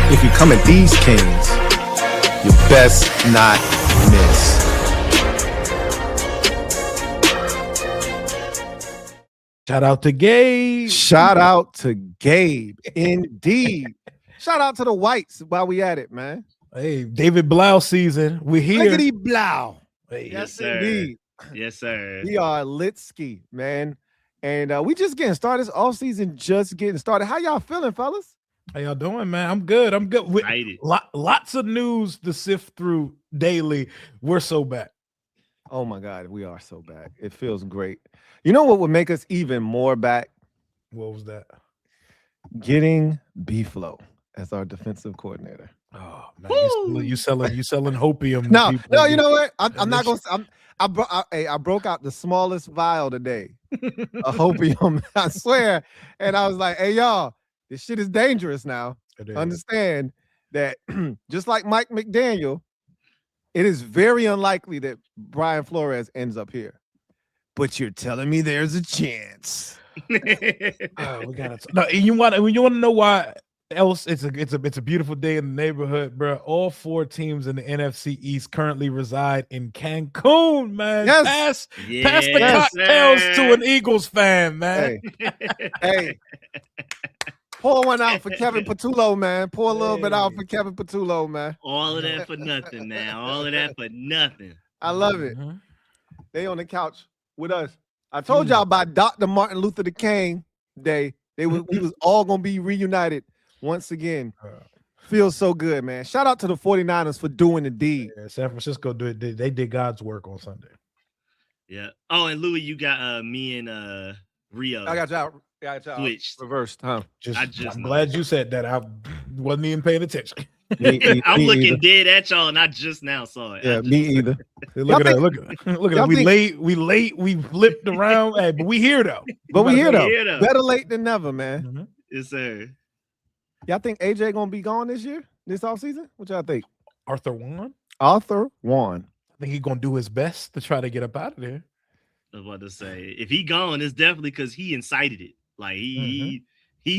If you come at these kings, you best not miss. Shout out to Gabe. Shout out to Gabe. Indeed. Shout out to the whites while we at it, man. Hey, David Blough season. We're here. Lickety Blough. Hey, Yes, sir. Indeed. Yes, sir. We are lit ski, man. And we just getting started. This off season just getting started. How y'all feeling, fellas? how y'all doing, man? I'm good. I'm good. Excited. Lots of news to sift through daily. We're so back. Oh my God, we are so back. It feels great. You know what would make us even more back? What was that? Getting B-Flo as our defensive coordinator. Oh man, you selling hopium. No, to people. no, you know what? I'm not gonna. I broke out the smallest vial today. A hopium, I swear. And I was like, "Hey, y'all, this shit is dangerous now. Understand that just like Mike McDaniel, it is very unlikely that Brian Flores ends up here. But you're telling me there's a chance." Oh, we gotta. No, you want to know why? Else, it's a beautiful day in the neighborhood, bro. All 4 teams in the NFC East currently reside in Cancun, man. Yes. Pass the cocktails to an Eagles fan, man. Hey. Pour one out for Kevin Patullo, man. Pour a little bit out for Kevin Patullo, man. All of that for nothing now. All of that for nothing. I love it. They on the couch with us. I told y'all about Dr. Martin Luther King Day. We was all gonna be reunited once again. Feels so good, man. Shout out to the 49ers for doing the deed. Yeah, San Francisco they did God's work on Sunday. Yeah. Oh, and Louie, you got me and Rio. I got y'all switched. Reversed, huh? I'm glad you said that. I wasn't even paying attention. I'm looking dead at y'all, and I just now saw it. Yeah, me either. Look at that. Look at that. We late. We flipped around. Hey, but we here though. But we here though. Better late than never, man. Yes, sir. Y'all think AJ gonna be gone this year, this offseason? What y'all think? Arthur Juan. I think he's gonna do his best to try to get up out of there. I was about to say, if he gone, it's definitely because he incited it. Like he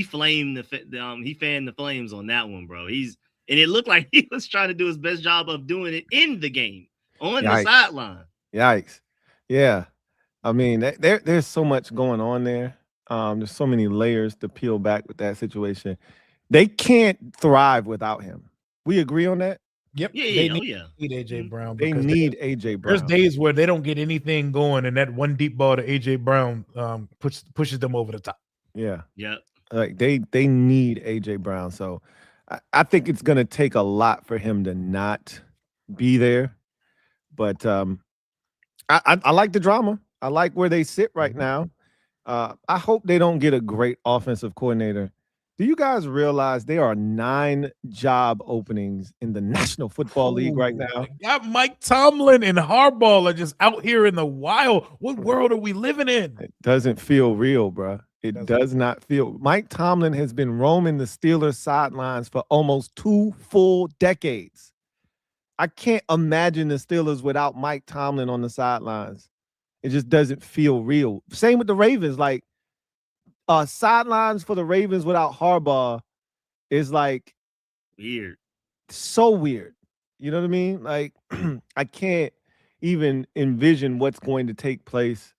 flamed he fanned the flames on that one, bro. And it looked like he was trying to do his best job of doing it in the game on the sideline. Yikes! Yeah, I mean, there's so much going on there. There's so many layers to peel back with that situation. They can't thrive without him. We agree on that? Yep. Yeah. They need AJ Brown. They need AJ Brown. There's days where they don't get anything going, and that one deep ball to AJ Brown pushes them over the top. Yeah. Yeah. Like they need AJ Brown. So I think it's gonna take a lot for him to not be there. But I like the drama. I like where they sit right now. I hope they don't get a great offensive coordinator. Do you guys realize there are 9 job openings in the National Football League right now? Got Mike Tomlin and Harbaugh are just out here in the wild. What world are we living in? It doesn't feel real, bro. It does not feel. Mike Tomlin has been roaming the Steelers sidelines for almost 2 full decades. I can't imagine the Steelers without Mike Tomlin on the sidelines. It just doesn't feel real. Same with the Ravens. Like, sidelines for the Ravens without Harbaugh is like weird. So weird. You know what I mean? Like, I can't even envision what's going to take place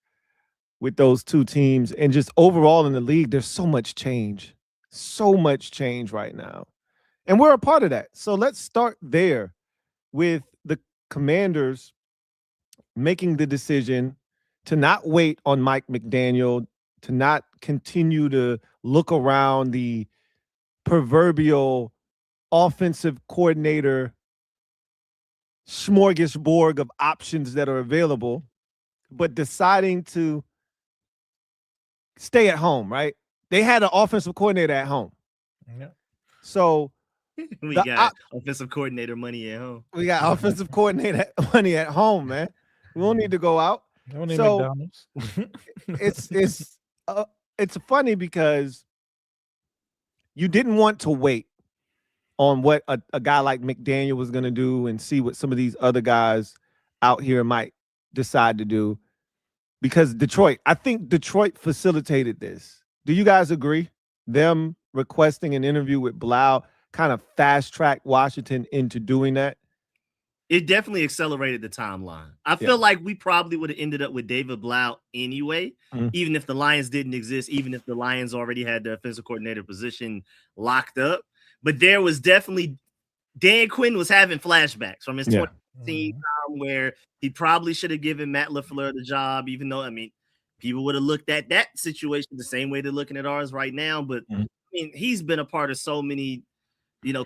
with those 2 teams. And just overall in the league, there's so much change. So much change right now. And we're a part of that. So let's start there with the Commanders making the decision to not wait on Mike McDaniel, to not continue to look around the proverbial offensive coordinator smorgasbord of options that are available, but deciding to stay at home, right? They had an offensive coordinator at home. Yeah. So we got offensive coordinator money at home. We got offensive coordinator money at home, man. We don't need to go out. Don't need McDonald's. It's funny because you didn't want to wait on what a guy like McDaniel was going to do and see what some of these other guys out here might decide to do, because I think Detroit facilitated this. Do you guys agree? Them requesting an interview with Blough, kind of fast track Washington into doing that? It definitely accelerated the timeline. I feel like we probably would have ended up with David Blough anyway, even if the Lions didn't exist, even if the Lions already had the offensive coordinator position locked up. But there was definitely Dan Quinn was having flashbacks from his 2016 time where he probably should have given Matt LaFleur the job, even though, I mean, people would have looked at that situation the same way they're looking at ours right now. But I mean, he's been a part of so many,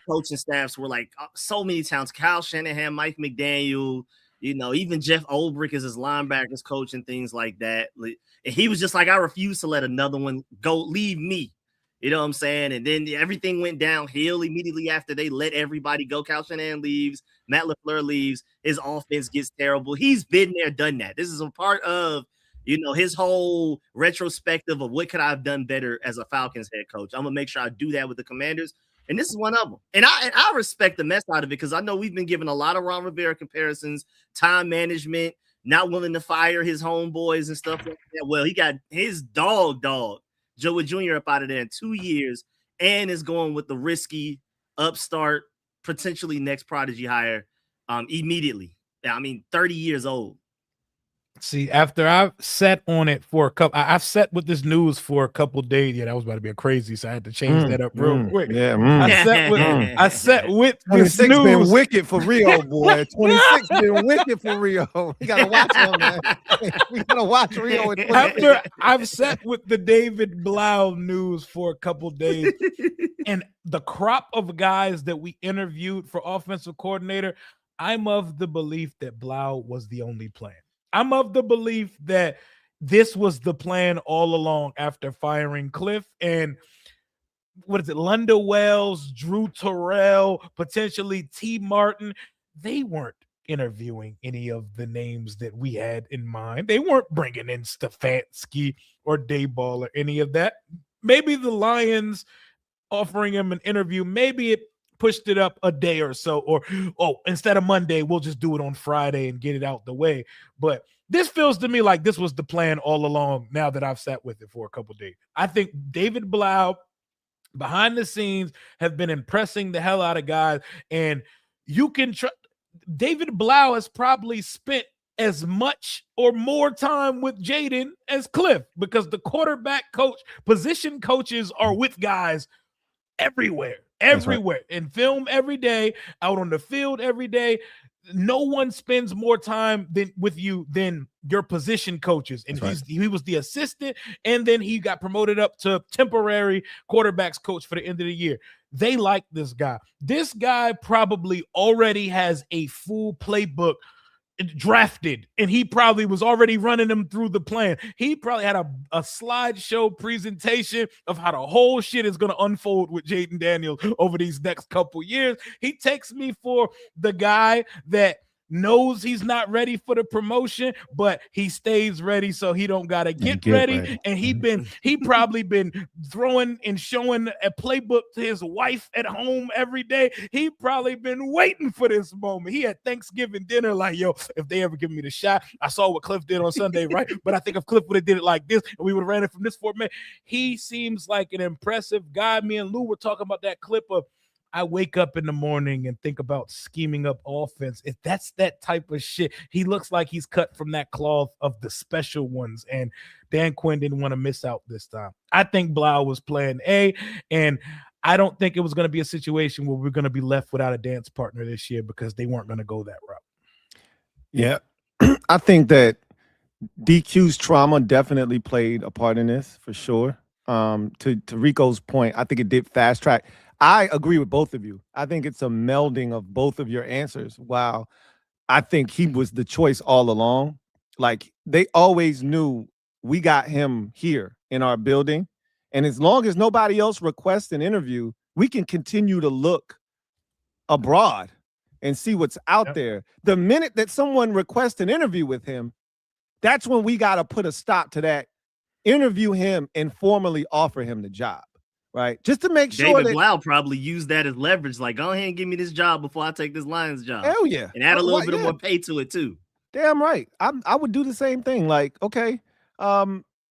coaching staffs were like so many times. Kyle Shanahan, Mike McDaniel, even Jeff Ulbrich is his linebackers coach and things like that. And he was just like, I refuse to let another one go, leave me. You know what I'm saying? And then everything went downhill immediately after they let everybody go. Kyle Shanahan leaves, Matt LaFleur leaves, his offense gets terrible. He's been there, done that. This is a part of, his whole retrospective of what could I have done better as a Falcons head coach. I'm going to make sure I do that with the Commanders. And this is one of them. And I respect the mess out of it because I know we've been given a lot of Ron Rivera comparisons, time management, not willing to fire his homeboys and stuff like that. Well, he got his dog, Joey Jr. up out of there in 2 years and is going with the risky upstart, potentially next prodigy hire immediately. I mean, 30 years old. See, after I've sat on it for a couple, I've sat with this news for a couple days. Yeah, that was about to be a crazy, so I had to change that up real quick. Yeah, I sat with 26 this news. been wicked for Rio, boy. 26 been wicked for Rio. We gotta watch him, man. We gotta watch Rio. After I've sat with the David Blough news for a couple days, and the crop of guys that we interviewed for offensive coordinator, I'm of the belief that Blough was the only plan. I'm of the belief that this was the plan all along after firing Cliff and Lunda Wells, Drew Terrell, potentially T. Martin. They weren't interviewing any of the names that we had in mind. They weren't bringing in Stefanski or Dayball or any of that. Maybe the Lions offering him an interview, maybe it pushed it up a day or so, or instead of Monday, we'll just do it on Friday and get it out the way. But this feels to me like this was the plan all along now that I've sat with it for a couple of days. I think David Blough behind the scenes have been impressing the hell out of guys, and you can David Blough has probably spent as much or more time with Jaden as Cliff because the quarterback coach, position coaches are with guys everywhere. In film every day, out on the field every day. No one spends more time with you than your position coaches. And he was the assistant, and then he got promoted up to temporary quarterbacks coach for the end of the year. They like this guy. This guy probably already has a full playbook drafted, and he probably was already running them through the plan. He probably had a slideshow presentation of how the whole shit is going to unfold with Jaden Daniels over these next couple years. He takes me for the guy that knows he's not ready for the promotion, but he stays ready so he don't gotta get ready. And he probably been throwing and showing a playbook to his wife at home every day. He probably been waiting for this moment. He had Thanksgiving dinner like, yo, if they ever give me the shot, I saw what Cliff did on Sunday, right? But I think if Cliff would have did it like this and we would have ran it from this format. He seems like an impressive guy. Me and Lou were talking about that clip of I wake up in the morning and think about scheming up offense. If that's that type of shit, he looks like he's cut from that cloth of the special ones. And Dan Quinn didn't want to miss out this time. I think Blough was plan A, and I don't think it was going to be a situation where we're going to be left without a dance partner this year because they weren't going to go that route. Yeah. I think that DQ's trauma definitely played a part in this for sure. To Rico's point, I think it did fast track. I agree with both of you. I think it's a melding of both of your answers. Wow. I think he was the choice all along. Like, they always knew we got him here in our building. And as long as nobody else requests an interview, we can continue to look abroad and see what's out there. The minute that someone requests an interview with him, that's when we got to put a stop to that, interview him, and formally offer him the job. Right, just to make sure David Blough probably used that as leverage. Like, go ahead and give me this job before I take this Lions job. Hell yeah, and add a little bit more pay to it too. Damn right, I would do the same thing. Like, okay,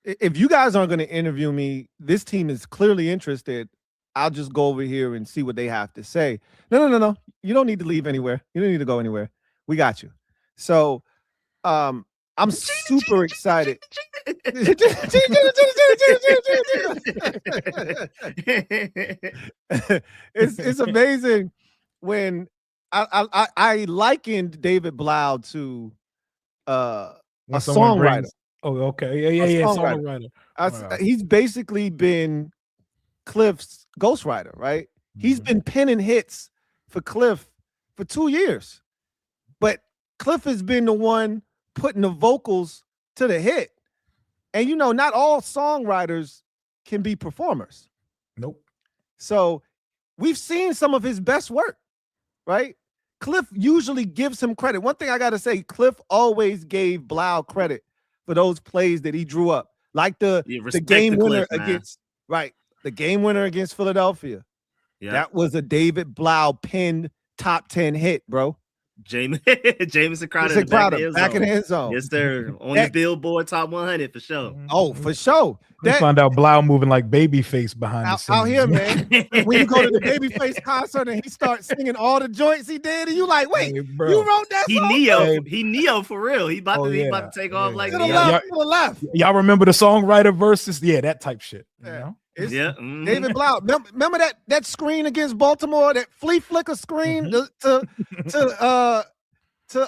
if you guys aren't going to interview me, this team is clearly interested. I'll just go over here and see what they have to say. No. You don't need to leave anywhere. You don't need to go anywhere. We got you. So I'm super excited. It's amazing when I likened David Blough to a songwriter. Oh, okay. Yeah. Songwriter. Wow. He's basically been Cliff's ghostwriter, right? He's been penning hits for Cliff for 2 years, but Cliff has been the one putting the vocals to the hit. And not all songwriters can be performers. Nope. So we've seen some of his best work, right? Cliff usually gives him credit. One thing I got to say, Cliff always gave Blough credit for those plays that he drew up, like the game winner against the game winner against Philadelphia. Yeah, that was a David Blough pinned top 10 hit, bro. Jamison Crowder back in the end zone. Yes, sir. On the Billboard Top 100 for sure. Oh, for sure. We find out Blough moving like Babyface behind the scenes. Out here, man. When you go to the Babyface concert and he starts singing all the joints he did, and you like, wait, you wrote that song? He Neo for real. He about to take off like Neo. To the left. Y'all remember the songwriter verses? Yeah, that type shit. David Blough. Remember that screen against Baltimore, that flea flicker screen to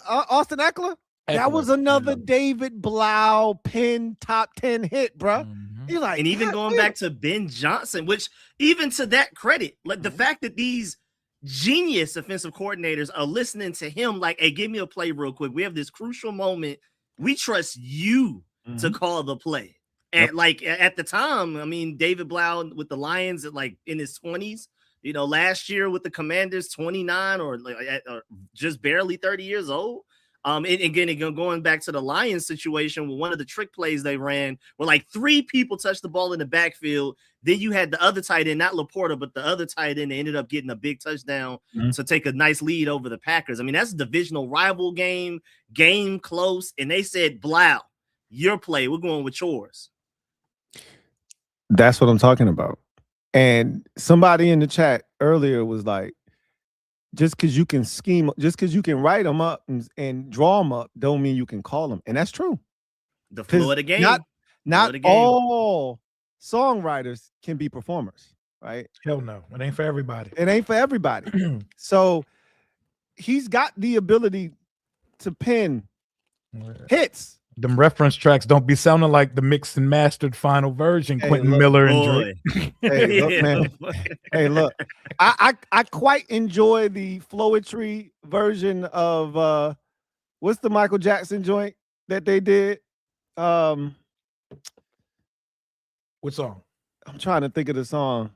Austin Eckler? That was another David Blough pin top 10 hit, bro. You're like, and even going back to Ben Johnson, which even to that credit, like the fact that these genius offensive coordinators are listening to him, like, hey, give me a play real quick. We have this crucial moment. We trust you to call the play. And like at the time, I mean, David Blough with the Lions at like in his 20s, last year with the Commanders, 29 or just barely 30 years old. And again, going back to the Lions situation, with one of the trick plays they ran where like 3 people touched the ball in the backfield. Then you had the other tight end, not Laporta, but the other tight end, ended up getting a big touchdown to take a nice lead over the Packers. I mean, that's a divisional rival game close. And they said, Blough, your play, we're going with yours. That's what I'm talking about. And somebody in the chat earlier was like, just because you can scheme, just because you can write them up and draw them up, don't mean you can call them. And that's true. The flow of the game. Not all songwriters can be performers, right? Hell no. It ain't for everybody. It ain't for everybody. So he's got the ability to pen hits. Them reference tracks don't be sounding like the mixed and mastered final version. Quentin Miller and Drake. Hey, look, man. Hey, look. I quite enjoy the Flowetry version of what's the Michael Jackson joint that they did? What song? I'm trying to think of the song.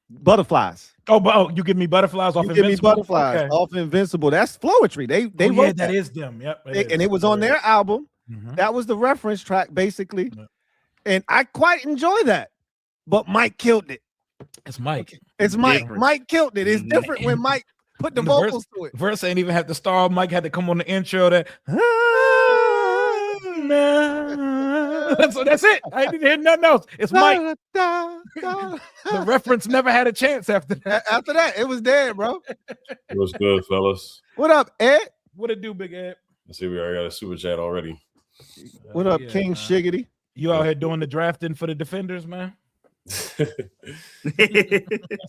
Butterflies. Oh, you give me butterflies off Invincible. Give me butterflies off Invincible. That's Flowetry. They wrote that is them. Yep. And it was on their album. That was the reference track, basically. And I quite enjoy that. But Mike killed it. It's Mike. It's Mike. Different. Mike killed it. It's different when Mike put the vocals to it. Verse ain't even have to start. Mike had to come on the intro that. So that's it. I didn't hear nothing else. It's Mike. The reference never had a chance after that. After that, it was dead, bro. What's good, fellas? What up, Ed? What it do, Big Ed? Let's see, we already got a super chat already. What up, King Shiggity? You out here doing the drafting for the defenders, man?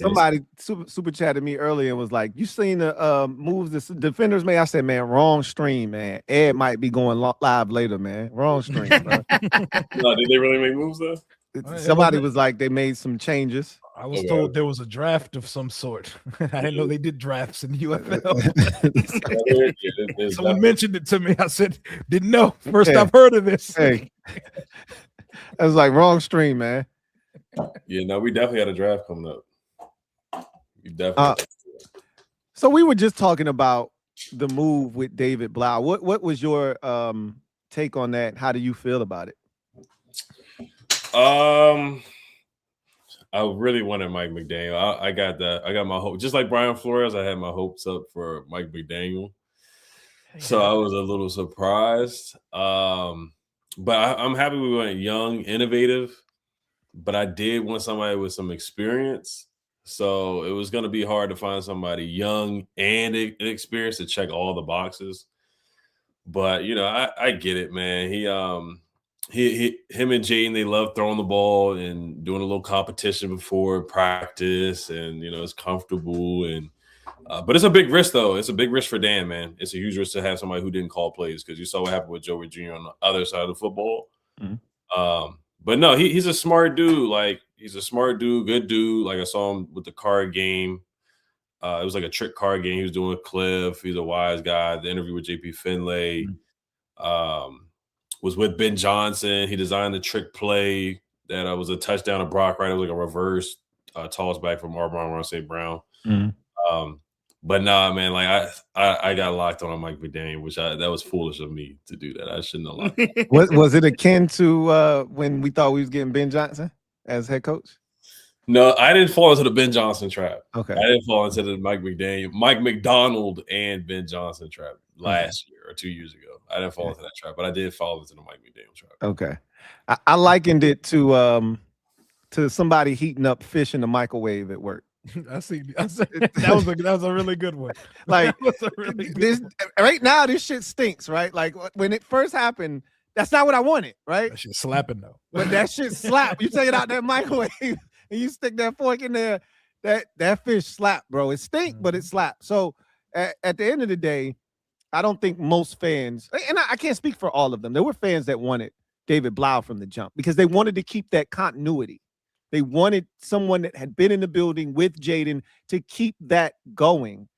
Somebody super chatted me earlier and was like, you seen the moves the defenders made? I said, man, wrong stream, man. Ed might be going live later, man. Wrong stream, bro. No, did they really make moves though? Somebody was like, they made some changes. I was told there was a draft of some sort. I didn't know they did drafts in the UFL. Someone mentioned it to me. I said, didn't know. First I've heard of this. Hey, I was like, wrong stream, man. Yeah, no, we definitely had a draft coming up. We definitely. So we were just talking about the move with David Blough. What was your take on that? How do you feel about it? I really wanted Mike McDaniel. I got my hope. Just like Brian Flores, I had my hopes up for Mike McDaniel. So I was a little surprised. But I'm happy we went young, innovative. But I did want somebody with some experience. So it was going to be hard to find somebody young and experienced to check all the boxes. But I get it, man. Him and Jaden, they love throwing the ball and doing a little competition before practice, and it's comfortable. And but it's a big risk, though. It's a big risk for Dan, man. It's a huge risk to have somebody who didn't call plays, because you saw what happened with Joey Jr. on the other side of the football. Mhm. But no, he's a smart dude. Like, he's a smart dude, good dude. Like, I saw him with the card game. It was like a trick card game he was doing with Cliff. He's a wise guy. The interview with JP Finlay was with Ben Johnson. He designed the trick play that was a touchdown to Brock, right? It was like a reverse toss back from Arbonne St. Brown. But nah, man, like I got locked on Mike McDaniel, which that was foolish of me to do that. I shouldn't have locked on. Was it akin to when we thought we was getting Ben Johnson as head coach? No, I didn't fall into the Ben Johnson trap. Okay. I didn't fall into the Mike McDonald and Ben Johnson trap last year or 2 years ago. I didn't fall into that trap, but I did fall into the Mike McDaniel trap. Okay. I likened it to somebody heating up fish in the microwave at work. I see. That was a really good one. Like, that was a really good one. Right now, this shit stinks, right? Like, when it first happened, that's not what I wanted, right? That shit slapping though. But that shit slap. You take it out that microwave and you stick that fork in there, that fish slap, bro. It stink, but it slap. So at the end of the day, I don't think most fans, and I can't speak for all of them, there were fans that wanted David Blough from the jump because they wanted to keep that continuity. They wanted someone that had been in the building with Jaden to keep that going.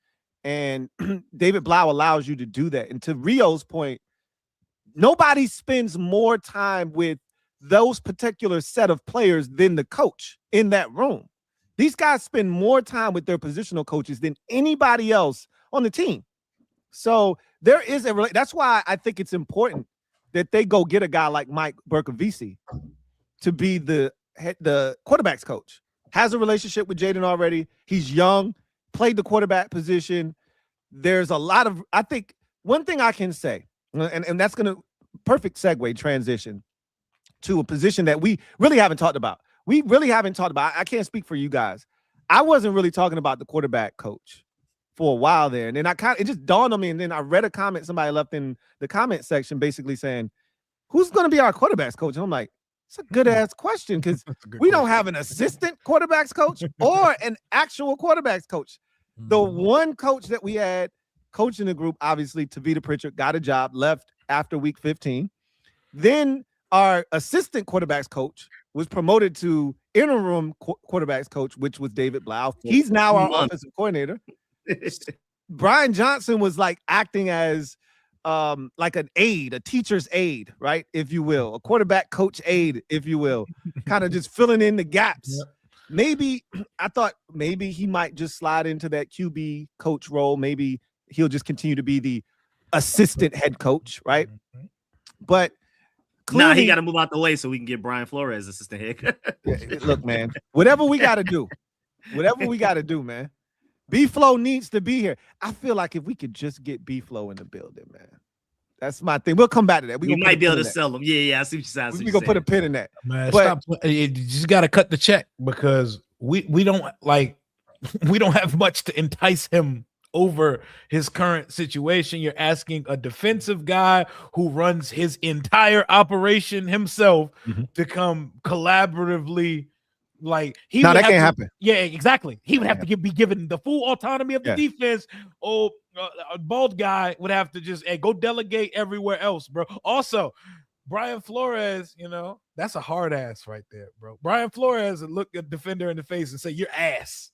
And David Blough allows you to do that. And to Rio's point, nobody spends more time with those particular set of players than the coach in that room. These guys spend more time with their positional coaches than anybody else on the team. So there is that's why I think it's important that they go get a guy like Mike Bercovici to be the quarterback's coach. Has a relationship with Jaden already. He's young, played the quarterback position. There's a lot of, I think one thing I can say, and that's going to perfect segue transition to a position that we really haven't talked about. We really haven't talked about, I can't speak for you guys. I wasn't really talking about the quarterback coach for a while there. And then it just dawned on me. And then I read a comment somebody left in the comment section basically saying, who's going to be our quarterback's coach? And I'm like, it's a good ass question because we don't have an assistant quarterback's coach or an actual quarterback's coach. The one coach that we had coaching the group, obviously, Tavita Pritchard, got a job, left after week 15. Then our assistant quarterback's coach was promoted to interim quarterback's coach, which was David Blough. He's now our offensive coordinator. Brian Johnson was like acting as like an aide, a teacher's aide, right? If you will, a quarterback coach aide, if you will, kind of just filling in the gaps. Yep. Maybe I thought maybe he might just slide into that QB coach role. Maybe he'll just continue to be the assistant head coach, right? But clearly, he got to move out the way so we can get Brian Flores assistant head coach. Look, man, whatever we got to do, man. B-Flo needs to be here. I feel like if we could just get B-Flo in the building, man. That's my thing. We'll come back to that. We might be able to sell them. Yeah, I see what you're saying. We're going to put a pin in that. Man, but you just got to cut the check because we don't have much to entice him over his current situation. You're asking a defensive guy who runs his entire operation himself to come collaboratively. Like that can't happen. Yeah, exactly. He would have to be given the full autonomy of the defense. A bald guy would have to just go delegate everywhere else, bro. Also, Brian Flores, that's a hard ass right there, bro. Brian Flores would look a defender in the face and say, "You're ass."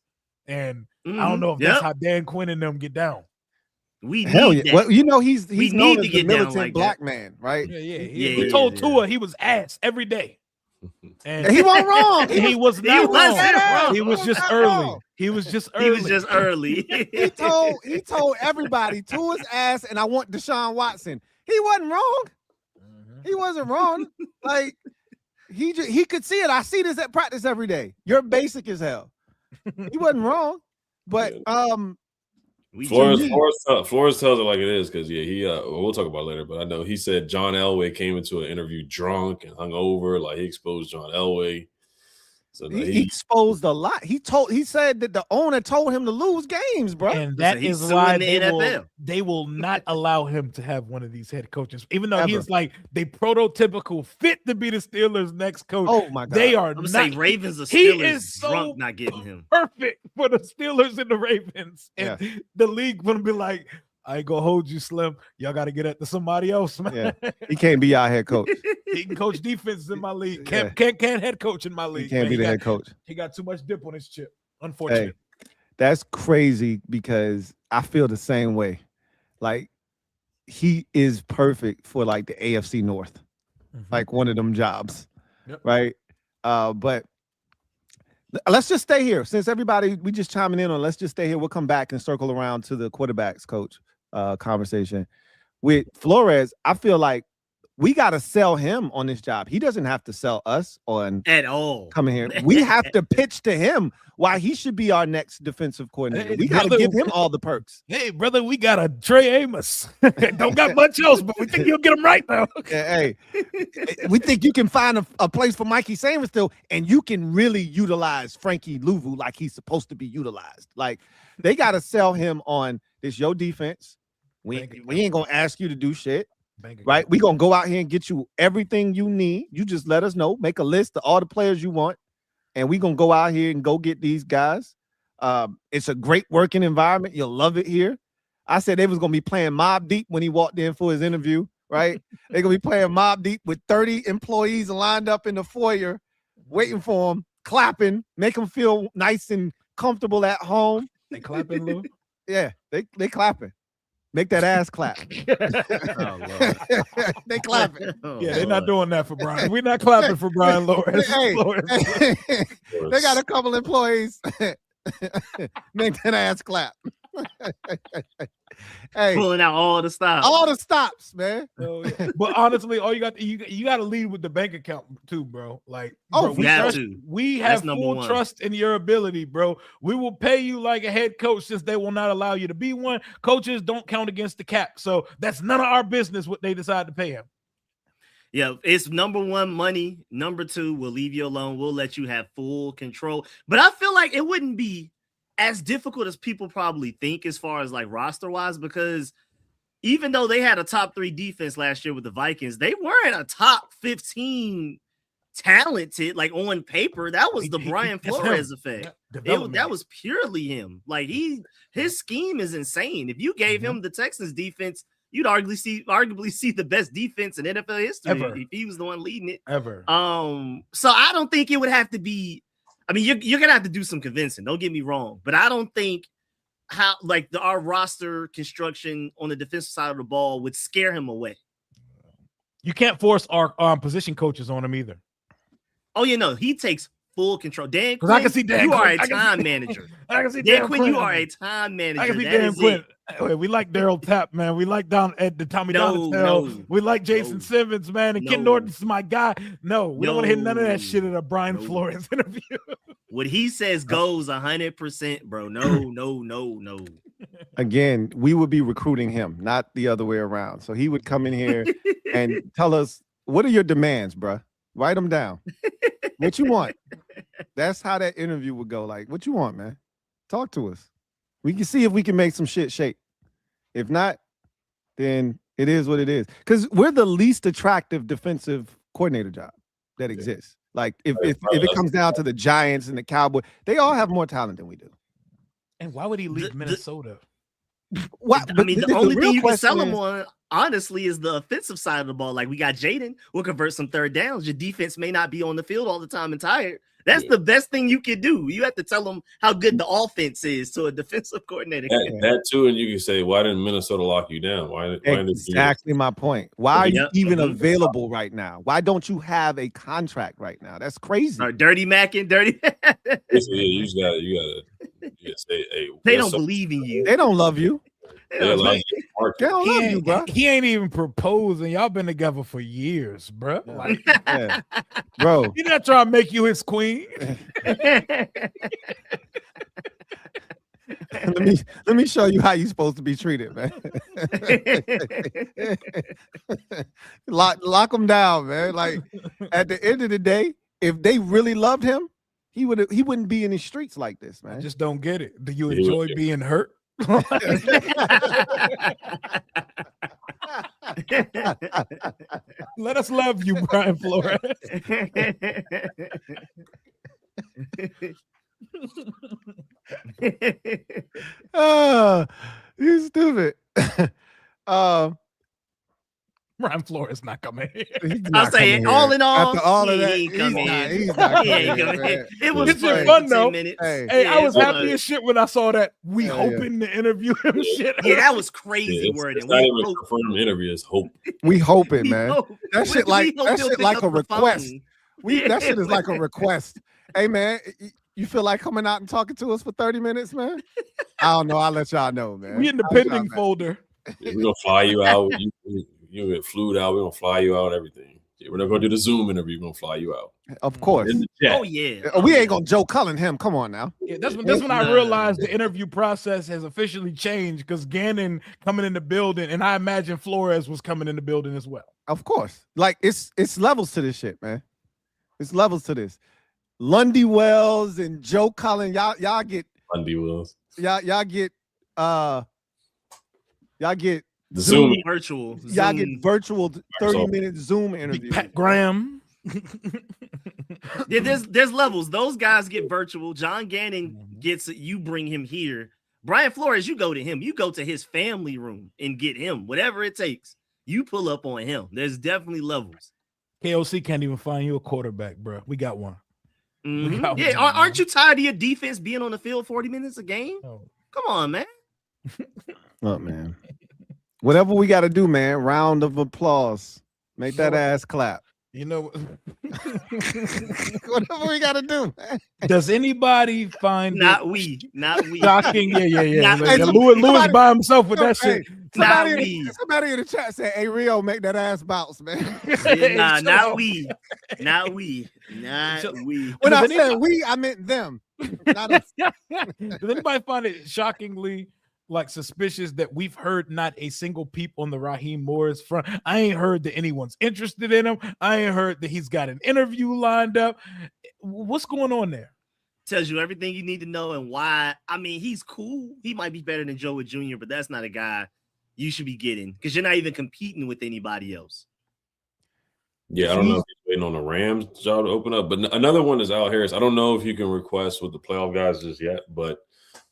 And I don't know if that's how Dan Quinn and them get down. We Hell need yeah. that. Well, he's known as the militant like black man, right? Yeah. He told Tua he was ass every day. And he wasn't wrong. He was not wrong. He was just early. He was just early. He told everybody to his ass, and I want Deshaun Watson. He wasn't wrong. He wasn't wrong. Like he could see it. I see this at practice every day. You're basic as hell. He wasn't wrong. But Flores tells it like it is because he we'll talk about it later, but I know he said John Elway came into an interview drunk and hungover, like he exposed John Elway. So he exposed a lot. He said that the owner told him to lose games, bro. And that is why they will not allow him to have one of these head coaches, even though he is like the prototypical fit to be the Steelers' next coach. Oh my God. They are I'm not. saying Ravens are Steelers He is drunk so not getting him. Perfect for the Steelers and the Ravens. And the league gonna be like, I ain't gonna hold you, Slim. Y'all got to get it to somebody else, man. Yeah. He can't be our head coach. He can coach defenses in my league. Can't head coach in my league. He can't be the head coach. He got too much dip on his chip. Unfortunately. Hey, that's crazy because I feel the same way. Like he is perfect for like the AFC North, like one of them jobs, right? But let's just stay here since we just chiming in on. Let's just stay here. We'll come back and circle around to the quarterbacks coach conversation with Flores. I feel like we got to sell him on this job. He doesn't have to sell us on at all. Coming here, we have to pitch to him why he should be our next defensive coordinator. We got to give him all the perks. Hey, brother, we got a Trey Amos. Don't got much else, but we think you'll get him right now. Hey, we think you can find a place for Mikey Sainristil, and you can really utilize Frankie Louvu like he's supposed to be utilized. Like they got to sell him on this. Your defense. We ain't gonna ask you to do shit. Right, we're gonna go out here and get you everything you need. You just let us know, make a list of all the players you want, and we're gonna go out here and go get these guys. It's a great working environment. You'll love it here. I said they was gonna be playing Mobb Deep when he walked in for his interview, right? They're gonna be playing Mobb Deep with 30 employees lined up in the foyer, waiting for him, clapping, make him feel nice and comfortable at home. They clapping, Lou? Yeah, they clapping. Make that ass clap. They clapping. Yeah, they're not doing that for Brian. We're not clapping for Brian Lawrence. Hey, they got a couple employees. Make that ass clap. Hey, pulling out all the stops, man. Oh, yeah. But honestly, all you got to lead with the bank account too, bro. Like, we have full trust in your ability, bro. We will pay you like a head coach since they will not allow you to be one. Coaches don't count against the cap, so that's none of our business what they decide to pay him. Yeah, it's number one, money. Number two, we'll leave you alone. We'll let you have full control. But I feel like it wouldn't be as difficult as people probably think as far as like roster wise, because even though they had a top 3 defense last year with the Vikings, they weren't a top 15 talented, like on paper. That was the Brian Flores effect. That was purely him. Like his scheme is insane. If you gave him the Texans defense, you'd arguably see the best defense in NFL history if he was the one leading it. Ever. So I don't think it would have to be. I mean, you're gonna have to do some convincing. Don't get me wrong, but I don't think our roster construction on the defensive side of the ball would scare him away. You can't force our position coaches on him either. Oh, he takes full control. Dan Quinn, I can see Dan you Quinn. are a time manager. I can see Dan Quinn, you are a time manager. I can see Dan Quinn. We like Daryl Tapp, man. We like Tommy Donatello. We like Jason Simmons, man. And Ken Norton's my guy. No, we don't want to hear none of that shit in a Brian Flores interview. What he says goes 100%, bro. No. Again, we would be recruiting him, not the other way around. So he would come in here and tell us, what are your demands, bro? Write them down. What you want? That's how that interview would go. Like, what you want, man? Talk to us. We can see if we can make some shit shake. If not, then it is what it is. Because we're the least attractive defensive coordinator job that exists. Like, if it comes down to the Giants and the Cowboys, they all have more talent than we do. And why would he leave Minnesota? What? I mean, the only thing you can sell him on, honestly, is the offensive side of the ball. Like, we got Jaden. We'll convert some third downs. Your defense may not be on the field all the time and tired. That's the best thing you can do. You have to tell them how good the offense is to a defensive coordinator. That too, and you can say, why didn't Minnesota lock you down? Exactly my point. Why are you even available right now? Why don't you have a contract right now? That's crazy. Dirty Mac and Dirty. You gotta say, hey, they don't believe in you. They don't love you. He ain't even proposing. Y'all been together for years, bro. Like, bro, he not trying to make you his queen. let me show you how you're supposed to be treated, man. lock them down, man. Like at the end of the day, if they really loved him, he wouldn't be in the streets like this, man. I just don't get it. Do you enjoy being hurt? Let us love you, Brian Flores. You stupid. Brian Flores not coming here. I'll say it. All in all, after all of he that, ain't coming here. he's not He ain't coming coming here, here. It was It's fun though. minutes. Hey, I was it happy as shit when I saw that. We hoping to interview him. Shit. Yeah, that was crazy wording. It's not even a confirmed interview. It's hope. We hoping, man. hope. That shit like a request. Yeah. That shit is like a request. Hey, man, you feel like coming out and talking to us for 30 minutes, man? I don't know. I'll let y'all know, man. We in the pending folder. Yeah, we're gonna fly you out. You get flued out. We're gonna fly you out. Everything. Yeah, we're not gonna do the Zoom interview. We're gonna fly you out. Of course. Oh yeah. We ain't gonna Joe Cullen him. Come on now. Yeah, that's when I realized the interview process has officially changed because Gannon coming in the building, and I imagine Flores was coming in the building as well. Of course. Like it's levels to this shit, man. It's levels to this. Lundy Wells and Joe Cullen, y'all get Lundy Wells. Y'all get The Zoom. Virtual. Y'all get virtual 30 Microsoft. minute Zoom interviews. Pat Graham. Yeah, there's levels. Those guys get virtual. John Gannon gets you bring him here. Brian Flores, you go to him. You go to his family room and get him. Whatever it takes. You pull up on him. There's definitely levels. KOC can't even find you a quarterback, bro. We got one. Mm-hmm. got Yeah, one, aren't you tired of your defense being on the field 40 minutes a game? Oh. Come on, man. Oh man. Whatever we got to do, man. Round of applause. Make that ass clap. You know, Whatever we got to do, man. does anybody find Not we. shocking? Yeah. Not Like, we. Louis by himself with that Hey, shit. somebody in the chat said, "Hey Rio, make that ass bounce, man." Yeah, not we. Not we. When I said we, I meant them. Not us. Does anybody find it shockingly like suspicious that we've heard not a single peep on the Raheem Morris front? I ain't heard that anyone's interested in him. I ain't heard that he's got an interview lined up. What's going on there? Tells you everything you need to know and why. I mean, he's cool. He might be better than Joe Wood Jr., but that's not a guy you should be getting because you're not even competing with anybody else. Yeah, I don't know if he's waiting on the Rams job to open up, but another one is Al Harris. I don't know if you can request with the playoff guys just yet, but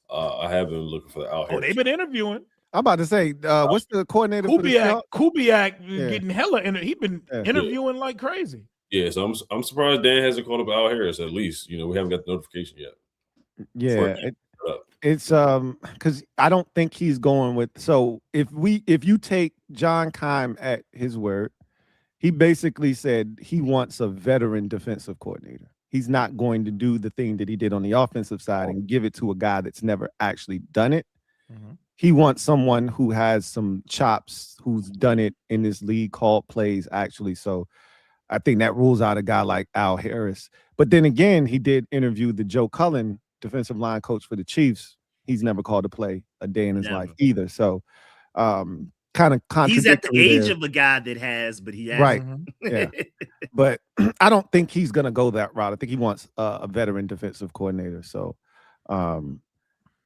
I have been looking for the Al Harris. Oh, they've been interviewing. I'm about to say, what's the coordinator? Kubiak getting hella in it. He's been interviewing like crazy. Yeah, so I'm surprised Dan hasn't called up Al Harris at least. You know, we haven't got the notification yet. Yeah, it's because I don't think he's going with. So if you take John Keim at his word, he basically said he wants a veteran defensive coordinator. He's not going to do the thing that he did on the offensive side and give it to a guy that's never actually done it. Mm-hmm. He wants someone who has some chops, who's done it in this league, called plays actually. So I think that rules out a guy like Al Harris. But then again, he did interview the Joe Cullen, defensive line coach for the Chiefs. He's never called a play a day in his life either. So kind of contradictory. He's at the age of a guy that has, but he has. Right. Yeah. But I don't think he's going to go that route. I think he wants a veteran defensive coordinator. So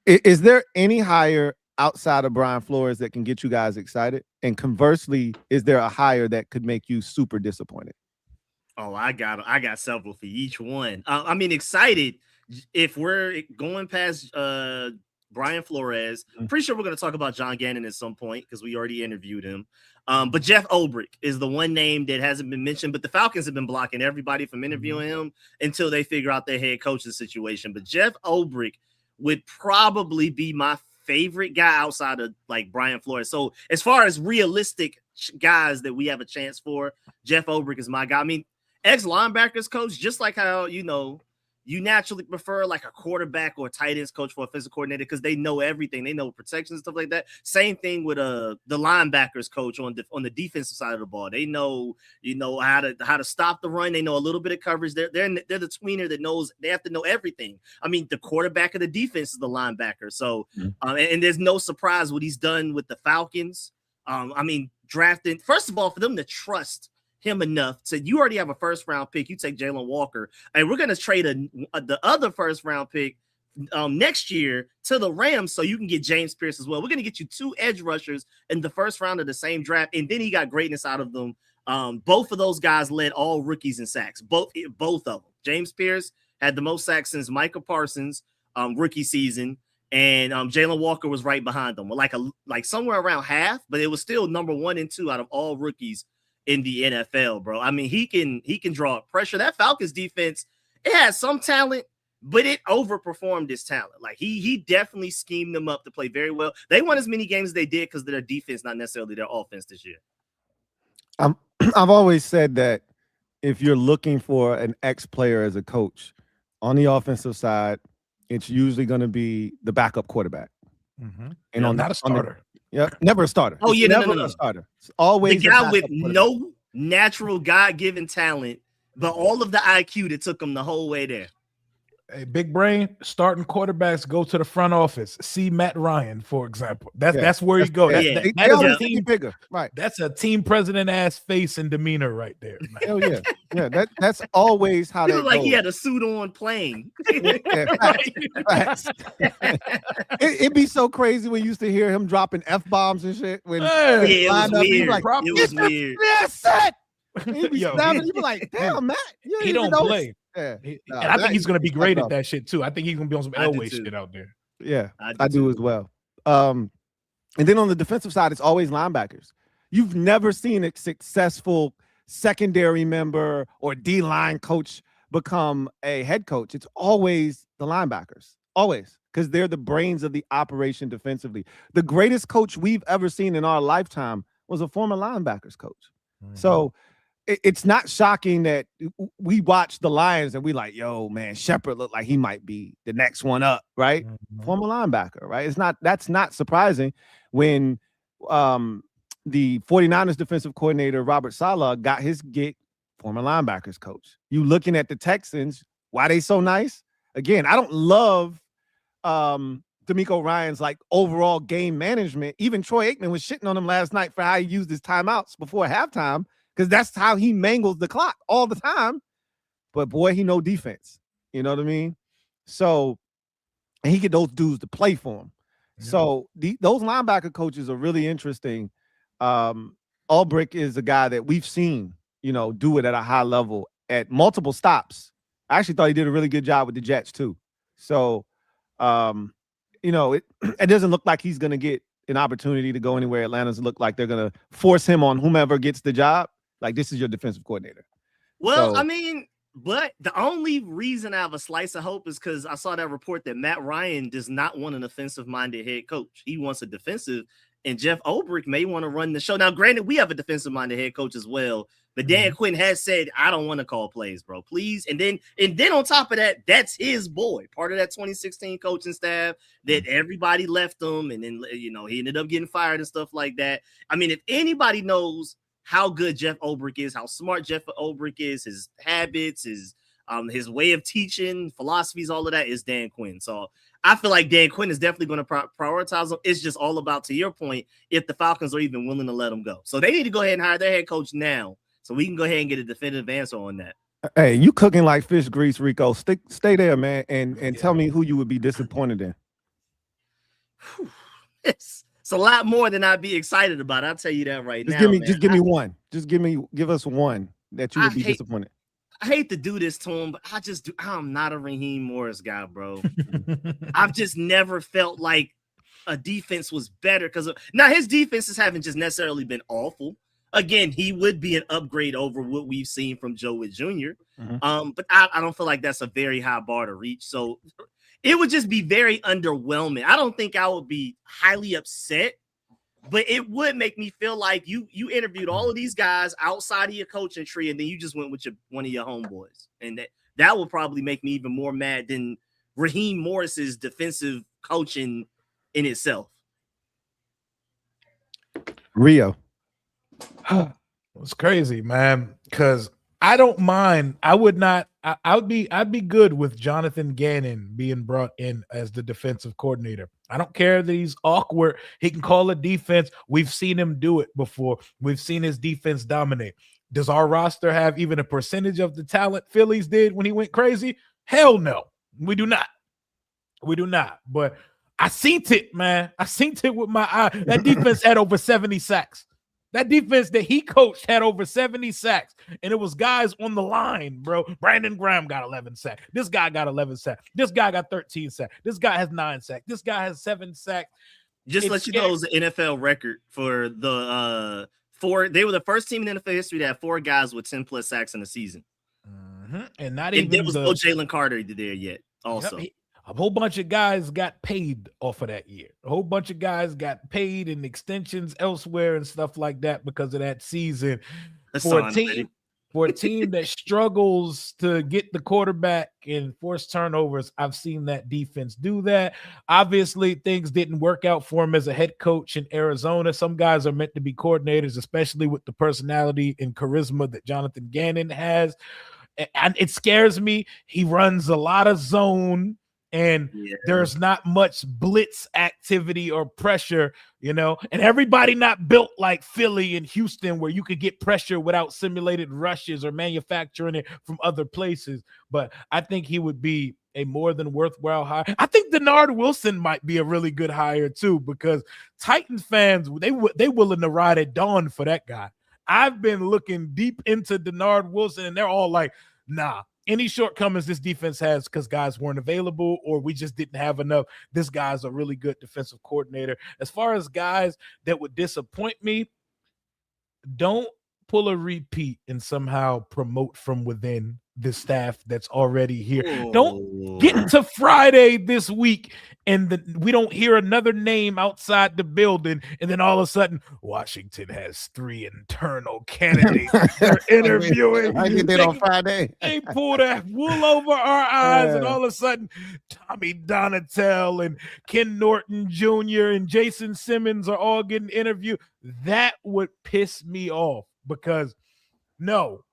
is there any hire outside of Brian Flores that can get you guys excited? And conversely, is there a hire that could make you super disappointed? Oh, I got several for each one. I mean, excited. If we're going past Brian Flores, pretty sure we're going to talk about John Gannon at some point because we already interviewed him. But Jeff Ulbrich is the one name that hasn't been mentioned, but the Falcons have been blocking everybody from interviewing him until they figure out their head coaching situation. But Jeff Ulbrich would probably be my favorite guy outside of like Brian Flores. So as far as realistic guys that we have a chance for, Jeff Ulbrich is my guy. I mean, ex-linebackers coach, just like how, you know, you naturally prefer like a quarterback or a tight ends coach for offensive coordinator because they know everything. They know protection and stuff like that. Same thing with the linebackers coach on the defensive side of the ball. They know, how to stop the run. They know a little bit of coverage. They're the tweener that knows. They have to know everything. I mean, the quarterback of the defense is the linebacker. So, and there's no surprise what he's done with the Falcons. I mean, drafting, first of all, for them to trust him enough to, you already have a first round pick, you take Jalen Walker, and we're going to trade the other first round pick next year to the Rams so you can get James Pierce as well. We're going to get you 2 edge rushers in the first round of the same draft, and then he got greatness out of them. Both of those guys led all rookies in sacks, both of them. James Pierce had the most sacks since Micah Parsons rookie season, and Jalen Walker was right behind them, like somewhere around half, but it was still number 1 and 2 out of all rookies in the NFL, bro. I mean, he can draw up pressure. That Falcons defense, it has some talent, but it overperformed his talent. Like he definitely schemed them up to play very well. They won as many games as they did because of their defense, not necessarily their offense this year. I've always said that if you're looking for an ex-player as a coach on the offensive side, it's usually going to be the backup quarterback. And not a starter. Never a starter. Oh, it's yeah, never no. a starter. It's always the guy with no natural God-given talent, but all of the IQ that took him the whole way there. Hey, big brain, starting quarterbacks go to the front office. See Matt Ryan, for example. That's where you go. They always think bigger. Right. That's a team president ass face and demeanor right there. Man. Hell yeah. Yeah, that's always how he they looked like goes. he had a suit on playing. Facts. It'd be so crazy when you used to hear him dropping F-bombs and shit. When it was weird. Like, it was weird. That's it. He'd be snapping. He'd be like, damn, Matt. He don't play. Yeah. And I think he's going to be great at that shit, too. I think he's going to be on some Elway shit out there. Yeah, I do as well. And then on the defensive side, it's always linebackers. You've never seen a successful secondary member or D-line coach become a head coach. It's always the linebackers, always, because they're the brains of the operation defensively. The greatest coach we've ever seen in our lifetime was a former linebackers coach. So it's not shocking that we watch the Lions and we like, yo, man, Shepard looked like he might be the next one up, right? Former linebacker, right? That's not surprising when the 49ers defensive coordinator, Robert Saleh, got his gig, former linebackers coach. You looking at the Texans, why they so nice? Again, I don't love DeMeco Ryans like overall game management. Even Troy Aikman was shitting on him last night for how he used his timeouts before halftime, because that's how he mangles the clock all the time. But boy, he know defense. You know what I mean? So, and he get those dudes to play for him. Yeah. So those linebacker coaches are really interesting. Ulbrich is a guy that we've seen, do it at a high level at multiple stops. I actually thought he did a really good job with the Jets too. So, it doesn't look like he's going to get an opportunity to go anywhere. Atlanta's look like they're going to force him on whomever gets the job. Like, this is your defensive coordinator. Well, I mean, but the only reason I have a slice of hope is because I saw that report that Matt Ryan does not want an offensive-minded head coach. He wants a defensive, and Jeff Ulbrich may want to run the show. Now, granted, we have a defensive-minded head coach as well, but Dan Quinn has said, I don't want to call plays, bro, please. And then on top of that, that's his boy, part of that 2016 coaching staff that everybody left him, and then, he ended up getting fired and stuff like that. I mean, if anybody knows how good Jeff Ulbrich is, how smart Jeff Ulbrich is, his habits, his way of teaching, philosophies, all of that is Dan Quinn. So I feel like Dan Quinn is definitely going to prioritize him. It's just all about, to your point, if the Falcons are even willing to let him go. So they need to go ahead and hire their head coach now, so we can go ahead and get a definitive answer on that. Hey, you cooking like fish grease, Rico. Stay there, man, and tell me who you would be disappointed in. It's a lot more than I'd be excited about. I'll tell you that right now. Just give me one. Give us one that you would be disappointed. I hate to do this to him, but I'm not a Raheem Morris guy, bro. I've just never felt like a defense was better because now his defenses haven't just necessarily been awful. Again, he would be an upgrade over what we've seen from Joe Witt Jr. But I don't feel like that's a very high bar to reach. So it would just be very underwhelming. I don't think I would be highly upset But it would make me feel like you interviewed all of these guys outside of your coaching tree, and then you just went with one of your homeboys, and that would probably make me even more mad than Raheem Morris's defensive coaching in itself. Rio. It's crazy, man. Because I don't mind. I would not. I'd be good with Jonathan Gannon being brought in as the defensive coordinator. I don't care that he's awkward. He can call a defense. We've seen him do it before. We've seen his defense dominate. Does our roster have even a percentage of the talent Phillies did when he went crazy? Hell no. We do not. We do not. But I seen it, man. I seen it with my eye. That defense had over 70 sacks. That defense that he coached had over 70 sacks, and it was guys on the line, bro. Brandon Graham got 11 sacks. This guy got 11 sacks. This guy got 13 sacks. This guy has 9 sacks. This guy has 7 sacks. Just let you know, it was an NFL record for the 4. They were the first team in NFL history to have 4 guys with 10 plus sacks in a season. And not and even there was no Jalen Carter there yet. Also. Yep, a whole bunch of guys got paid off of that year. A whole bunch of guys got paid in extensions elsewhere and stuff like that because of that season. For a team that struggles to get the quarterback and force turnovers, I've seen that defense do that. Obviously, things didn't work out for him as a head coach in Arizona. Some guys are meant to be coordinators, especially with the personality and charisma that Jonathan Gannon has. And it scares me. He runs a lot of zone. And there's not much blitz activity or pressure, and everybody not built like Philly and Houston where you could get pressure without simulated rushes or manufacturing it from other places. But I think he would be a more than worthwhile hire. I think Denard Wilson might be a really good hire too, because Titans fans, they willing to ride at dawn for that guy. I've been looking deep into Denard Wilson, and they're all like, nah. Any shortcomings this defense has because guys weren't available or we just didn't have enough. This guy's a really good defensive coordinator. As far as guys that would disappoint me, don't pull a repeat and somehow promote from within the staff that's already here. Don't get to Friday this week and we don't hear another name outside the building, and then all of a sudden Washington has 3 internal candidates they're interviewing. I did that on Friday. They pulled that wool over our eyes, and all of a sudden Tommy Donatel and Ken Norton Jr. and Jason Simmons are all getting interviewed. That would piss me off because no.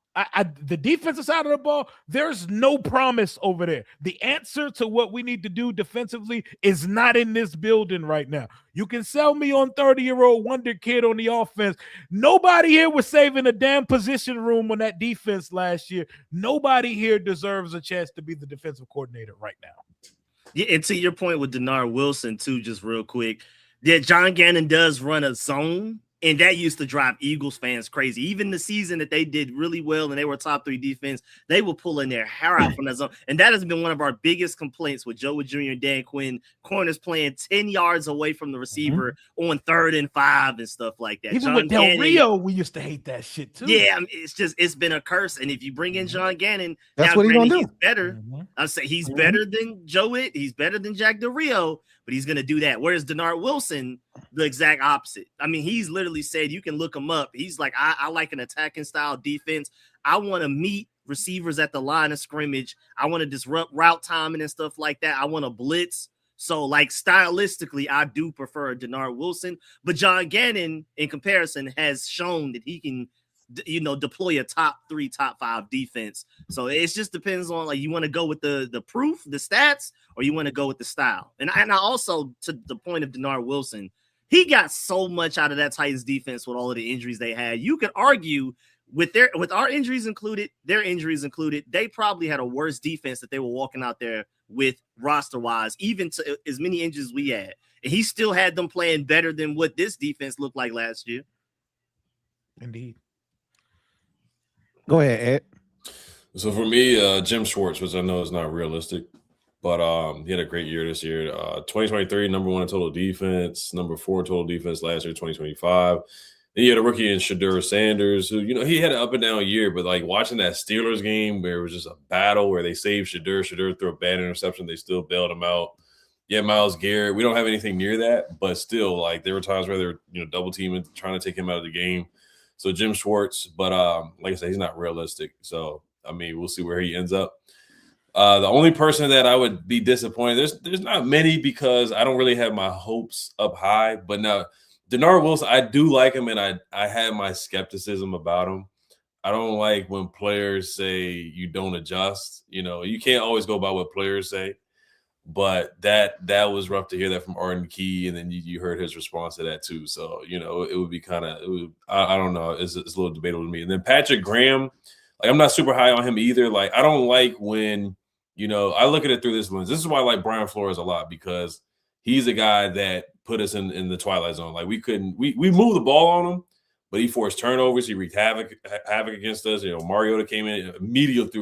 The defensive side of the ball, there's no promise over there. The answer to what we need to do defensively is not in this building right now. You can sell me on 30-year-old wonder kid on the offense. Nobody here was saving a damn position room on that defense last year. Nobody here deserves a chance to be the defensive coordinator right now. Yeah, and to your point with Denard Wilson too, just real quick, that John Gannon does run a zone. And that used to drive Eagles fans crazy. Even the season that they did really well and they were top 3 defense, they were pulling their hair out from that zone. And that has been one of our biggest complaints with Joe Wood Jr. and Dan Quinn. Corners playing 10 yards away from the receiver on 3rd and 5 and stuff like that. Even John with Del Gannon, Rio, we used to hate that shit too. Yeah, I mean, it's been a curse. And if you bring in John Gannon, that's what he's going to do. He's better. I say he's better than Joe Witt. He's better than Jack Del Rio, but he's going to do that. Whereas Denard Wilson, the exact opposite. I mean, he's literally said, you can look him up. He's like, I like an attacking style defense. I want to meet receivers at the line of scrimmage. I want to disrupt route timing and stuff like that. I want to blitz. So, like, stylistically, I do prefer Denard Wilson. But John Gannon, in comparison, has shown that he can, deploy a top 3, top 5 defense. So it just depends on, like, you want to go with the proof, the stats, or you want to go with the style. And I also, to the point of Denard Wilson, he got so much out of that Titans defense with all of the injuries they had. You could argue with our injuries included, their injuries included, they probably had a worse defense that they were walking out there with roster-wise, even to as many injuries we had. And he still had them playing better than what this defense looked like last year. Indeed. Go ahead, Ed. So for me, Jim Schwartz, which I know is not realistic, but he had a great year this year. 2023, number 1 in total defense, number 4 in total defense last year, 2025. Then you had a rookie in Shedeur Sanders, who, he had an up and down year, but like watching that Steelers game where it was just a battle where they saved Shedeur threw a bad interception, they still bailed him out. Yeah, Myles Garrett. We don't have anything near that, but still, like there were times where they were double teaming, trying to take him out of the game. So Jim Schwartz, but like I said, he's not realistic. So I mean, we'll see where he ends up. The only person that I would be disappointed, there's not many because I don't really have my hopes up high. But now, Denard Wilson, I do like him, and I had my skepticism about him. I don't like when players say you don't adjust. You can't always go by what players say. But that was rough to hear that from Arden Key, and then you heard his response to that too. So it would be kind of I don't know, it's a little debatable to me. And then Patrick Graham, like I'm not super high on him either. Like I don't like when I look at it through this lens. This is why I like Brian Flores a lot, because he's a guy that put us in the twilight zone. Like we moved the ball on him, but he forced turnovers. He wreaked havoc against us. Mariota came in immediately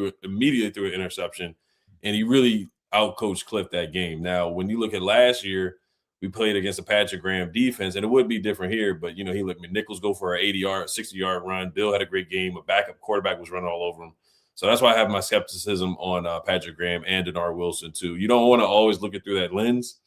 through an interception, and he really out-coached Cliff that game. Now, when you look at last year, we played against a Patrick Graham defense, and it would be different here, but, he let Nichols go for an 80-yard, 60-yard run. Bill had a great game. A backup quarterback was running all over him. So that's why I have my skepticism on Patrick Graham and Denard Wilson, too. You don't want to always look it through that lens,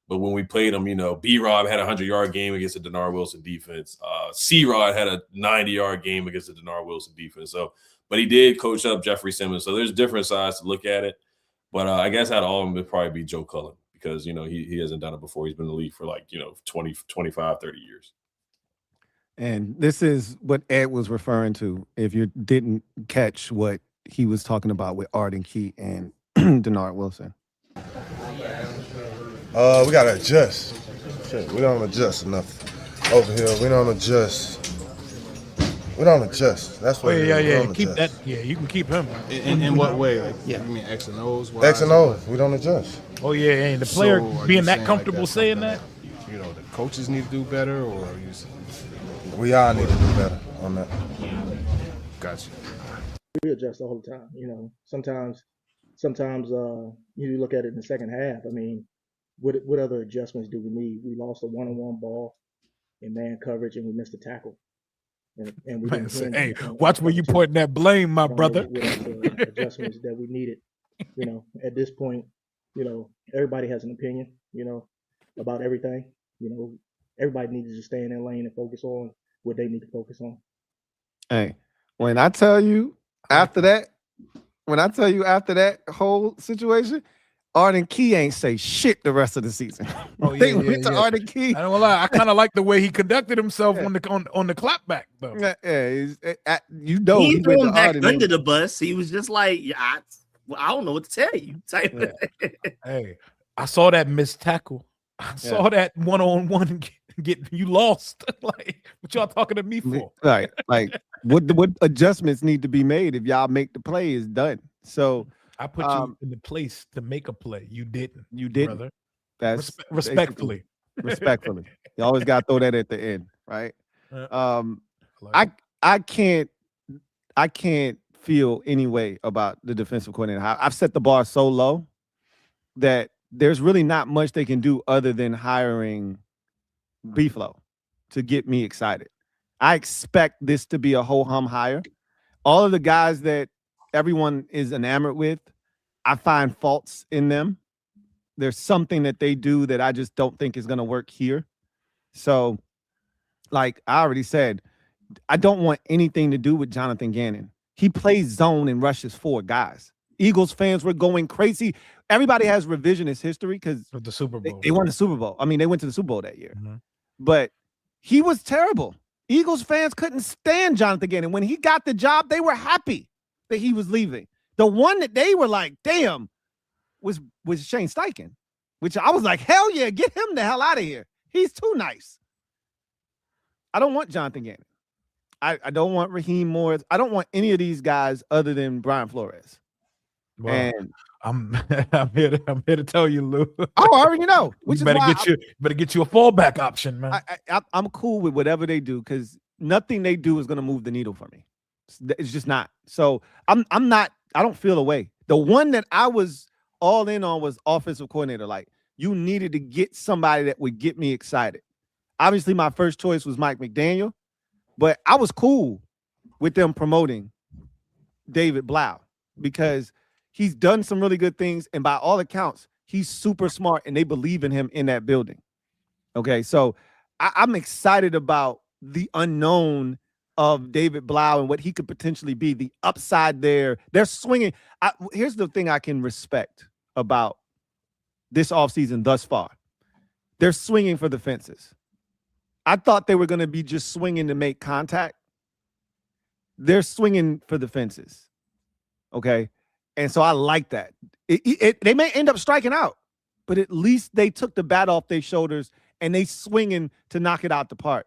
but when we played him, B-Rob had a 100-yard game against the Denard Wilson defense. C-Rod had a 90-yard game against the Denard Wilson defense. So, but he did coach up Jeffrey Simmons. So there's different sides to look at it. But I guess out of all of them, it'd probably be Joe Cullen because, he hasn't done it before. He's been in the league for 20, 25, 30 years. And this is what Ed was referring to, if you didn't catch what he was talking about with Arden Key and Denard Wilson. We got to adjust. Shit, we don't adjust enough over here. We don't adjust. That's what. Yeah. Keep that. Yeah, you can keep him. In what way? Like, you mean X and O's? X and O's. We don't adjust. Oh yeah, and the player being that comfortable like saying that. The coaches need to do better, or we all need to do better on that. Gotcha. We adjust all the time. Sometimes you look at it in the second half. I mean, what other adjustments do we need? We lost a one-on-one ball in man coverage, and we missed a tackle. And we didn't hey, watch where you pointing that blame, my brother. With adjustments that we needed. At this point, everybody has an opinion, about everything. Everybody needs to just stay in their lane and focus on what they need to focus on. Hey, when I tell you after that whole situation, Arden Key ain't say shit the rest of the season. Oh, they went to Arden Key. I don't lie. I kind of like the way he conducted himself on the clapback though. He threw him back under the bus. He was just like, I don't know what to tell you. Hey, I saw that missed tackle. I saw that one-on-one get you lost. Like, what y'all talking to me for? Right. Like, what adjustments need to be made if y'all make the play is done. So I put you in the place to make a play. You didn't. Brother. That's respectfully. Respectfully. You always got to throw that at the end, right? I can't feel any way about the defensive coordinator. I've set the bar so low that there's really not much they can do other than hiring B-Flo to get me excited. I expect this to be a ho-hum hire. All of the guys that everyone is enamored with, I find faults in them. There's something that they do that I just don't think is going to work here. So, like I already said, I don't want anything to do with Jonathan Gannon. He plays zone and rushes 4 guys. Eagles fans were going crazy. Everybody has revisionist history because the Super Bowl. They won the Super Bowl. I mean, they went to the Super Bowl that year. Mm-hmm. But he was terrible. Eagles fans couldn't stand Jonathan Gannon. When he got the job, they were happy that he was leaving. The one that they were like, damn, was Shane Steichen, which I was like, hell yeah, get him the hell out of here. He's too nice. I don't want Jonathan Gannon. I don't want Raheem Morris. I don't want any of these guys other than Brian Flores. Well, and I'm here to tell you, Lou. Oh, I already know. Which you better get you a fallback option, man. I'm cool with whatever they do because nothing they do is going to move the needle for me. It's just not. So I'm not. I don't feel away. The one that I was all in on was offensive coordinator. Like you needed to get somebody that would get me excited. Obviously, my first choice was Mike McDaniel, but I was cool with them promoting David Blough because he's done some really good things, and by all accounts, he's super smart, and they believe in him in that building. Okay, so I'm excited about the unknown of David Blough and what he could potentially be, the upside there. They're swinging. Here's the thing I can respect about this offseason thus far. They're swinging for the fences. I thought they were going to be just swinging to make contact. They're swinging for the fences. Okay, and so I like that. They may end up striking out, but at least they took the bat off their shoulders and they swinging to knock it out the park.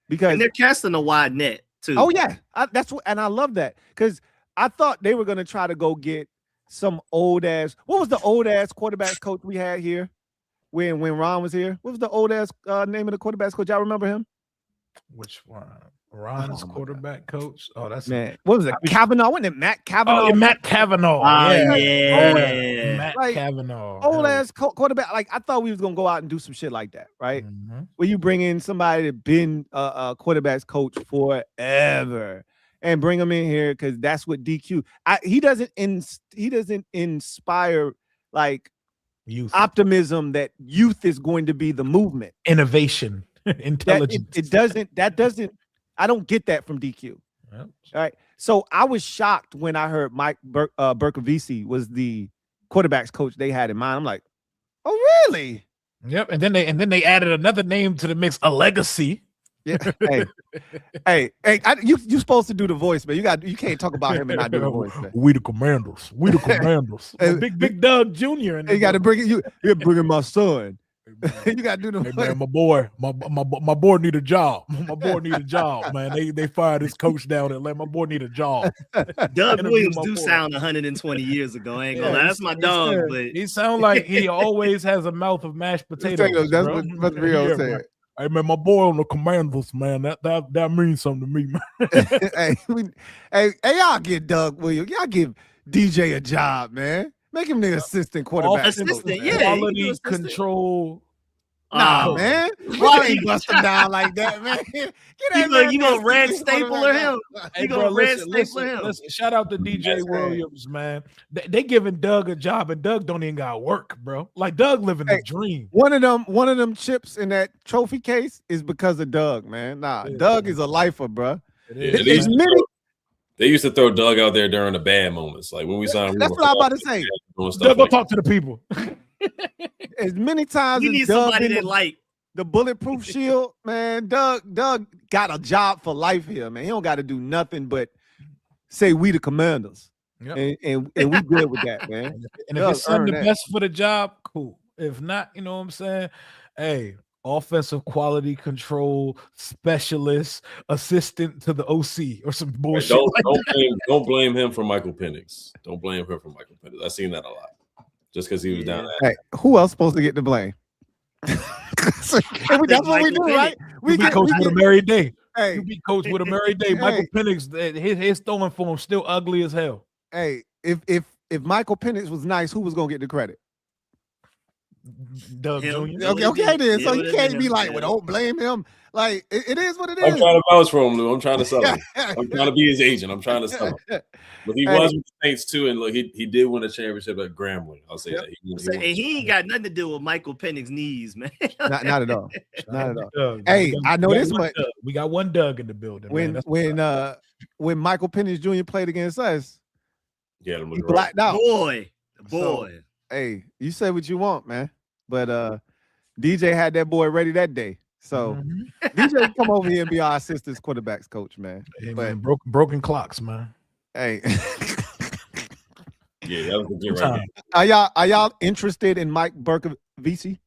And they're casting a wide net too. Oh yeah, and I love that, because I thought they were gonna try to go get some old ass. What was the old ass quarterbacks coach we had here when Ron was here? What was the old ass name of the quarterbacks coach? Y'all remember him? Which one? Ron's quarterback coach. Oh, that's man. What was it? Kavanaugh? Wasn't it Matt Kavanaugh? Oh, yeah, Matt Kavanaugh. Yeah. Matt like, Kavanaugh. Old ass quarterback. Like, I thought we was gonna go out and do some shit like that, right? Where you bring in somebody that been a quarterback's coach forever and bring him in here because that's what DQ. He doesn't inspire like youth optimism that youth is going to be the movement, innovation, intelligence. That doesn't. I don't get that from DQ. Yep. All right. So I was shocked when I heard Mike Bercovici was the quarterback's coach they had in mind. I'm like, oh really? Yep. And then they added another name to the mix, a legacy. Yeah. Hey, you supposed to do the voice, man. You can't talk about him and not do the voice, man. We the Commanders. We the Commanders. Big Doug Jr. And you got to bring it. You're bringing my son. You gotta do the man, my boy need a job. My boy need a job, man. They fired his coach down and let my boy need a job. Doug Williams sound 120 years ago. I ain't gonna lie. That's my dog, but he sound like he always has a mouth of mashed potatoes. That's what Rio said. Man. Hey man, my boy on the Commanders, man. That means something to me, man. hey, y'all give Doug Williams, y'all give DJ a job, man. Make him the assistant quarterback. Assistant, yeah. Quality control. Nah, man. Why ain't bust him down like that, man? You gonna red stapler him? Hey, bro, listen. Shout out to DJ Williams, man. They giving Doug a job, and Doug don't even got work, bro. Like Doug living the dream. One of them chips in that trophy case is because of Doug, man. Nah, Doug is a lifer, bro. They used to throw Doug out there during the bad moments, like when we saw him. That's what I'm about to say. Doug, go talk to the people. As many times you need somebody that like the bulletproof shield, man. Doug got a job for life here, man. He don't got to do nothing but say we the Commanders, and we good with that, man. And if it's the best for the job, cool. If not, you know what I'm saying? Hey, offensive quality control specialist, assistant to the OC, or some bullshit. Don't blame him for Michael Penix. Don't blame him for Michael Penix. I've seen that a lot. Just because he was down there. Hey, who else supposed to get the blame? That's what we do, right? We be coached with a married day. Hey, you be coached with a married day. Michael Penix, his stolen form still ugly as hell. Hey, if Michael Penix was nice, who was gonna get the credit? Doug Jr. Okay, then. So you can't be like, well, don't blame him. Like, it is what it is. I'm trying to vouch for him, Lou. I'm trying to sell him. I'm trying to be his agent. I'm trying to sell him. But he was with the Saints too, and look, he did win a championship at Grambling. I'll say that. He ain't got nothing to do with Michael Penix's knees, man. not at all. Not at all. Hey, I know this much. We got one Doug in the building. When Michael Penix Jr. played against us, he blacked out. Boy. So, hey, you say what you want, man. But DJ had that boy ready that day. So DJ come over here and be our assistant quarterbacks coach, man. Hey, man, broken clocks, man. Hey. Yeah, that was a good right. Are y'all interested in Mike Bercovici?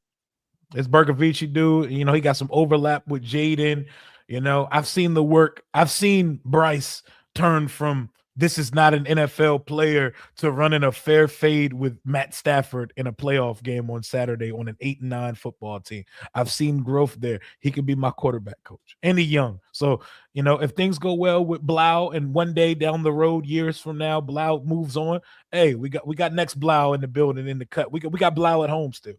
It's Bercovici, dude. You know, he got some overlap with Jaden. You know, I've seen the work. I've seen Bryce turn from this is not an NFL player to running a fair fade with Matt Stafford in a playoff game on Saturday on an 8-9 football team. I've seen growth there. He could be my quarterback coach, and he's young. So, you know, if things go well with Blough and one day down the road, years from now, Blough moves on. Hey, we got next Blough in the building in the cut. We got Blough at home still.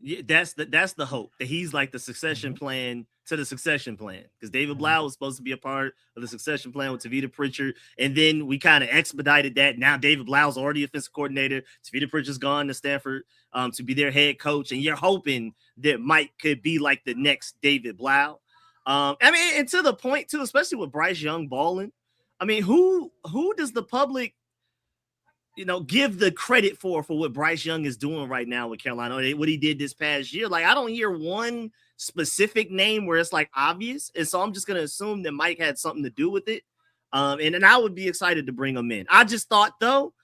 Yeah, that's the hope that he's like the succession plan to the succession plan, because David Blough was supposed to be a part of the succession plan with Tavita Pritchard, and then we kind of expedited that. Now David Blough's already offensive coordinator. Tavita Pritchard's gone to Stanford to be their head coach, and you're hoping that Mike could be like the next David Blough. I mean, and to the point too, especially with Bryce Young balling. I mean, who does the public, give the credit for what Bryce Young is doing right now with Carolina, what he did this past year? Like, I don't hear one specific name where it's like obvious. And so I'm just going to assume that Mike had something to do with it. And then I would be excited to bring him in. I just thought, though,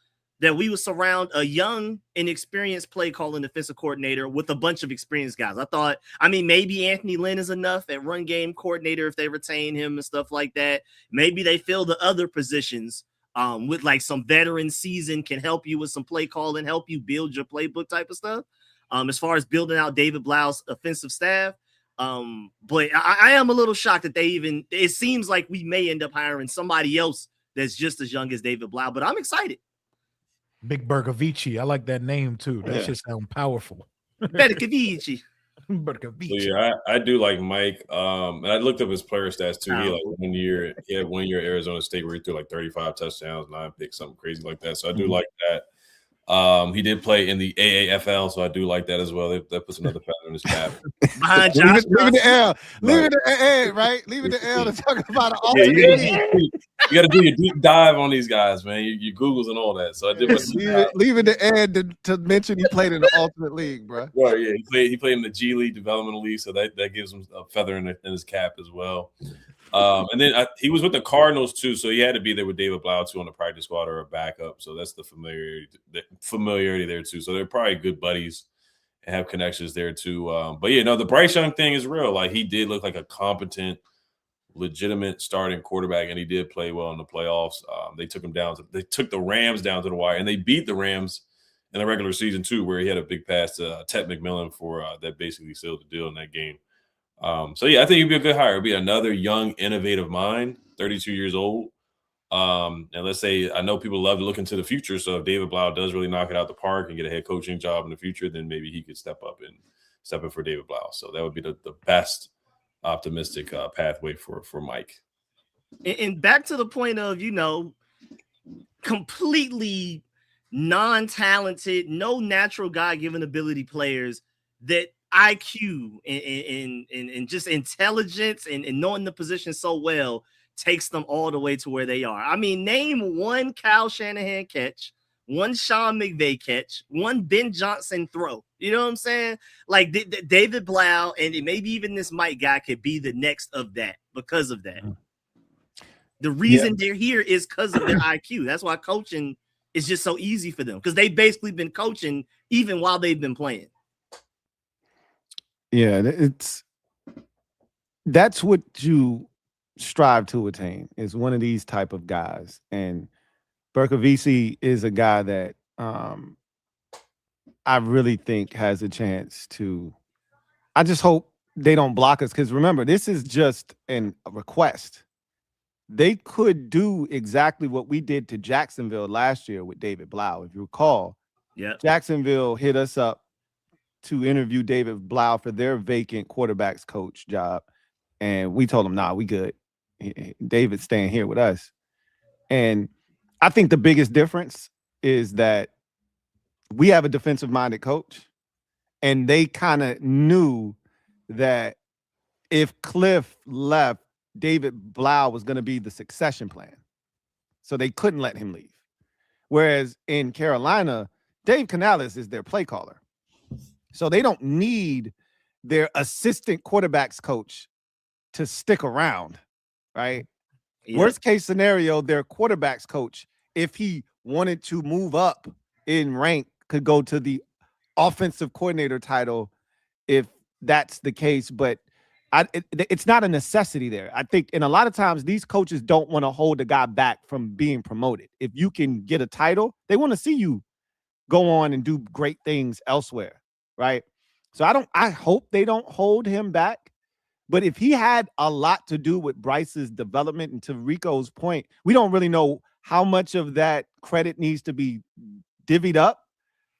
that we would surround a young, inexperienced play calling defensive coordinator with a bunch of experienced guys. I thought, maybe Anthony Lynn is enough at run game coordinator if they retain him and stuff like that. Maybe they fill the other positions with like some veteran season, can help you with some play calling, help you build your playbook type of stuff. As far as building out David Blough's offensive staff. But I am a little shocked that it seems like we may end up hiring somebody else that's just as young as David Blough, but I'm excited. Big Bercovici. I like that name too. That shit sound powerful. Bercovici. Bercovici. So yeah, I do like Mike. And I looked up his player stats too. He had 1 year at Arizona State where he threw like 35 touchdowns, 9 picks, something crazy like that. So I do like that. He did play in the AAFL, so I do like that as well. That puts another feather in his cap. Behind Josh, leave it to L. Leave it to A, right? Leave it to L to talk about an alternate you got to do your deep dive on these guys, man. You Googles and all that. So I did. Leave it to Ed to mention he played in the alternate league, bro. Right, yeah, he played in the G League developmental league, so that gives him a feather in his cap as well. And then he was with the Cardinals too, so he had to be there with David Blough too on the practice squad or a backup. So that's the familiarity there too. So they're probably good buddies and have connections there too. But yeah, no, the Bryce Young thing is real. Like, he did look like a competent, legitimate starting quarterback, and he did play well in the playoffs. They took the Rams down to the wire, and they beat the Rams in the regular season too, where he had a big pass to Ted McMillan for that basically sealed the deal in that game. So yeah, I think he'd be a good hire. It'd be another young, innovative mind, 32 years old. And let's say, I know people love to look into the future. So if David Blough does really knock it out the park and get a head coaching job in the future, then maybe he could step in for David Blough. So that would be the best optimistic pathway for Mike. And back to the point of, completely non-talented, no natural God-given ability players that IQ and just intelligence and knowing the position so well takes them all the way to where they are. Name one Kyle Shanahan catch, one Sean McVay catch, one Ben Johnson throw. You know what I'm saying? Like, David Blough and maybe even this Mike guy could be the next of that because of that. The reason they're here is because of their IQ. That's why coaching is just so easy for them, because they've basically been coaching even while they've been playing. Yeah, that's what you strive to attain, is one of these type of guys. And Bercovici is a guy that I really think has a chance to. I just hope they don't block us, because remember, this is just a request. They could do exactly what we did to Jacksonville last year with David Blough. If you recall, Jacksonville hit us up to interview David Blough for their vacant quarterbacks coach job. And we told him, nah, we good. David's staying here with us. And I think the biggest difference is that we have a defensive-minded coach, and they kind of knew that if Cliff left, David Blough was going to be the succession plan. So they couldn't let him leave. Whereas in Carolina, Dave Canales is their play caller. So they don't need their assistant quarterbacks coach to stick around, right? Yeah. Worst case scenario, their quarterbacks coach, if he wanted to move up in rank, could go to the offensive coordinator title if that's the case. But it's not a necessity there. I think, and a lot of times these coaches don't want to hold a guy back from being promoted. If you can get a title, they want to see you go on and do great things elsewhere, right? So I hope they don't hold him back. But if he had a lot to do with Bryce's development, and to Rico's point, we don't really know how much of that credit needs to be divvied up.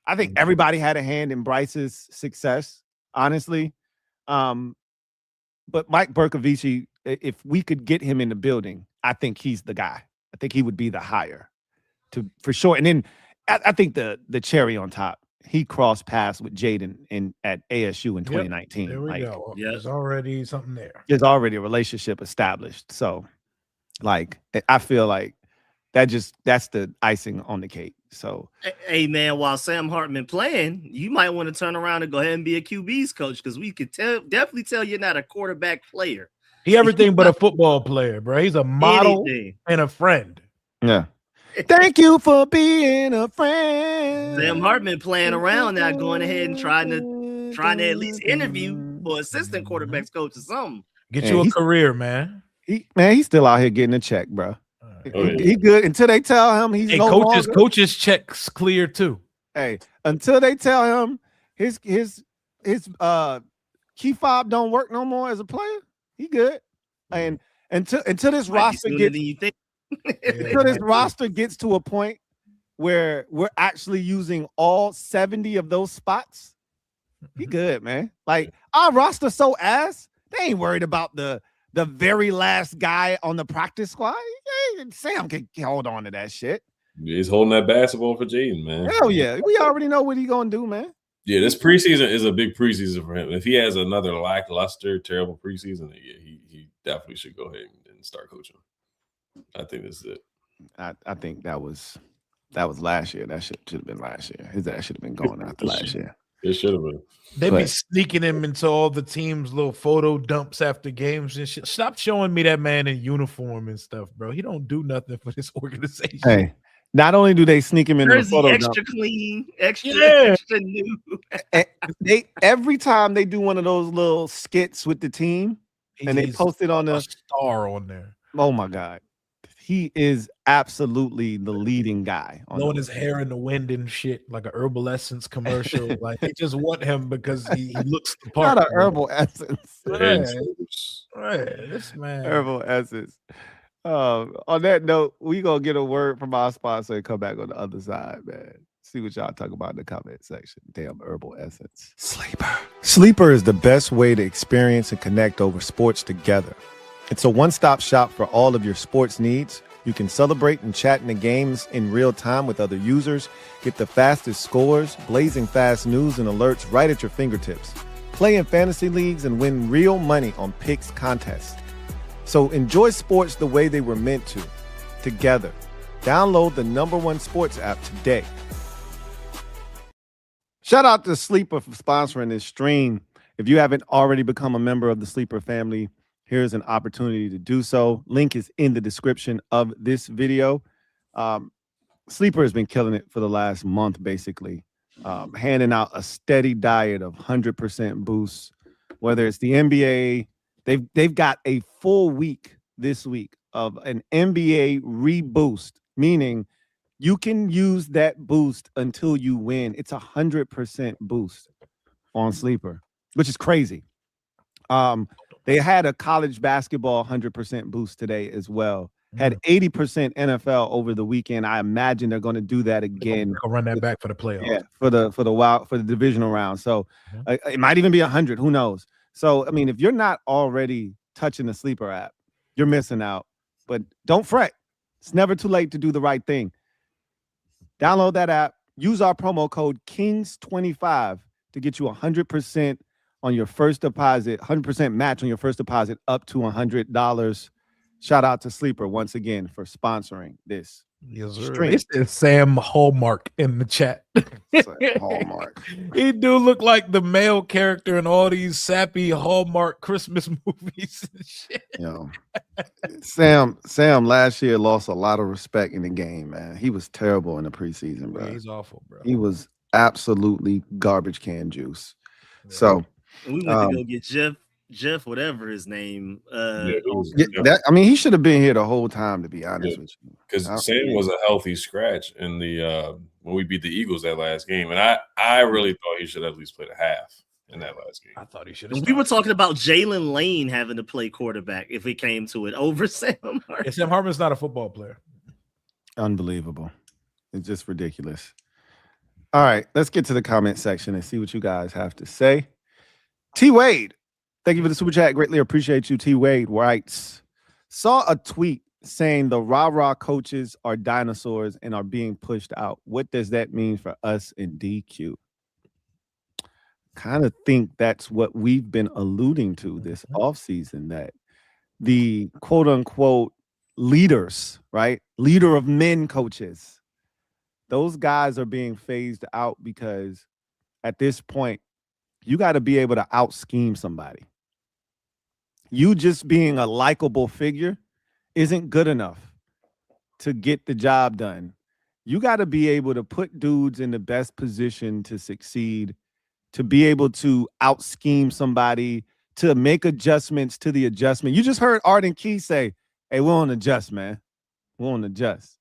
I think everybody had a hand in Bryce's success. honestly. But Mike Bercovici, if we could get him in the building, I think he's the guy. I think he would be the hire for sure. And then I think the cherry on top, he crossed paths with Jaden at ASU in 2019. There we go. There's already something there. There's already a relationship established. So, like, I feel like that's the icing on the cake. So, hey man, while Sam Hartman playing, you might want to turn around and go ahead and be a QB's coach, because we could definitely tell you're not a quarterback player. He everything but a football player, bro. He's a model and a friend. Yeah. Thank you for being a friend. Sam Hartman playing around now, going ahead and trying to at least interview for assistant quarterbacks coach or something. Get you a career, man. He's still out here getting a check, bro. He good until they tell him he's no longer. Coaches checks clear too. Hey, until they tell him his key fob don't work no more as a player, he good. And until this roster gets until this roster gets to a point where we're actually using all 70 of those spots, he good, man. Like, our roster so ass, they ain't worried about the very last guy on the practice squad. Sam can hold on to that shit. He's holding that basketball for Jaden, man. Hell yeah. We already know what he's gonna do, man. Yeah, this preseason is a big preseason for him. If he has another lackluster, terrible preseason, yeah, he definitely should go ahead and start coaching. I think this is it. I think that was last year. That should have been last year. His ass should have been going after last year. It should have been. They be sneaking him into all the teams' little photo dumps after games and shit. Stop showing me that man in uniform and stuff, bro. He don't do nothing for this organization. Hey, not only do they sneak him in the photo extra dump, clean, extra new. They every time they do one of those little skits with the team, and they post it on a star on there. Oh my God. He is absolutely the leading guy. Blowing his hair in the wind and shit, like a herbal essence commercial. Like, they just want him because he looks the part. Not a herbal essence. Right. This man. Herbal essence. On that note, we gonna get a word from our sponsor and come back on the other side, man. See what y'all talk about in the comment section. Damn herbal essence. Sleeper is the best way to experience and connect over sports together. It's a one-stop shop for all of your sports needs. You can celebrate and chat in the games in real time with other users, get the fastest scores, blazing fast news and alerts right at your fingertips. Play in fantasy leagues and win real money on picks contests. So enjoy sports the way they were meant to, together. Download the #1 sports app today. Shout out to Sleeper for sponsoring this stream. If you haven't already become a member of the Sleeper family, here's an opportunity to do so. Link is in the description of this video. Sleeper has been killing it for the last month, basically, handing out a steady diet of 100% boosts, whether it's the NBA. They've got a full week this week of an NBA reboost, meaning you can use that boost until you win. It's 100% boost on Sleeper, which is crazy. They had a college basketball 100% boost today as well. Had 80% NFL over the weekend. I imagine they're going to do that again. They'll run that back for the playoffs. Yeah, for the divisional round. So it might even be 100. Who knows? So I mean, if you're not already touching the Sleeper app, you're missing out. But don't fret. It's never too late to do the right thing. Download that app. Use our promo code KINGS25 to get you 100% on your first deposit, 100% match on your first deposit up to $100. Shout out to Sleeper once again for sponsoring this stream. This is Sam Hallmark in the chat. Hallmark. He do look like the male character in all these sappy Hallmark Christmas movies and shit. Yo, Sam last year lost a lot of respect in the game, man. He was terrible in the preseason, bro. Yeah, he's awful, bro. He was absolutely garbage can juice. Yeah. So we went to go get Jeff, whatever his name. He should have been here the whole time, to be honest with you. Because Sam was a healthy scratch in the when we beat the Eagles that last game, and I really thought he should have at least played a half in that last game. I thought he should have. We were talking about Jalen Lane having to play quarterback if it came to it over Sam Hartman. Yeah, Sam Hartman's not a football player. Unbelievable. It's just ridiculous. All right, let's get to the comment section and see what you guys have to say. T Wade, thank you for the super chat. Greatly appreciate you. T Wade writes, saw a tweet saying the rah-rah coaches are dinosaurs and are being pushed out. What does that mean for us in DQ? Kind of think that's what we've been alluding to this offseason, that the quote unquote leaders, right? Leader of men coaches, those guys are being phased out because at this point, you got to be able to out scheme somebody. You just being a likable figure isn't good enough to get the job done. You got to be able to put dudes in the best position to succeed, to be able to out scheme somebody, to make adjustments to the adjustment. You just heard Arden Key say, hey, we won't adjust, man. We won't adjust.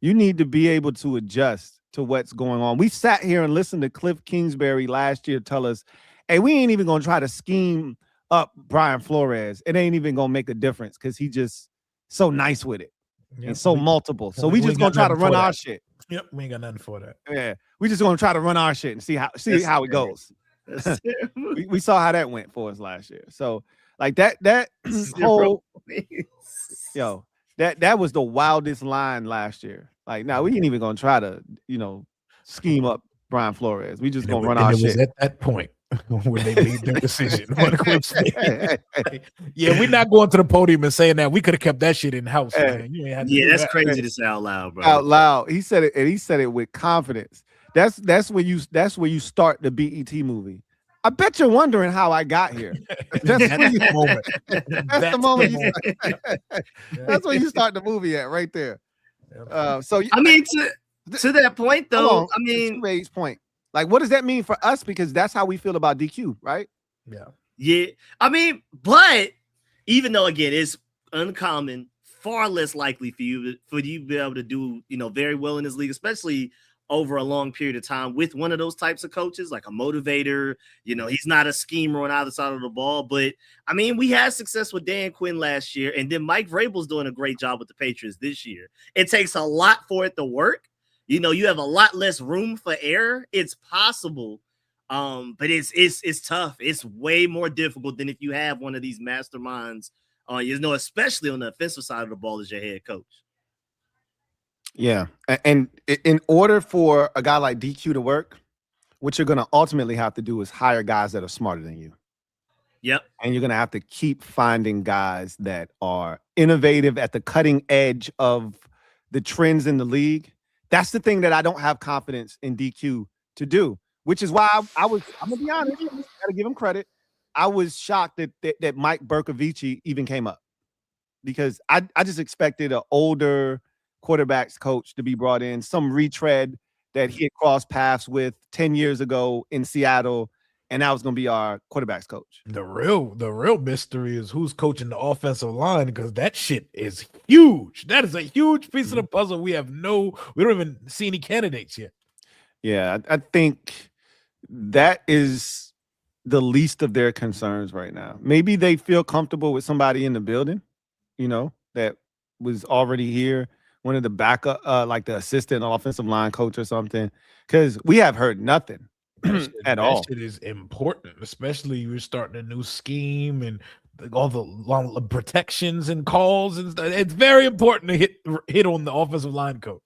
You need to be able to adjust to what's going on. We sat here and listened to Cliff Kingsbury last year tell us, hey, we ain't even going to try to scheme up Brian Flores. It ain't even going to make a difference because he just so nice with it and so multiple. So we just going to try to run our shit. Yep, we ain't got nothing for that. Yeah, we just going to try to run our shit and see how it goes. we saw how that went for us last year. So like that whole that was the wildest line last year. Like now we ain't even gonna try to scheme up Brian Flores. We just gonna run our shit. It was at that point when they made their decision. Yeah, we're not going to the podium and saying that. We could have kept that shit in house. Man. You ain't had to do that's that. crazy to say out loud, bro. Out loud. He said it, and he said it with confidence. That's where you start the BET movie. I bet you're wondering how I got here. That's the moment. That's the moment. That's where you start the movie at, right there. So I mean, to that point though, I mean, to Wade's point, like, what does that mean for us? Because that's how we feel about DQ, right? Yeah. I mean, but even though again it's uncommon, far less likely for you to be able to do very well in this league, especially over a long period of time with one of those types of coaches, like a motivator. He's not a schemer on either side of the ball. But I mean, we had success with Dan Quinn last year, and then Mike Vrabel's doing a great job with the Patriots this year. It takes a lot for it to work. You have a lot less room for error. It's possible, but it's tough. It's way more difficult than if you have one of these masterminds, especially on the offensive side of the ball as your head coach. Yeah. And in order for a guy like DQ to work, what you're going to ultimately have to do is hire guys that are smarter than you. Yep. And you're going to have to keep finding guys that are innovative at the cutting edge of the trends in the league. That's the thing that I don't have confidence in DQ to do, which is why I'm going to be honest, I got to give him credit. I was shocked that Mike Bercovici even came up, because I just expected an older quarterbacks coach to be brought in, some retread that he had crossed paths with 10 years ago in Seattle, and that was going to be our quarterbacks coach. The real mystery is who's coaching the offensive line, because that shit is huge. That is a huge piece of the puzzle. We don't even see any candidates yet. Yeah, I think that is the least of their concerns right now. Maybe they feel comfortable with somebody in the building, that was already here. One of the backup, like the assistant offensive line coach or something, because we have heard nothing at all. That shit is important, especially you're starting a new scheme and all the protections and calls and stuff. It's very important to hit on the offensive line coach.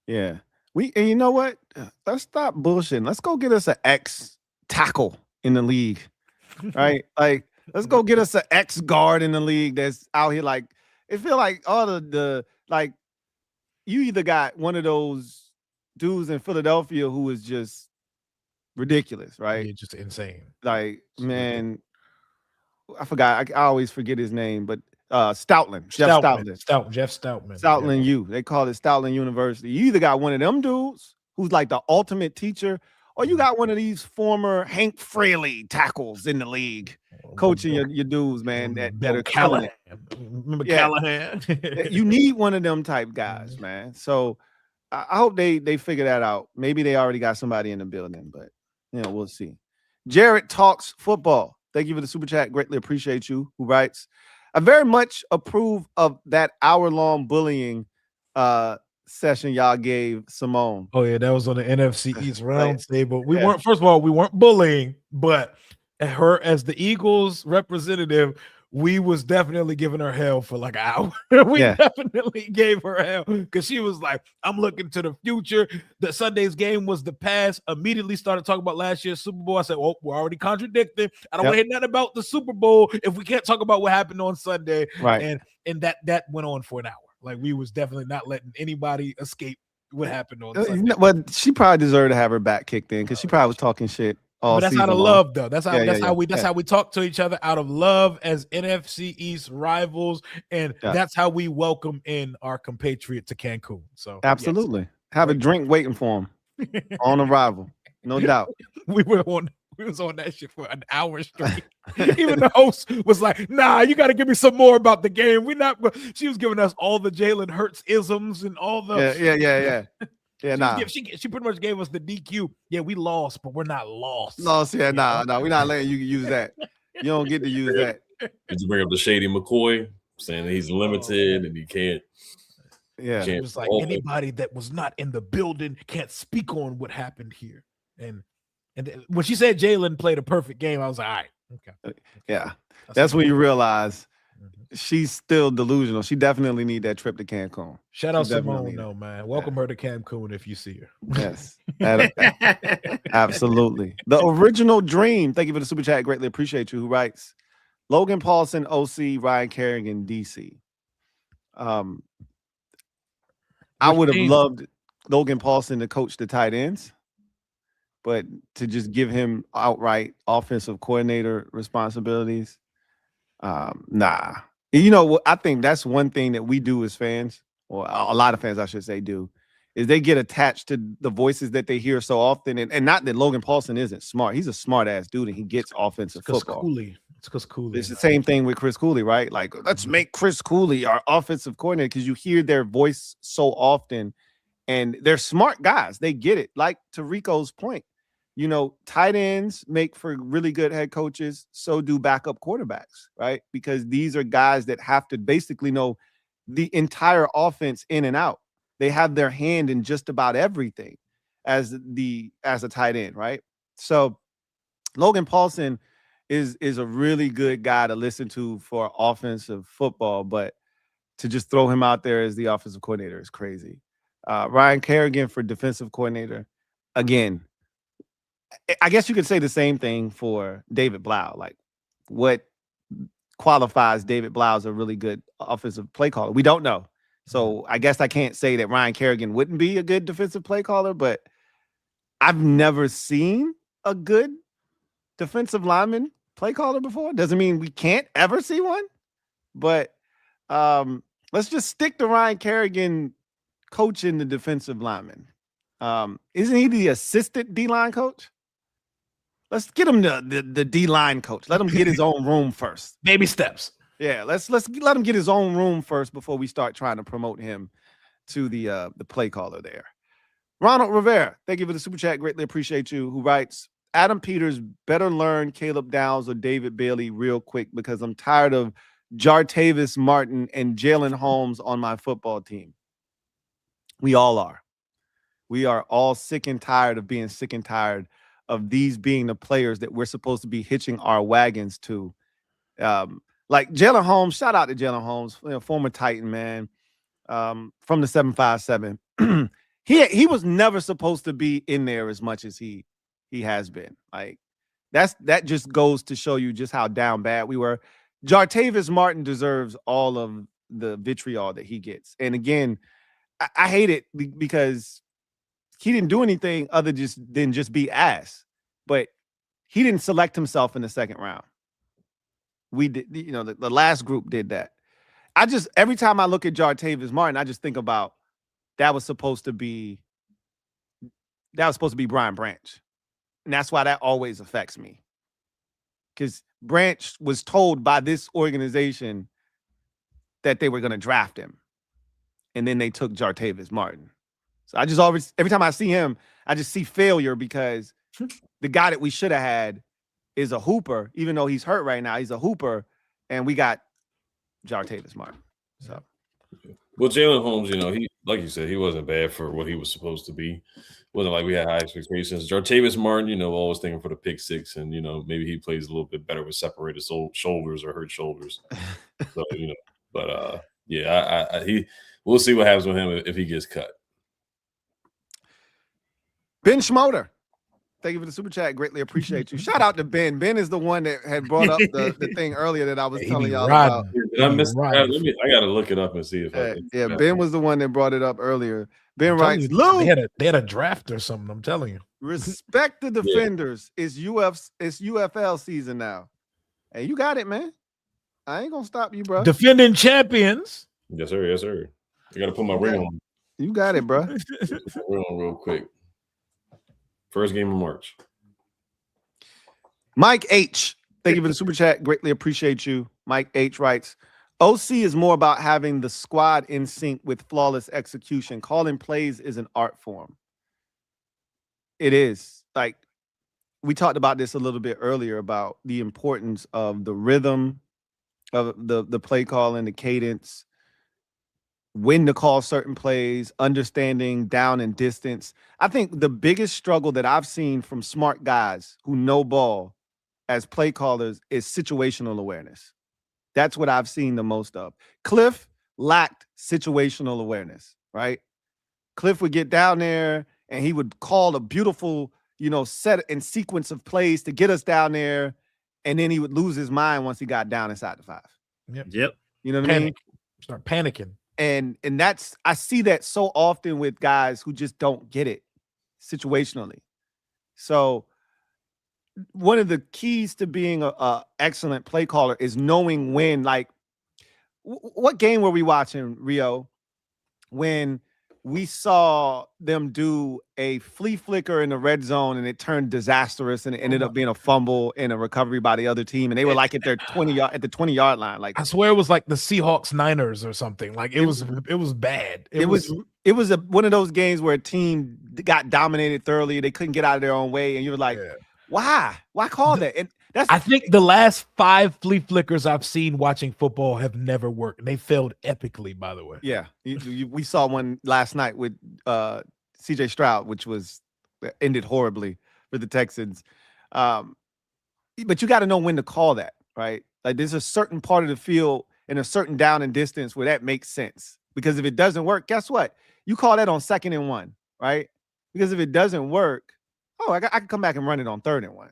Yeah, and you know what? Let's stop bullshitting. Let's go get us an ex tackle in the league, right? Like, let's go get us an ex guard in the league that's out here. Like, it feel like all the like. You either got one of those dudes in Philadelphia who is just ridiculous, right? You're just insane. Like, man, I forgot. I always forget his name, but Stoutland. Jeff Stoutland. Stoutland U. They call it Stoutland University. You either got one of them dudes who's like the ultimate teacher, or you got one of these former Hank Fraley tackles in the league coaching your dudes, man, that are killing it. Remember Callahan? You need one of them type guys, man. So I hope they figure that out. Maybe they already got somebody in the building, but we'll see. Jared Talks Football. Thank you for the super chat. Greatly appreciate you. Who writes, I very much approve of that hour-long bullying session y'all gave Simone. Oh yeah, that was on the NFC East round table. We weren't bullying, but her as the Eagles representative, we was definitely giving her hell for like an hour. We definitely gave her hell because she was like, I'm looking to the future. The Sunday's game was the past. Immediately started talking about last year's Super Bowl. I said, well, we're already contradicting. I don't want to hear nothing about the Super Bowl if we can't talk about what happened on Sunday. Right. And that went on for an hour. Like, we was definitely not letting anybody escape what happened on Sunday. Well, she probably deserved to have her back kicked in because she probably was talking shit all but that's season out of long. love, though. That's Yeah. how we talk to each other, out of love as NFC East rivals, and that's how we welcome in our compatriot to Cancun. So absolutely, yes. have a drink waiting for him on arrival, no doubt. We was on that shit for an hour straight. Even the host was like, "Nah, you got to give me some more about the game." She was giving us all the Jalen Hurts isms and all the Yeah, she pretty much gave us the DQ. Yeah, we lost, but we're not lost. No, we're not letting you use that. You don't get to use that. Did you bring up the Shady McCoy saying that he's limited and he can't? Yeah, it was like anybody that was not in the building can't speak on what happened here. And when she said Jalen played a perfect game, I was like, all right, okay. Yeah, that's when you realize she's still delusional. She definitely need that trip to Cancun. Shout out Simone, though, man. Welcome her to Cancun if you see her. Yes, absolutely. The original dream. Thank you for the super chat. Greatly appreciate you. Who writes? Logan Paulson, OC, Ryan Kerrigan, DC. I would have loved Logan Paulson to coach the tight ends, but to just give him outright offensive coordinator responsibilities, nah. You know, I think that's one thing that we do as fans, or a lot of fans, I should say, do, is they get attached to the voices that they hear so often. And not that Logan Paulson isn't smart. He's a smart ass dude and he gets offensive football. It's because Cooley. It's the same thing with Chris Cooley, right? Like, let's make Chris Cooley our offensive coordinator, because you hear their voice so often and they're smart guys. They get it. Like to Rico's point, you know, tight ends make for really good head coaches. So do backup quarterbacks, right? Because these are guys that have to basically know the entire offense in and out. They have their hand in just about everything as a tight end, right? So Logan Paulson is a really good guy to listen to for offensive football, but to just throw him out there as the offensive coordinator is crazy. Ryan Kerrigan for defensive coordinator, again, I guess you could say the same thing for David Blough. Like, what qualifies David Blough as a really good offensive play caller? We don't know. So I guess I can't say that Ryan Kerrigan wouldn't be a good defensive play caller, but I've never seen a good defensive lineman play caller before. Doesn't mean we can't ever see one, but let's just stick to Ryan Kerrigan coaching the defensive lineman. Isn't he the assistant D-line coach? Let's get him the D-line coach. Let him get his own room first. Baby steps. Yeah, let's let him get his own room first before we start trying to promote him to the play caller there. Ronald Rivera, thank you for the super chat. Greatly appreciate you. Who writes, Adam Peters better learn Caleb Downs or David Bailey real quick, because I'm tired of Jartavis Martin and Jalen Holmes on my football team. We all are. We are all sick and tired of being sick and tired of these being the players that we're supposed to be hitching our wagons to. Like Jalen Holmes, shout out to Jalen Holmes, former Titan, man, from the 757. He was never supposed to be in there as much as he has been. Like, that just goes to show you just how down bad we were. Jartavis Martin deserves all of the vitriol that he gets. And again, I hate it because he didn't do anything other than just be ass. But he didn't select himself in the second round. We did, the last group did that. Every time I look at Jartavis Martin, I just think about that was supposed to be Brian Branch. And that's why that always affects me. Because Branch was told by this organization that they were going to draft him. And then they took Jartavis Martin. So I just always, every time I see him, I just see failure, because the guy that we should have had is a hooper, even though he's hurt right now. He's a hooper, and we got Jartavis Martin. So, well, Jalen Holmes, like you said, he wasn't bad for what he was supposed to be. Wasn't like we had high expectations. Jartavius Martin, always thinking for the pick six, and maybe he plays a little bit better with separated shoulders or hurt shoulders. So but yeah, we'll see what happens with him if he gets cut. Ben Schmoder, thank you for the super chat. Greatly appreciate you. Shout out to Ben. Ben is the one that had brought up the thing earlier that I was telling y'all about. Did I miss that? I got to look it up and see if Ben was the one that brought it up earlier. Ben writes, Lou, they had a draft or something. I'm telling you. Respect the defenders. It's UFL season now. Hey, you got it, man. I ain't gonna stop you, bro. Defending champions. Yes, sir. Yes, sir. I got to put my ring on. You got it, bro. Ring on real quick. First game of March. Mike H. Thank you for the super chat. Greatly appreciate you. Mike H. writes, OC is more about having the squad in sync with flawless execution. Calling plays is an art form. It is. Like, we talked about this a little bit earlier about the importance of the rhythm of the play call and the cadence, when to call certain plays, understanding down and distance. I think the biggest struggle that I've seen from smart guys who know ball as play callers is situational awareness. That's what I've seen the most of. Cliff lacked situational awareness, right? Cliff would get down there and he would call a beautiful, set and sequence of plays to get us down there. And then he would lose his mind once he got down inside the 5. Yep. You know what I mean? Start panicking. And I see that so often with guys who just don't get it situationally. So one of the keys to being a excellent play caller is knowing when, like, what game were we watching, Rio, when we saw them do a flea flicker in the red zone and it turned disastrous and it ended up being a fumble and a recovery by the other team, and they were like at their 20-yard line. Like, I swear it was like the Seahawks Niners or something. Like it was bad. It was one of those games where a team got dominated thoroughly. They couldn't get out of their own way, and you were like, why call that? And I think the last 5 flea flickers I've seen watching football have never worked. They failed epically, by the way. Yeah, we saw one last night with C.J. Stroud, which ended horribly for the Texans. But you got to know when to call that, right? Like, there's a certain part of the field and a certain down and distance where that makes sense. Because if it doesn't work, guess what? You call that on 2nd and 1, right? Because if it doesn't work, I can come back and run it on 3rd and 1.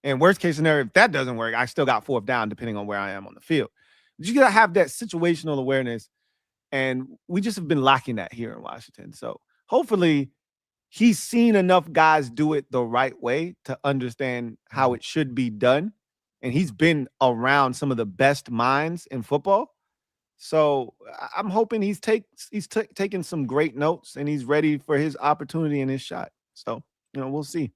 And worst case scenario, if that doesn't work, I still got 4th down, depending on where I am on the field. But you got to have that situational awareness. And we just have been lacking that here in Washington. So hopefully he's seen enough guys do it the right way to understand how it should be done. And he's been around some of the best minds in football. So I'm hoping he's taking some great notes and he's ready for his opportunity and his shot. So, we'll see.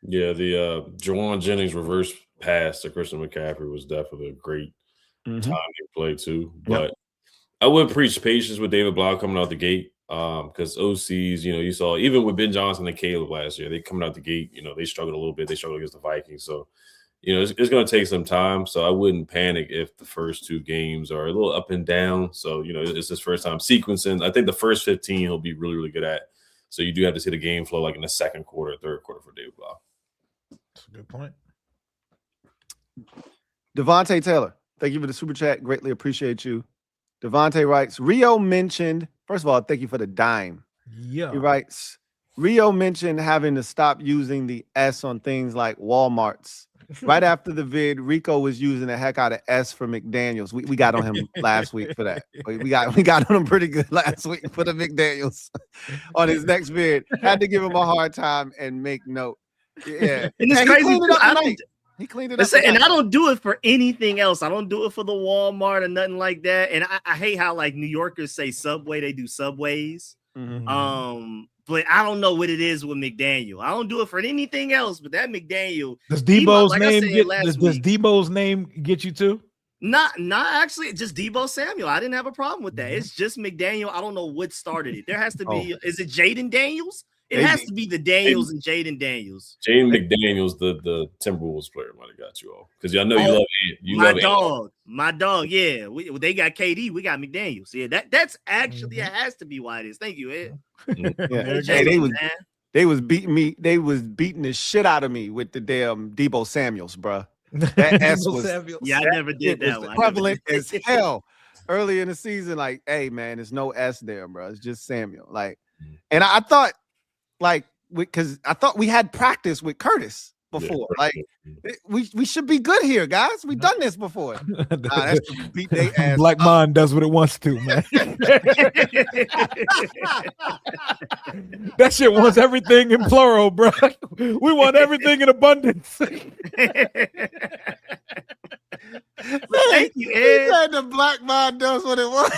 Yeah, the Jawan Jennings reverse pass to Christian McCaffrey was definitely a great timing play too. But I would preach patience with David Blough coming out the gate because OCs, you saw even with Ben Johnson and Caleb last year, they coming out the gate, they struggled a little bit. They struggled against the Vikings. So, it's going to take some time. So I wouldn't panic if the first 2 games are a little up and down. So, it's his first time sequencing. I think the first 15 he'll be really, really good at. So you do have to see the game flow like in the 2nd quarter, 3rd quarter for David Blough. That's a good point. Devontae Taylor, thank you for the super chat. Greatly appreciate you. Devontae writes, Rio mentioned, first of all, thank you for the dime. Yeah. He writes, Rio mentioned having to stop using the S on things like Walmarts. Right after the vid, Rico was using the heck out of S for McDaniels. We got on him last week for that. We got on him pretty good last week for the McDaniels on his next vid. Had to give him a hard time and make note. Yeah. And it's crazy. He cleaned it up. And I don't do it for anything else. I don't do it for the Walmart or nothing like that. And I hate how like New Yorkers say Subway, they do Subways. But I don't know what it is with McDaniel. I don't do it for anything else, but that McDaniel. Does Debo's name get you too? Not actually, just Debo Samuel. I didn't have a problem with that. It's just McDaniel. I don't know what started it. There has to be. Is it Jaden Daniels? It has to be the Daniels and Jaden Daniels. Jaden McDaniels, the Timberwolves player, might have got you off because I know you love my dog. Yeah, they got KD. We got McDaniels. Yeah, that's actually it has to be why it is. Thank you, Ed. Yeah, they was beating me. They was beating the shit out of me with the damn Debo Samuels, bro. That S was I never did that one. Prevalent as hell early in the season. Like, hey man, there's no S there, bro. It's just Samuel. Like, and I thought, like, because I thought we had practice with Curtis before. Like, we should be good here, guys. We've done this before. That's beat they ass. Black Mind does what it wants to, man. That shit wants everything in plural, bro. We want everything in abundance. Thank you, Ed. He said the Black Mind does what it wants.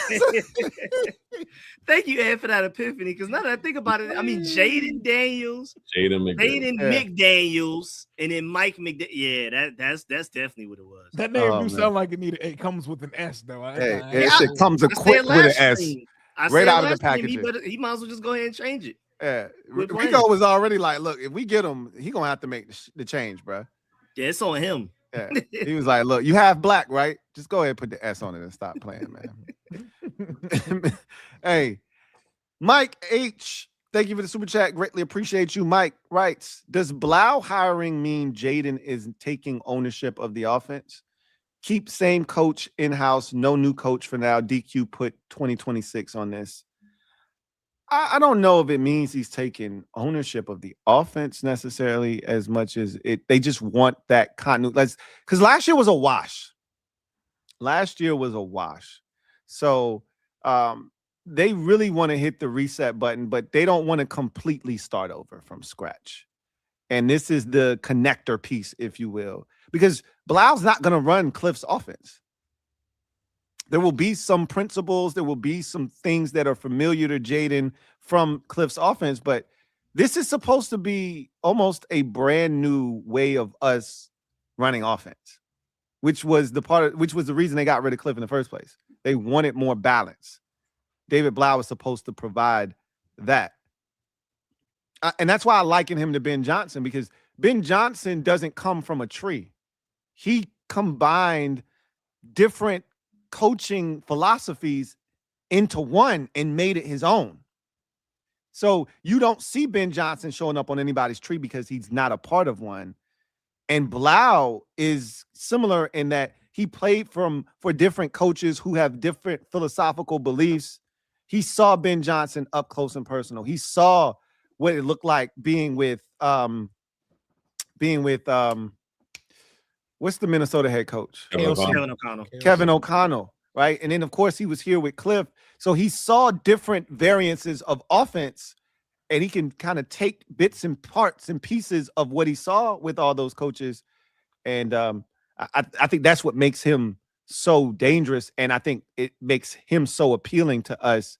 Thank you, Ed, for that epiphany. Because now that I think about it, I mean, Jaden Daniels, Jaden McDaniels, and then Mike McDaniels. Yeah, that's definitely what it was. That name sound like it comes with an S, though. It comes equipped with an S. Right out of the package. He might as well just go ahead and change it. Yeah, Rico was already like, look, if we get him, he gonna have to make the change, bro. Yeah, it's on him. Yeah, he was like, look, you have black, right? Just go ahead and put the S on it and stop playing, man. Hey, Mike H, thank you for the super chat. Greatly appreciate you. Mike writes, does Blough hiring mean Jaden is taking ownership of the offense? Keep same coach in-house, no new coach for now. DQ put 2026 on this. I don't know if it means he's taking ownership of the offense necessarily as much as they just want that continuity. Because last year was a wash. So they really want to hit the reset button, but they don't want to completely start over from scratch. And this is the connector piece, if you will, because Blough's not going to run Cliff's offense. There will be some principles. There will be some things that are familiar to Jaden from Cliff's offense, but this is supposed to be almost a brand new way of us running offense, which was the reason they got rid of Cliff in the first place. They wanted more balance. David Blough was supposed to provide that. And that's why I liken him to Ben Johnson, because Ben Johnson doesn't come from a tree. He combined different coaching philosophies into one and made it his own. So you don't see Ben Johnson showing up on anybody's tree because he's not a part of one. And Blough is similar in that he played for different coaches who have different philosophical beliefs. He saw Ben Johnson up close and personal. He saw what it looked like being with what's the Minnesota head coach? Kevin O'Connell, right? And then, of course, he was here with Cliff. So he saw different variances of offense, and he can kind of take bits and parts and pieces of what he saw with all those coaches. And I think that's what makes him so dangerous. And I think it makes him so appealing to us,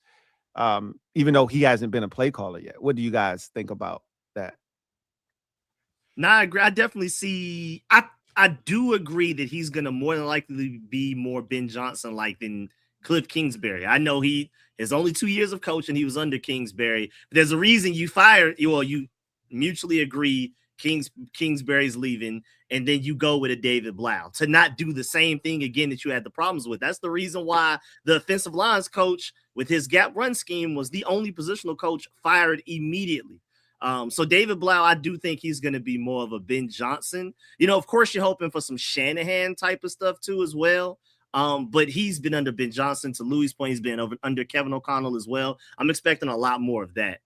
even though he hasn't been a play caller yet. What do you guys think about that? Nah, I agree. I definitely see. I do agree that he's going to more than likely be more Ben Johnson-like than Cliff Kingsbury. I know he has only 2 years of coaching. He was under Kingsbury. But there's a reason you mutually agree Kingsbury's leaving, and then you go with a David Blough to not do the same thing again that you had the problems with. That's the reason why the offensive lines coach with his gap run scheme was the only positional coach fired immediately. So David Blough, I do think he's going to be more of a Ben Johnson. Of course, you're hoping for some Shanahan type of stuff too as well. But he's been under Ben Johnson. To Louie's point, he's been under Kevin O'Connell as well. I'm expecting a lot more of that.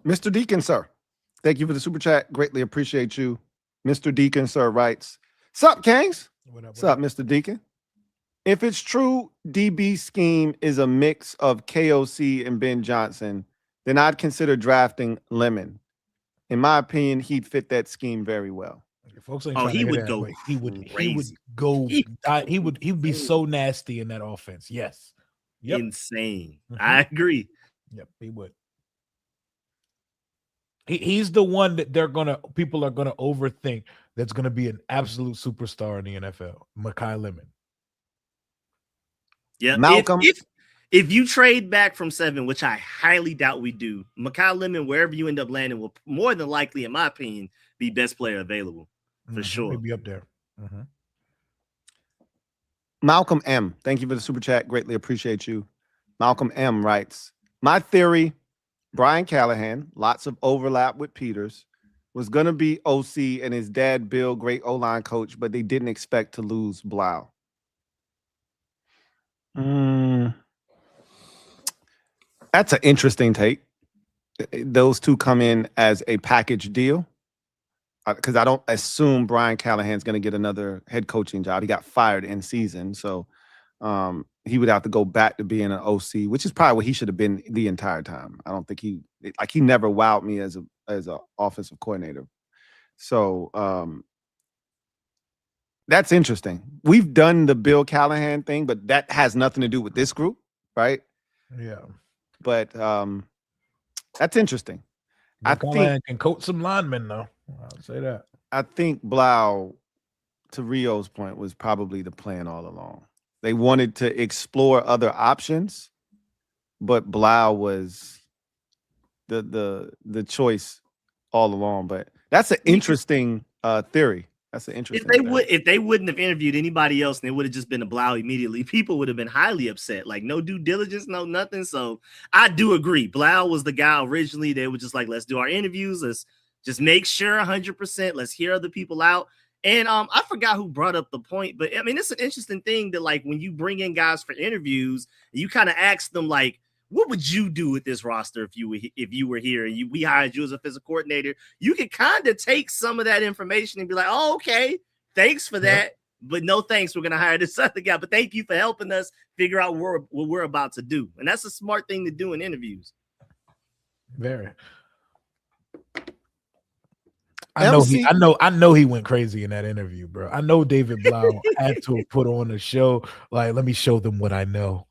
Mr. Deacon, sir, thank you for the super chat. Greatly appreciate you. Mr. Deacon, sir, writes, "Sup, Kings? What's up, Mr. Deacon? If it's true DB scheme is a mix of KOC and Ben Johnson, then I'd consider drafting Lemon. In my opinion, he'd fit that scheme very well." Folks ain't he would go. He would be so nasty in that offense. Yes. Yep. Insane. I agree. Yep, he would. He's the one that people are gonna overthink that's gonna be an absolute superstar in the NFL. Mekhi Lemon. Yeah, Malcolm. if you trade back from 7, which I highly doubt we do, Mekhi Lemon, wherever you end up landing, will more than likely, in my opinion, be best player available for sure. Maybe up there. Malcolm M, thank you for the super chat. Greatly appreciate you. Malcolm M writes, my theory, Brian Callahan, lots of overlap with Peters, was going to be OC and his dad, Bill, great O-line coach, but they didn't expect to lose Blough. That's an interesting take. Those two come in as a package deal because I don't assume Brian Callahan's going to get another head coaching job. He got fired in season, so he would have to go back to being an OC, which is probably what he should have been the entire time. I don't think he never wowed me as a offensive coordinator. So that's interesting. We've done the Bill Callahan thing, but that has nothing to do with this group, right? Yeah. But that's interesting. I think can coach some linemen though. I'll say that. I think Blough, to Rio's point, was probably the plan all along. They wanted to explore other options, but Blough was the choice all along. But that's an interesting theory. That's an interesting. If they wouldn't have interviewed anybody else and it would have just been a Blough immediately, people would have been highly upset. Like no due diligence, no nothing. So I do agree. Blough was the guy originally. They were just like, let's do our interviews. Let's just make sure 100%. Let's hear other people out. And I forgot who brought up the point, but I mean, it's an interesting thing that like when you bring in guys for interviews, you kind of ask them like, what would you do with this roster if you were here and we hired you as a physical coordinator? You could kind of take some of that information and be like, oh, okay, thanks for that. But no thanks, we're going to hire this other guy. But thank you for helping us figure out what we're about to do. And that's a smart thing to do in interviews. Very. I know he went crazy in that interview, bro. I know David Blough had to put on a show like, let me show them what I know.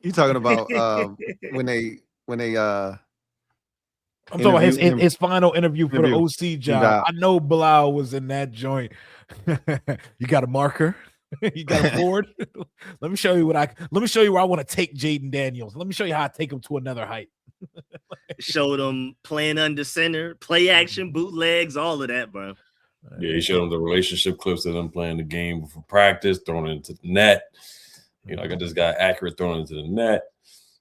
You talking about when they I'm talking about his final interview for the OC job. I know Blough was in that joint. You got a marker? You got a board? Let me show you where I want to take Jaden Daniels. Let me show you how I take him to another height. Showed him playing under center, play action, bootlegs, all of that, bro. Yeah, he showed him the relationship clips of them playing the game before practice, throwing it into the net. You know, I got this guy accurate throwing into the net.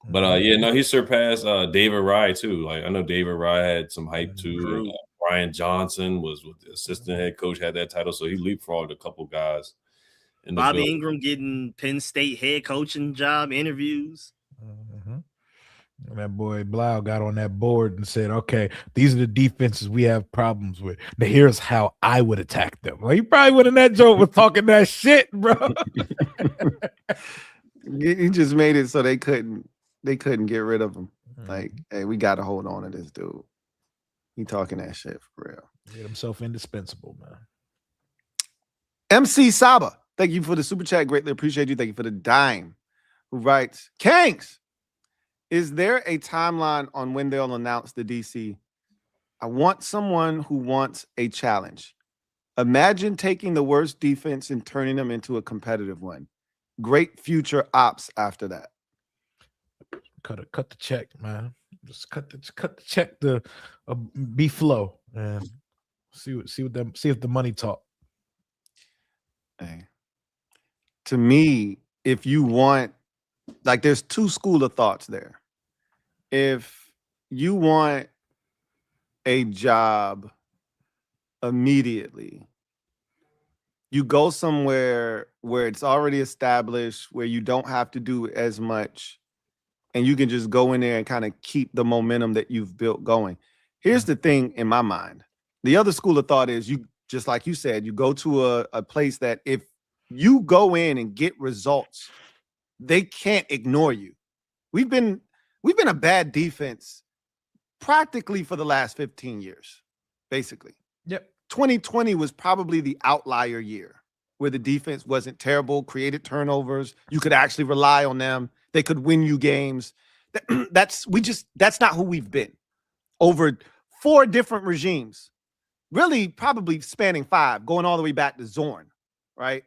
But he surpassed David Rye too. Like I know David Rye had some hype too. Brian Johnson was with the assistant head coach, had that title, so he leapfrogged a couple guys. Bobby Ingram getting Penn State head coaching job interviews. And that boy Blough got on that board and said, okay, these are the defenses we have problems with. Now here's how I would attack them. Well, he probably went in that joke was talking that shit, bro. He just made it so they couldn't get rid of him. Like, hey, we got to hold on to this dude. He talking that shit for real. Made himself indispensable, man. MC Saba, thank you for the super chat. Greatly appreciate you. Thank you for the dime. Who writes, Kangs, is there a timeline on when they'll announce the DC? I want someone who wants a challenge. Imagine taking the worst defense and turning them into a competitive one. Great future ops after that. Cut the check, man. Just cut the check to B-Flo and see if the money talk. Hey. To me, if you want, like, there's two school of thoughts there. If you want a job immediately, you go somewhere where it's already established, where you don't have to do as much, and you can just go in there and kind of keep the momentum that you've built going. Here's the thing in my mind. The other school of thought is, you just like you said, you go to a place that if you go in and get results, they can't ignore you. We've been a bad defense practically for the last 15 years, basically. Yep. 2020 was probably the outlier year where the defense wasn't terrible, created turnovers. You could actually rely on them. They could win you games. That's not who we've been over 4 different regimes, really probably spanning 5, going all the way back to Zorn, right?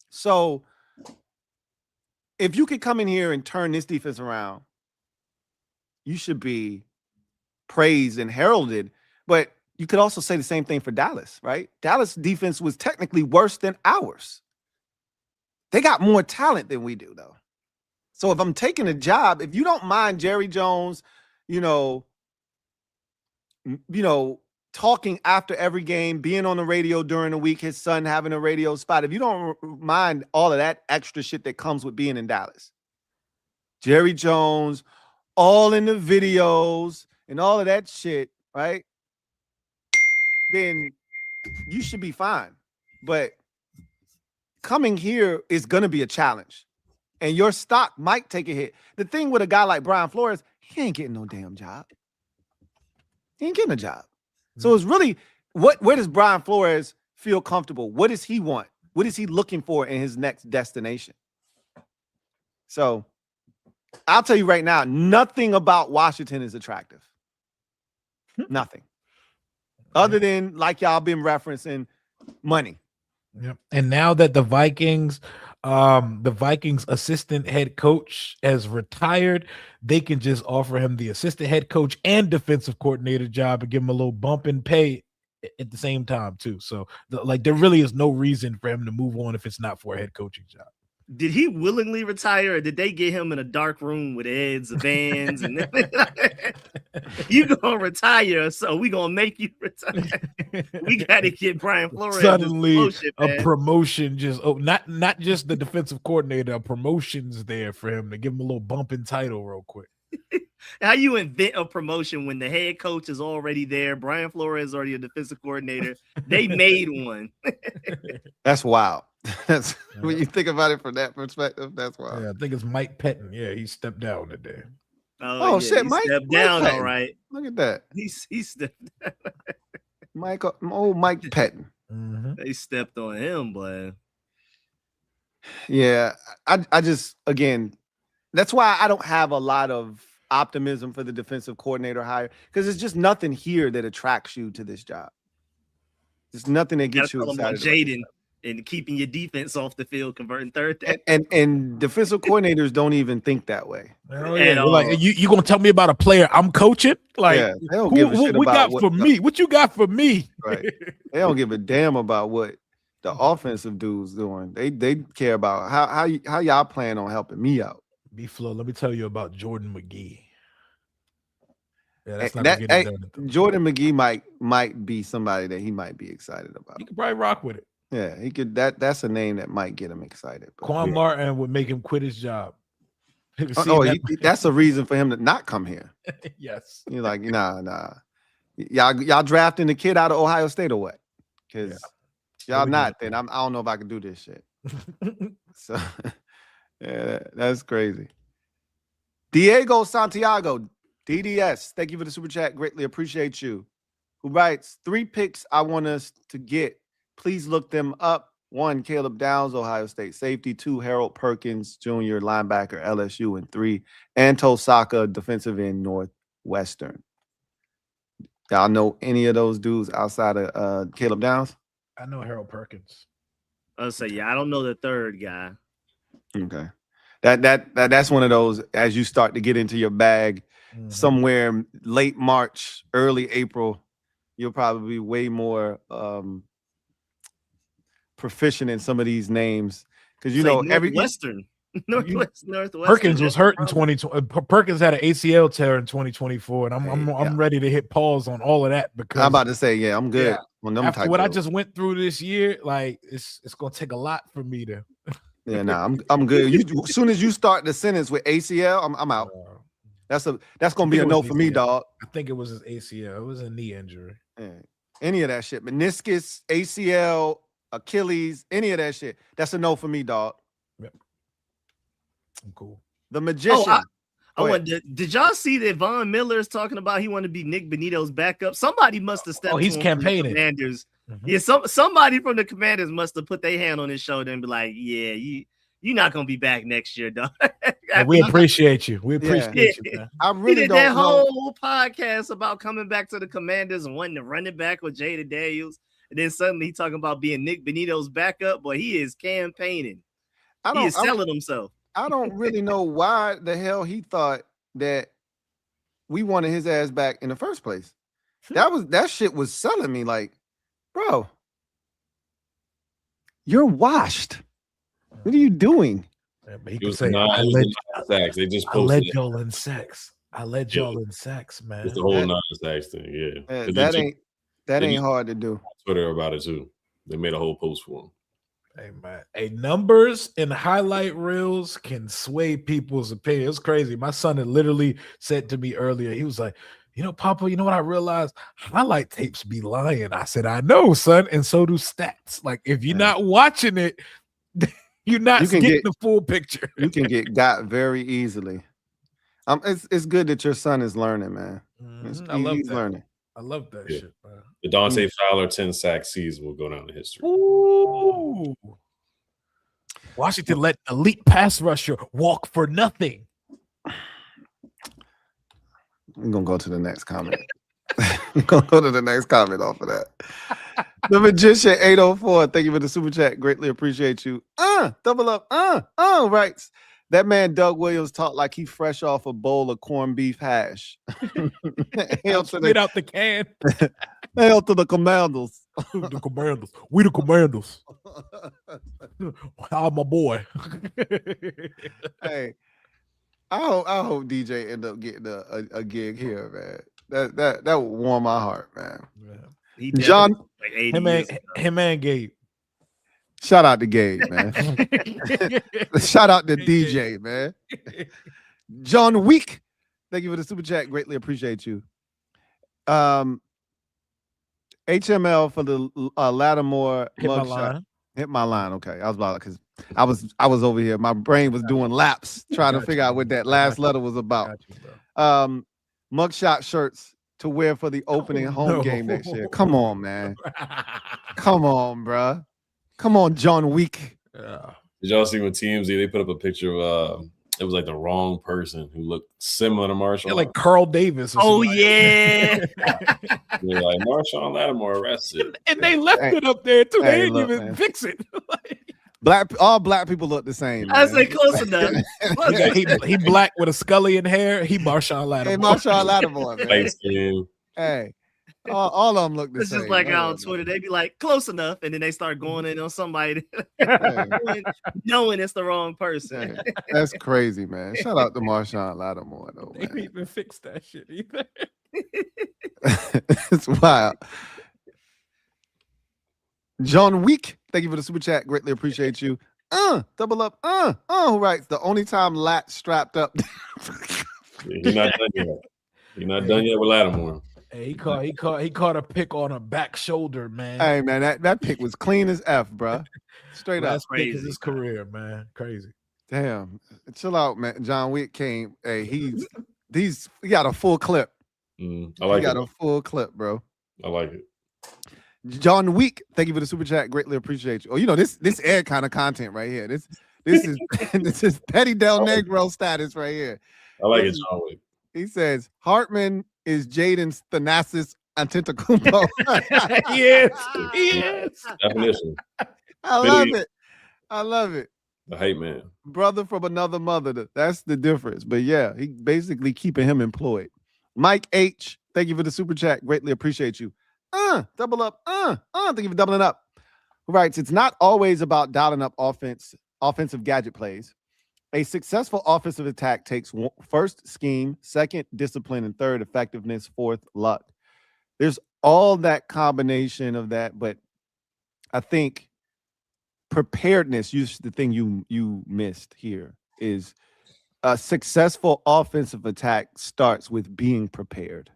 So if you could come in here and turn this defense around, you should be praised and heralded. But you could also say the same thing for Dallas, right? Dallas defense was technically worse than ours. They got more talent than we do, though. So if I'm taking a job, if you don't mind Jerry Jones, talking after every game, being on the radio during the week, his son having a radio spot, if you don't mind all of that extra shit that comes with being in Dallas, Jerry Jones, all in the videos and all of that shit, right? Then you should be fine. But coming here is going to be a challenge. And your stock might take a hit. The thing with a guy like Brian Flores, he ain't getting no damn job. He ain't getting a job. So it's really, where does Brian Flores feel comfortable? What does he want? What is he looking for in his next destination? So I'll tell you right now, nothing about Washington is attractive. Nothing. Other than, like y'all been referencing, money. Yep. And now that the Vikings assistant head coach has retired, they can just offer him the assistant head coach and defensive coordinator job and give him a little bump in pay at the same time too. So there really is no reason for him to move on if it's not for a head coaching job. Did he willingly retire, or did they get him in a dark room with Eds, Vans, and you gonna retire, so we gonna make you retire? We gotta get Brian Flores Suddenly a promotion, not just the defensive coordinator, a promotion's there for him to give him a little bump in title real quick. How you invent a promotion when the head coach is already there? Brian Flores is already a defensive coordinator. They made one. That's wild. That's when you think about it from that perspective. That's wild. Yeah, I think it's Mike Pettin. Yeah, he stepped down today. Oh yeah, shit, Mike stepped down. Pettin. All right, Look at that. he stepped down. Mike Pettin. Mm-hmm. They stepped on him, but yeah, I just, again, that's why I don't have a lot of optimism for the defensive coordinator hire, because there's just nothing here that attracts you to this job. There's nothing that gets you excited. Jaden and keeping your defense off the field, converting third down. And defensive coordinators don't even think that way. Oh, yeah. Like, you gonna tell me about a player I'm coaching? Like, yeah, they don't give a shit about me. What you got for me? Right. They don't give a damn about what the offensive dude's doing. They care about how y'all plan on helping me out. B-Flo, let me tell you about Jordan McGee. Yeah, that's not Jordan McGee might be somebody that he might be excited about. He could probably rock with it. Yeah, he could. That's a name that might get him excited. Quan Martin would make him quit his job. That's a reason for him to not come here. Yes. You're like, nah. Y'all drafting the kid out of Ohio State or what? Because y'all not. Then I don't know if I can do this shit. So, yeah, that's crazy. Diego Santiago, DDS, thank you for the super chat. Greatly appreciate you. Who writes 3 picks I want us to get. Please look them up. 1, Caleb Downs, Ohio State safety. 2, Harold Perkins Jr., linebacker, LSU. And 3, Anto Saka, defensive end, Northwestern. Y'all know any of those dudes outside of Caleb Downs? I know Harold Perkins. I'll say, I don't know the third guy. Okay. That's one of those, as you start to get into your bag, somewhere late March, early April, you'll probably be way more proficient in some of these names, because Northwestern. Northwestern. Perkins was hurt in 2020. Perkins had an ACL tear in 2024, and I'm ready to hit pause on all of that, because I'm about to say, I'm good on them. After what I just went through this year, like it's gonna take a lot for me to. Yeah, I'm good. As soon as you start the sentence with ACL, I'm out. That's gonna be a no for me, dog. I think it was his ACL. It was a knee injury. Yeah. Any of that shit, meniscus, ACL, Achilles, any of that shit, that's a no for me, dog. Yep. I'm cool. The Magician. Did y'all see that Von Miller is talking about he wanted to be Nick Benito's backup? Somebody must have stepped. He's campaigning. Commanders. Yeah, somebody from the Commanders must have put their hand on his shoulder and be like, "Yeah, you're not gonna be back next year, dog." We appreciate you. We appreciate you, man. I really don't that know. whole podcast about coming back to the Commanders and wanting to run it back with Jada Daniels, and then suddenly he talking about being Nick Benito's backup. Boy, he is campaigning. He is selling himself. I don't really know why the hell he thought that we wanted his ass back in the first place. That shit was selling me like, bro, you're washed. What are you doing? Yeah, but he It could was say, not, I it was led, the non-sacks. They just I posted led it. y'all in sex. I led y'all in sex, man. It's the whole That- non-sacks thing. Yeah. 'Cause that they ain't just hard to do. Twitter about it too. They made a whole post for him. Hey man, hey, numbers and highlight reels can sway people's opinion. It's crazy. My son had literally said to me earlier, he was like, you know, Papa, you know what I realized? Highlight tapes be lying. I said, I know, son, and so do stats. Like, if you're not watching it, you're not getting the full picture. You can get got very easily. It's good that your son is learning, man. I love He's that. learning. I love that shit, man. The Dante Fowler 10 sack season will go down in history. Ooh. Washington let elite pass rusher walk for nothing. We're gonna go to the next comment. We're gonna go to the next comment off of that. The Magician 804. Thank you for the super chat. Greatly appreciate you. Double up. Writes. That man Doug Williams talked like he fresh off a bowl of corned beef hash. Hail to Spit out the can. Hail to the Commandos. The Commandos. We the Commandos. I'm my boy. Hey, I hope DJ end up getting a gig here, man. That would warm my heart, man. He John, like 80 years ago. him and Gabe. Shout out to Gabe, man. Shout out to DJ, man. John Week, thank you for the super chat. Greatly appreciate you. HML for the Lattimore mugshot. Hit my line. Okay, I was about because I was over here. My brain was doing laps trying to figure out what that last letter was about. Mugshot shirts to wear for the opening home game next year. Come on, man. Come on, bruh. Come on, John Week. Did y'all see when TMZ they put up a picture of it was like the wrong person who looked similar to Marshawn? Yeah, like Carl Davis. Oh yeah. They're like Marshawn Lattimore arrested. And they left it up there too. They didn't even man. fix it. All black people look the same. I say close enough. he black with a Scullion hair. He Marshawn Lattimore. Hey, Marshawn Lattimore, man. Light skin. Hey, all of them look the It's same. just like on Twitter, they be like close enough, and then they start going in on somebody, knowing it's the wrong person. Hey, that's crazy, man. Shout out to Marshawn Lattimore, though. They didn't even fix that shit either. It's wild. John Week, thank you for the super chat. Greatly appreciate you. Double up. Who writes the only time Lat strapped up. He's not done yet. He's not done yet with Lattimore. Hey, he caught a pick on a back shoulder, man. Hey, man, that pick was clean as F, bro. Straight up. Last pick of his career, man. Crazy. Damn. Chill out, man. John Wick came. Hey, he got a full clip. I like he got it. a full clip, bro. I like it. John Week, thank you for the super chat. Greatly appreciate you. Oh, you know this Ed kind of content right here. This is this is Petty Del Negro status right here. I like it, John Wick. He says Hartman is Jaden's Thanasis Antetokounmpo. He is. Definition. I love it. The hype man. Brother from another mother. That's the difference. But yeah, he basically keeping him employed. Mike H, thank you for the super chat. Greatly appreciate you. Double up. Thank you for doubling up. Who writes, it's not always about dialing up offensive gadget plays. A successful offensive attack takes first scheme, second discipline, and third effectiveness, fourth luck. There's all that combination of that, but I think preparedness, the thing you missed here, is a successful offensive attack starts with being prepared.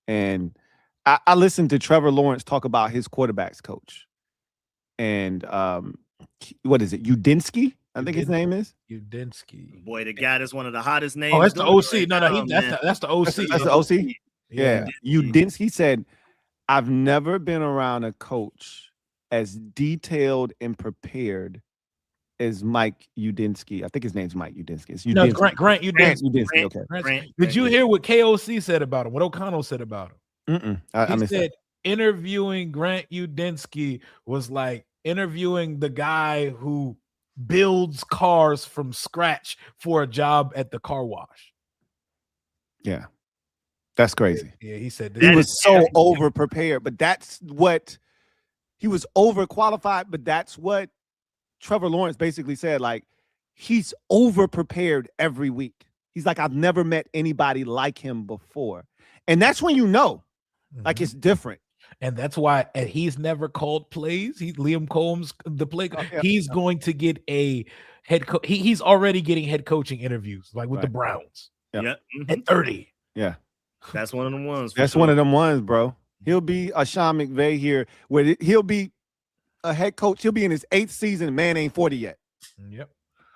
And I listened to Trevor Lawrence talk about his quarterback's coach. And what is it? Udinsky? I think his name is Udinsky. Boy, the guy that's one of the hottest names. Oh, that's the OC. Right No, now, that's the OC. That's the OC. Yeah. Udinsky said, I've never been around a coach as detailed and prepared as Mike Udinsky. I think his name's Mike Udinsky. It's No, Udinsky. Grant Udinsky. Okay. Did you hear what KOC said about him? What O'Connell said about him? I He said interviewing Grant Udinsky was like interviewing the guy who builds cars from scratch for a job at the car wash. Yeah. That's crazy. Yeah, he said He this. was so over prepared, but that's what he was overqualified. But that's what Trevor Lawrence basically said. Like, he's over prepared every week. He's like, I've never met anybody like him before. And that's when you know, like, it's different. And that's why he's never called plays. Liam Combs, the play. Yeah. He's going to get a head coach. He's already getting head coaching interviews, like with the Browns. Yeah. At 30. Yeah. That's one of them ones. That's one of them ones, bro. He'll be a Sean McVay here, where he'll be a head coach. He'll be in his 8th season. Man ain't 40 yet. Yep.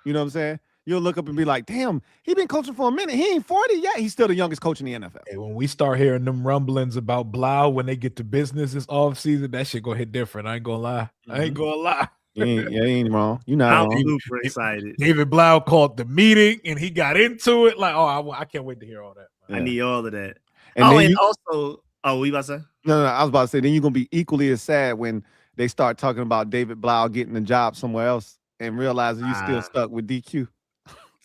You know what I'm saying? You'll look up and be like, damn, he been coaching for a minute. He ain't 40 yet. He's still the youngest coach in the NFL. Hey, when we start hearing them rumblings about Blough when they get to business this offseason, that shit gonna hit different. I ain't gonna lie. I ain't gonna lie. You ain't wrong. You're not I'm wrong. super excited. David Blough called the meeting and he got into it. Like, I can't wait to hear all that. I need all of that. And also, what you about to say? No, I was about to say, then you're going to be equally as sad when they start talking about David Blough getting a job somewhere else and realizing you still stuck with DQ.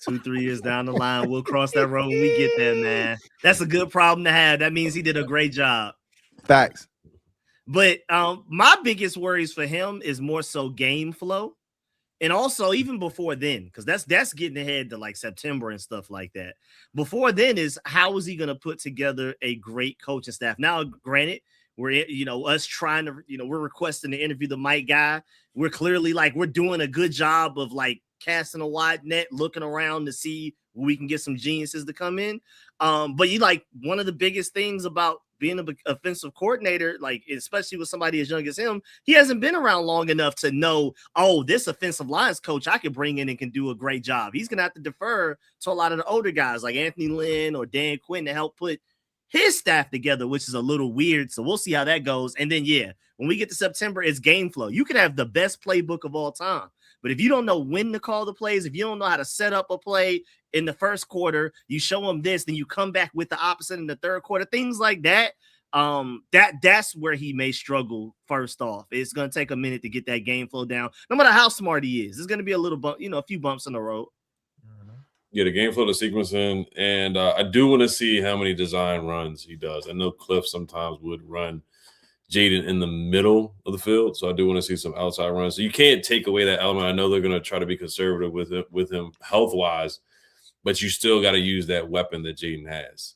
2-3 years down the line, we'll cross that road when we get there, man. That's a good problem to have. That means he did a great job. Facts. But my biggest worries for him is more so game flow. And also even before then, because that's getting ahead to like September and stuff like that. Before then is how is he going to put together a great coaching staff? Now, granted, we're us trying to we're requesting to interview the Mike guy. We're clearly like we're doing a good job of like casting a wide net, looking around to see where we can get some geniuses to come in. But you like one of the biggest things about being an offensive coordinator, like especially with somebody as young as him, he hasn't been around long enough to know, oh, this offensive lines coach I can bring in and can do a great job. He's gonna have to defer to a lot of the older guys like Anthony Lynn or Dan Quinn to help put his staff together, which is a little weird. So we'll see how that goes. And then when we get to September, it's game flow. You can have the best playbook of all time, but if you don't know when to call the plays, if you don't know how to set up a play in the first quarter, you show them this, then you come back with the opposite in the third quarter, things like that. That's where he may struggle. First off, it's going to take a minute to get that game flow down. No matter how smart he is, it's going to be a little bump, a few bumps in the road. Yeah, the game flow, the sequencing, and I do want to see how many design runs he does. I know Cliff sometimes would run Jaden in the middle of the field, so I do want to see some outside runs. So you can't take away that element. I know they're going to try to be conservative with him health-wise, but you still got to use that weapon that Jaden has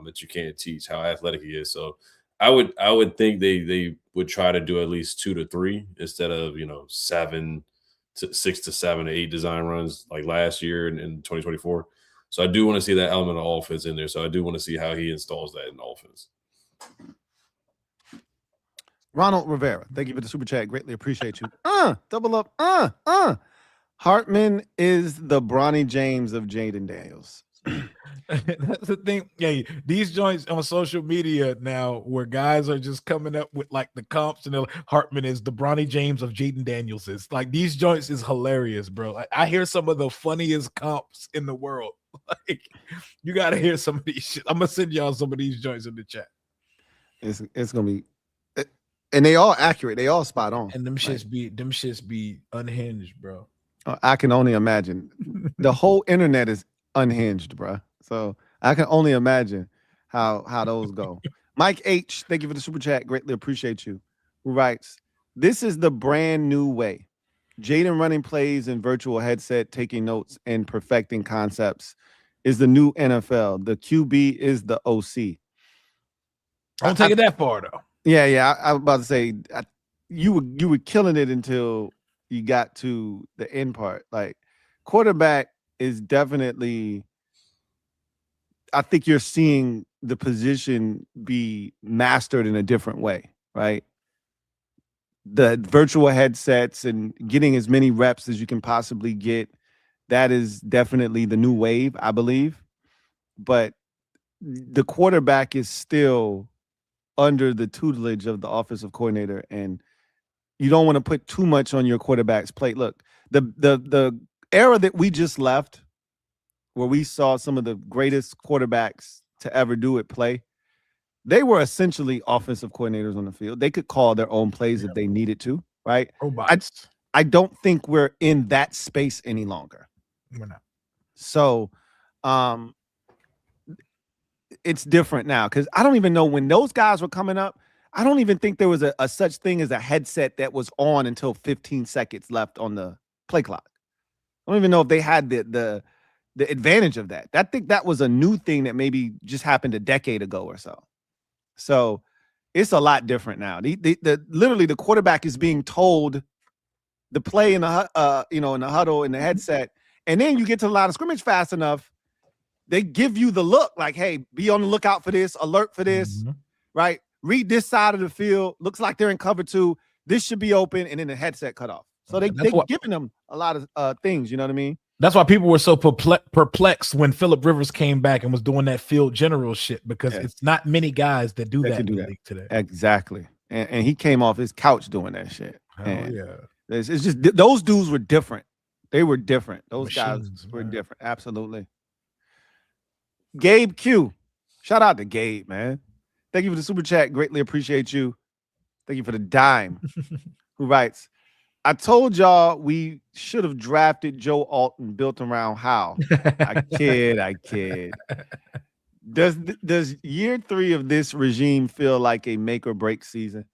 that you can't teach how athletic he is. So I would think they would try to do at least 2 to 3 instead of 6 to 7 to 8 design runs like last year in 2024. So I do want to see that element of offense in there. So I do want to see how he installs that in the offense. Ronald Rivera, thank you for the super chat. Greatly appreciate you. Double up. Hartman is the Bronny James of Jaden Daniels. That's the thing. Yeah, these joints on social media now where guys are just coming up with like the comps and like, Hartman is the Bronny James of Jaden Daniels. Is like these joints is hilarious, bro. I hear some of the funniest comps in the world. Like you got to hear some of these shit. I'm gonna send y'all some of these joints in the chat. It's gonna be, and they all accurate. They all spot on. And them shits be unhinged, bro. I can only imagine. The whole internet is unhinged, bro. So I can only imagine how those go. Mike H, thank you for the super chat. Greatly appreciate you. Who writes, this is the brand new way. Jaden running plays in virtual headset, taking notes and perfecting concepts is the new NFL. The QB is the OC. Don't take it that far though. Yeah. I was about to say you were killing it until you got to the end part. Like quarterback is definitely, I think you're seeing the position be mastered in a different way, right? The virtual headsets and getting as many reps as you can possibly get, that is definitely the new wave, I believe. But the quarterback is still under the tutelage of the offensive coordinator, and you don't want to put too much on your quarterback's plate. Look, the era that we just left, where we saw some of the greatest quarterbacks to ever do it play, they were essentially offensive coordinators on the field. They could call their own plays if they needed to, right? Robots. I don't think we're in that space any longer. We're not. So it's different now because I don't even know when those guys were coming up. I don't even think there was a such thing as a headset that was on until 15 seconds left on the play clock. I don't even know if they had the advantage of that. I think that was a new thing that maybe just happened a decade ago or so. So it's a lot different now. Literally the quarterback is being told the play in the in the huddle in the headset, and then you get to the line of scrimmage fast enough, they give you the look like, hey, be on the lookout for this, alert for this, right? Read this side of the field. Looks like they're in cover 2. This should be open, and then the headset cut off. So they're giving them a lot of things, you know what I mean? That's why people were so perplexed when Phillip Rivers came back and was doing that field general shit, because it's not many guys that do that in the league today. Exactly. And he came off his couch doing that shit. Hell yeah. It's just those dudes were different. They were different. Those Machines, guys were man. different. Absolutely. Gabe Q. Shout out to Gabe, man. Thank you for the super chat. Greatly appreciate you. Thank you for the dime. Who writes, I told y'all we should have drafted Joe Alton built around How. I kid. Does year 3 of this regime feel like a make or break season?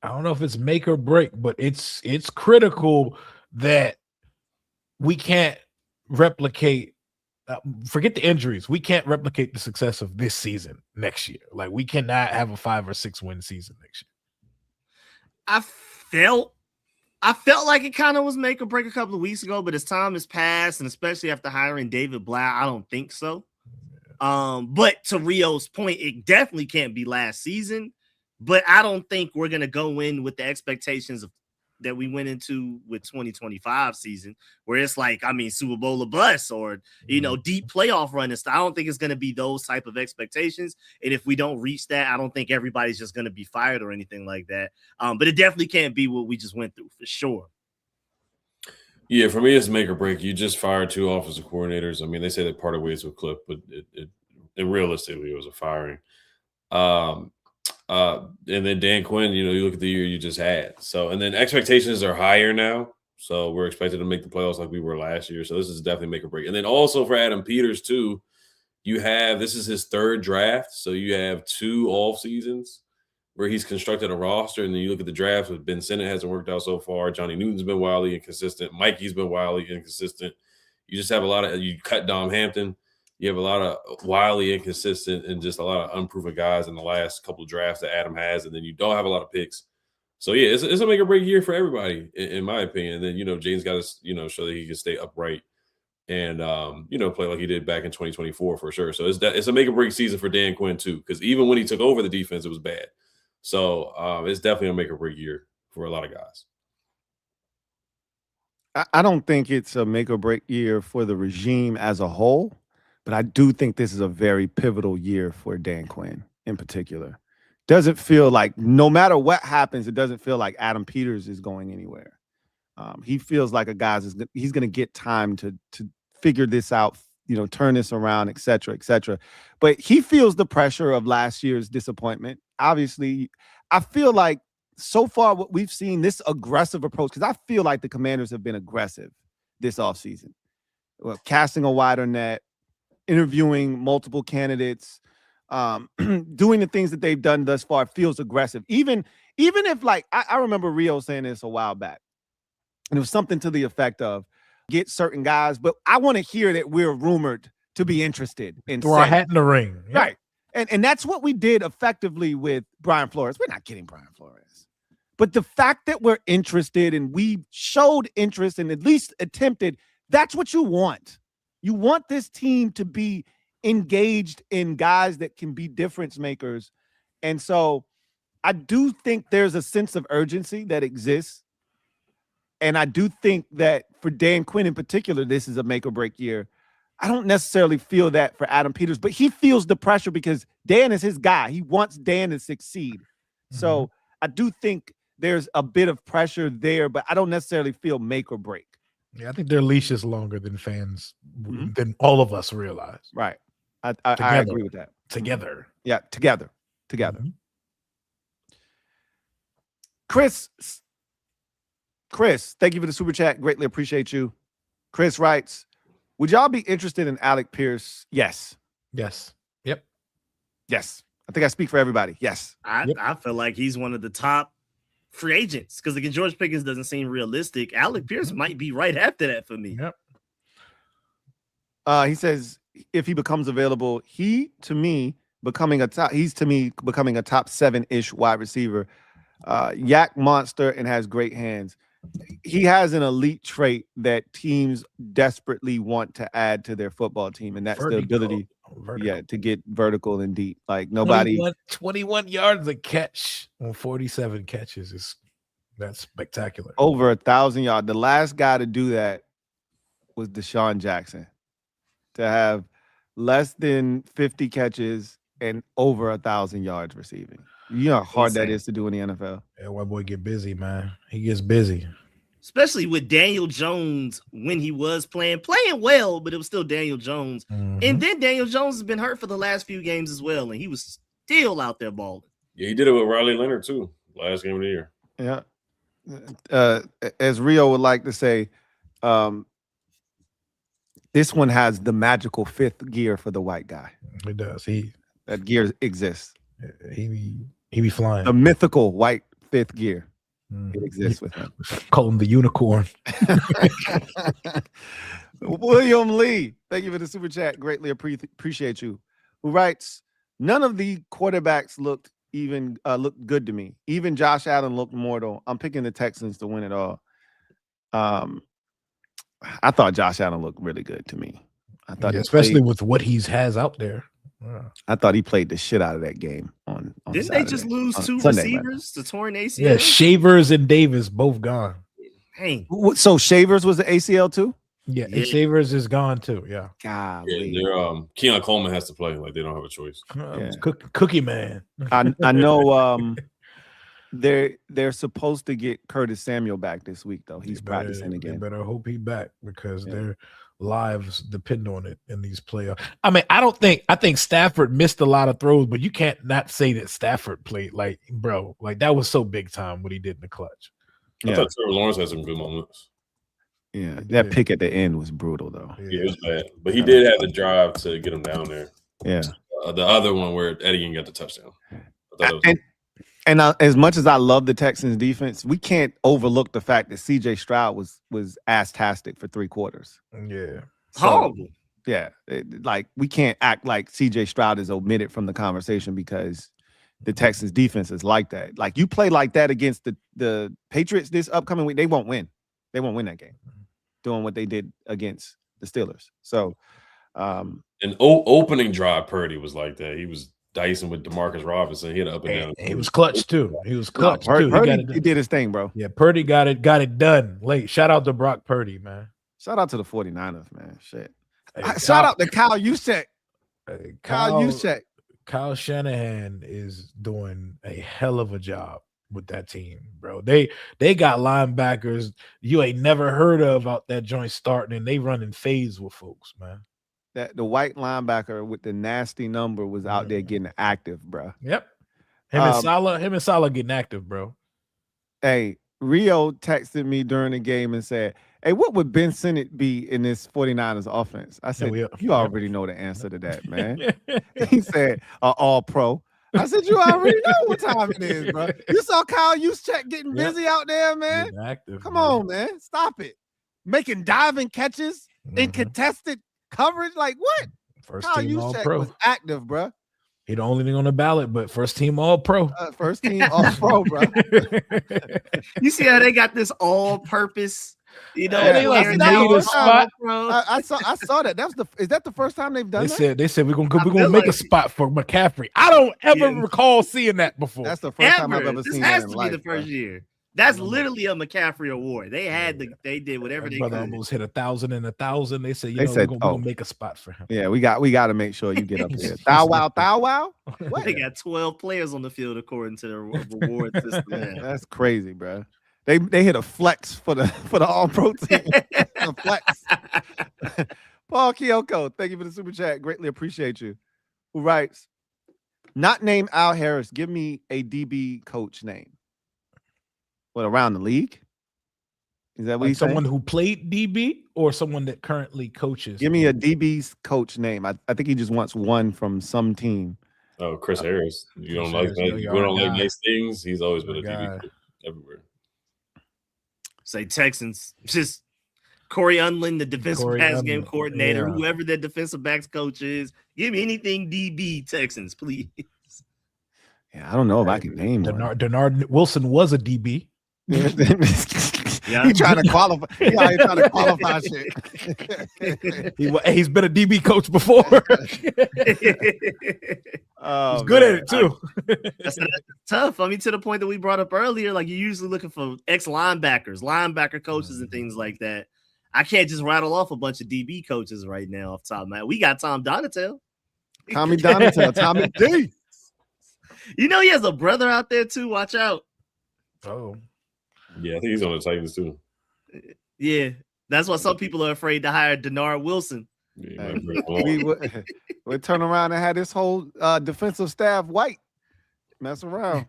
I don't know if it's make or break, but it's critical that we can't replicate. Forget the injuries. We can't replicate the success of this season next year. Like, we cannot have a 5 or 6 win season next year. I felt like it kind of was make or break a couple of weeks ago, but as time has passed, and especially after hiring David Blough, I don't think so. But to Rio's point, it definitely can't be last season. But I don't think we're gonna go in with the expectations that we went into with 2025 season, where it's like, Super Bowl or bust, or deep playoff run and stuff. I don't think it's gonna be those type of expectations. And if we don't reach that, I don't think everybody's just gonna be fired or anything like that. But it definitely can't be what we just went through for sure. Yeah, for me, it's make or break. You just fired 2 offensive coordinators. I mean, they say they parted ways with Cliff, but it realistically, it was a firing. And then Dan Quinn, you look at the year you just had. So, and then expectations are higher now. So we're expected to make the playoffs like we were last year. So this is definitely make or break. And then also for Adam Peters too, this is his 3rd draft. So you have 2 off seasons where he's constructed a roster. And then you look at the draft with Ben Sinnott hasn't worked out so far. Johnny Newton's been wildly inconsistent. Mikey's been wildly inconsistent. You just have you cut Dom Hampton. You have a lot of wildly inconsistent and just a lot of unproven guys in the last couple of drafts that Adam has, and then you don't have a lot of picks. So yeah, it's a make or break year for everybody, in my opinion. And then James got to show that he can stay upright and play like he did back in 2024 for sure. So it's a make or break season for Dan Quinn too, because even when he took over the defense, it was bad. So it's definitely a make or break year for a lot of guys. I don't think it's a make or break year for the regime as a whole. But I do think this is a very pivotal year for Dan Quinn in particular. Doesn't feel like, no matter what happens, it doesn't feel like Adam Peters is going anywhere. He feels like he's going to get time to figure this out, turn this around, et cetera, et cetera. But he feels the pressure of last year's disappointment. Obviously, I feel like so far what we've seen, this aggressive approach, because I feel like the Commanders have been aggressive this offseason. Well, casting a wider net, interviewing multiple candidates, doing the things that they've done thus far feels aggressive. Even if, like, I remember Rio saying this a while back, and it was something to the effect of get certain guys, but I want to hear that we're rumored to be interested in throw our hat in the ring. Yep. Right. And that's what we did effectively with Brian Flores. We're not getting Brian Flores. But the fact that we're interested and we showed interest and at least attempted, that's what you want. You want this team to be engaged in guys that can be difference makers. And so I do think there's a sense of urgency that exists. And I do think that for Dan Quinn in particular, this is a make or break year. I don't necessarily feel that for Adam Peters, but he feels the pressure because Dan is his guy. He wants Dan to succeed. So I do think there's a bit of pressure there, but I don't necessarily feel make or break. Yeah, I think their leash is longer than fans, than all of us realize. Right. I agree with that. Together. Yeah, together. Chris, thank you for the super chat. Greatly appreciate you. Chris writes, would y'all be interested in Alec Pierce? Yes. Yes. Yep. Yes. I think I speak for everybody. Yes. I feel like he's one of the top free agents because again, George Pickens doesn't seem realistic. Alec Pierce might be right after that for me. Yep. He says if he becomes available, he's to me becoming a top 7-ish wide receiver. Yak monster and has great hands. He has an elite trait that teams desperately want to add to their football team, and that's the ability to get vertical and deep. Like nobody 21 yards a catch on 47 catches that's spectacular. Over 1,000 yards. The last guy to do that was Deshaun Jackson. To have less than 50 catches and over 1,000 yards receiving. You know how hard that is to do in the NFL. Yeah, white boy get busy, man. He gets busy. Especially with Daniel Jones when he was playing well, but it was still Daniel Jones. Mm-hmm. And then Daniel Jones has been hurt for the last few games as well, and he was still out there balling. Yeah, he did it with Riley Leonard too, last game of the year. Yeah. As Rio would like to say, this one has the magical fifth gear for the white guy. It does. That gear exists. He be flying. The mythical white fifth gear. It exists with him. Call him the unicorn. William Lee, thank you for the super chat. Greatly appreciate you. Who writes, none of the quarterbacks looked good to me. Even Josh Allen looked mortal. I'm picking the Texans to win it all. I thought Josh Allen looked really good to me. I thought, especially with what he has out there. I thought he played the shit out of that game on Didn't Saturday, they just lose two Sunday, receivers to torn ACL? Yeah, Shavers and Davis both gone. Hey, so Shavers was the ACL too? Yeah, and Shavers is gone too. Yeah. Golly. Yeah, Keon Coleman has to play. Like they don't have a choice. Cookie man. I know. They're supposed to get Curtis Samuel back this week though. He's practicing again. They better hope he back because their lives depend on it in these playoffs. I mean, I think Stafford missed a lot of throws, but you can't not say that Stafford played like that was so big time what he did in the clutch. I thought Trevor Lawrence had some good moments. Yeah, that pick at the end was brutal though. Yeah, it was bad, but he did have the drive to get him down there. Yeah, the other one where Eddie got the touchdown. And as much as I love the Texans defense, we can't overlook the fact that CJ Stroud was ass-tastic for 3 quarters. Yeah. Horrible. Yeah. We can't act like CJ Stroud is omitted from the conversation because the Texans defense is like that. Like you play like that against the Patriots this upcoming week, they won't win. They won't win that game doing what they did against the Steelers. So an opening drive, Purdy was like that. He was dicing with DeMarcus Robinson. He had up and down. He was clutch too. He was clutch too. He did his thing, bro. Yeah, Purdy got it done late. Shout out to Brock Purdy, man. Shout out to the 49ers, man. Shit. Shout out to Kyle Juszczyk. Kyle Juszczyk. Kyle Shanahan is doing a hell of a job with that team, bro. They got linebackers you ain't never heard of out that joint starting, and they running fades with folks, man. That the white linebacker with the nasty number was out there getting active, bro. Yep. Him and Salah getting active, bro. Hey, Rio texted me during the game and said, hey, what would Ben Sinnott be in this 49ers offense? I said, you already know the answer to that, man. He said, all pro. I said, you already know what time it is, bro. You saw Kyle Juszczyk getting busy out there, man. Active, Come on, man. Stop it. Making diving catches in contested coverage. Like what? First Kyle team all Juszczyk pro. was active, bro. He the only thing on the ballot, but first team all pro. First team all pro, bro. You see how they got this all purpose, they like made a spot. I saw that. Is that the first time they've done that? They said we're gonna make a spot for McCaffrey. I don't ever recall seeing that before. That's the first time I've ever seen that. This has to be the first year. That's literally a McCaffrey award. They did whatever they could. Almost hit 1,000 and 1,000. They said, we're gonna make a spot for him. Yeah, we got to make sure you get up there. Thou wow. What? They got 12 players on the field according to the reward system. Man, that's crazy, bro. They hit a flex for the all pro team. A flex. Paul Kyoko, thank you for the super chat. Greatly appreciate you. Who writes, not name Al Harris. Give me a DB coach name. around the league? Is that what Like you saying? someone who played DB or someone that currently coaches? Give me a DB's coach name. I think he just wants one from some team. Oh, Chris Harris. You don't like Harris, that? You don't like nice things? He's always been a guy. DB everywhere. Say Texans, just Corey Unlin, the defensive pass game coordinator, whoever their defensive backs coach is. Give me anything DB Texans, please. Yeah, I don't know if I can name one. Denard Wilson was a DB. Yeah, He trying to qualify. He trying to qualify shit. He's been a DB coach before. Oh, he's good at it too. That's tough. I mean, to the point that we brought up earlier, like you're usually looking for ex-linebackers, linebacker coaches, and things like that. I can't just rattle off a bunch of DB coaches right now off the top of my head. We got Tom Donatel. Tommy Donatel, Tommy D. You know he has a brother out there too. Watch out. Oh. Yeah, I think he's on the Titans too. Yeah, that's why some people are afraid to hire Denard Wilson. Yeah, we'll turn around and have this whole defensive staff white. Mess around.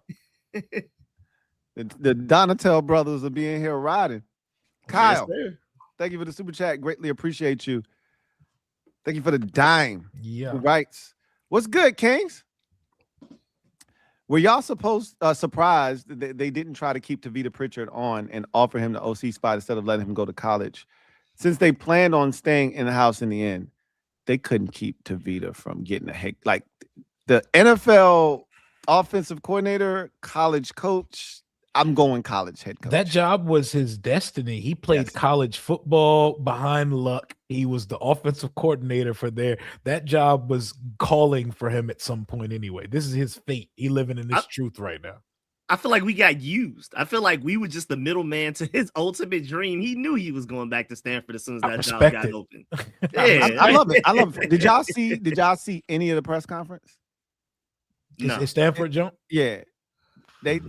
The Donatel brothers will be in here riding. Kyle, thank you for the super chat. Greatly appreciate you. Thank you for the dime. Yeah. Who writes, what's good, Kings? Were y'all surprised that they didn't try to keep Tavita Pritchard on and offer him the OC spot instead of letting him go to college? Since they planned on staying in the house in the end, they couldn't keep Tavita from getting a heck. Like the NFL offensive coordinator, college coach, I'm going college head coach. That job was his destiny. He played college football behind Luck. He was the offensive coordinator for there. That job was calling for him at some point anyway. This is his fate. He living in this truth right now. I feel like we got used. I feel like we were just the middleman to his ultimate dream. He knew he was going back to Stanford as soon as that job got open. Yeah. I love it. I love it. Did y'all see any of the press conference? No. Is Stanford jump? Yeah. They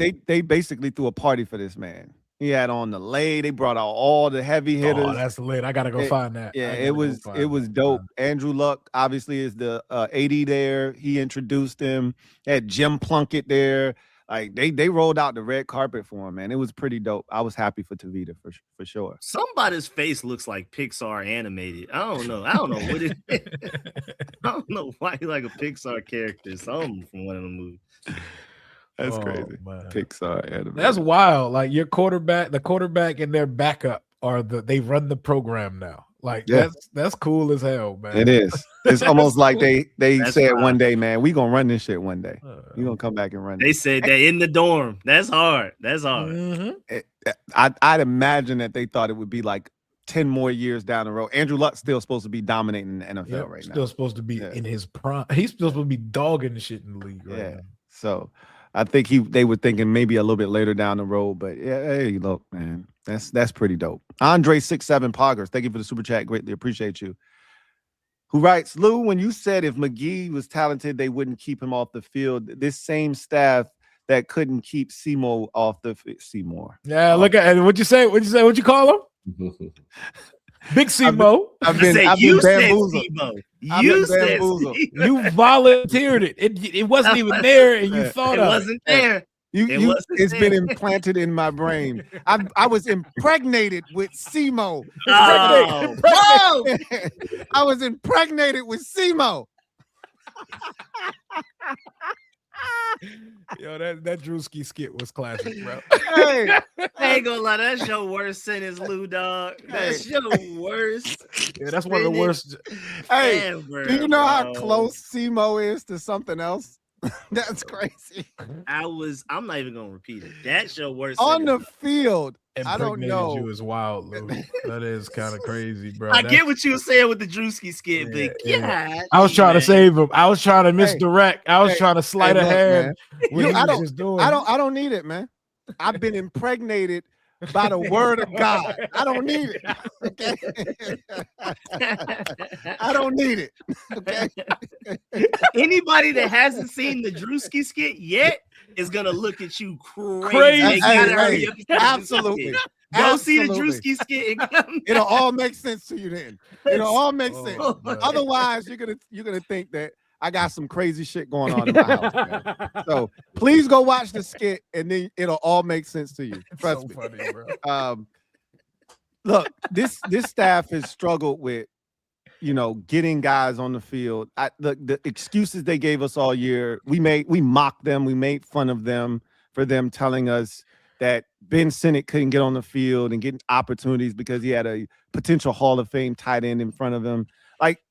basically threw a party for this man. He had on the lay. They brought out all the heavy hitters. Oh, that's late. I gotta go find that. Yeah, it was dope. Andrew Luck obviously is the AD there. He introduced him. Had Jim Plunkett there. Like they rolled out the red carpet for him, man. It was pretty dope. I was happy for Tavita for sure. Somebody's face looks like Pixar animated. I don't know what it is. I don't know why he like a Pixar character. Something from one of the movies. That's crazy. Man. Pixar animated. That's wild. Like the quarterback and their backup they run the program now. Like that's cool as hell, man. It is. It's almost like they said one day, man, we gonna run this shit one day. We gonna come back and run. They said they're in the dorm. That's hard. That's hard. Mm-hmm. I'd imagine that they thought it would be like 10 more years down the road. Andrew Luck's still supposed to be dominating the NFL right now. Still supposed to be in his prime. He's still supposed to be dogging the shit in the league right now. So I think they were thinking maybe a little bit later down the road, but hey, look, man, that's pretty dope. Andre 67 Poggers, thank you for the super chat. Greatly appreciate you. Who writes, Lou, when you said if McGee was talented, they wouldn't keep him off the field. This same staff that couldn't keep Seymour off the Seymour. Yeah, look at what you say. What you call him? Big Seymour. I've been bamboozled. You volunteered it. It wasn't even there, and you thought it wasn't there. It's been implanted in my brain. I was impregnated with Seymour. Oh. I was impregnated with Seymour. Yo, that Drewski skit was classic, bro. Hey, I ain't gonna lie, that's your worst sentence, Lou, dog. That's your worst. Yeah, that's one of the worst. Hey, ever, do you know how close Seymour is to something else? That's crazy. I'm not even gonna repeat it. That's your worst on sentence. the field. I don't know. You is wild, Lou. That is kind of crazy, bro. I get what you were saying with the Drewski skit, but God, I was trying to save him. I was trying to misdirect. I was trying to sleight of hand. I don't need it, man. I've been impregnated by the word of God. I don't need it. Okay. I don't need it. Okay. Anybody that hasn't seen the Drewski skit yet is gonna look at you crazy. Absolutely. Go see the Drewski skit. It'll all make sense to you then. It'll all make sense. Otherwise, you're gonna think that I got some crazy shit going on in my house, man. So please go watch the skit, and then it'll all make sense to you. Trust me. Funny, bro. Look, this staff has struggled with, getting guys on the field. The excuses they gave us all year, we mocked them, we made fun of them for them telling us that Ben Sinnott couldn't get on the field and get opportunities because he had a potential Hall of Fame tight end in front of him. Like,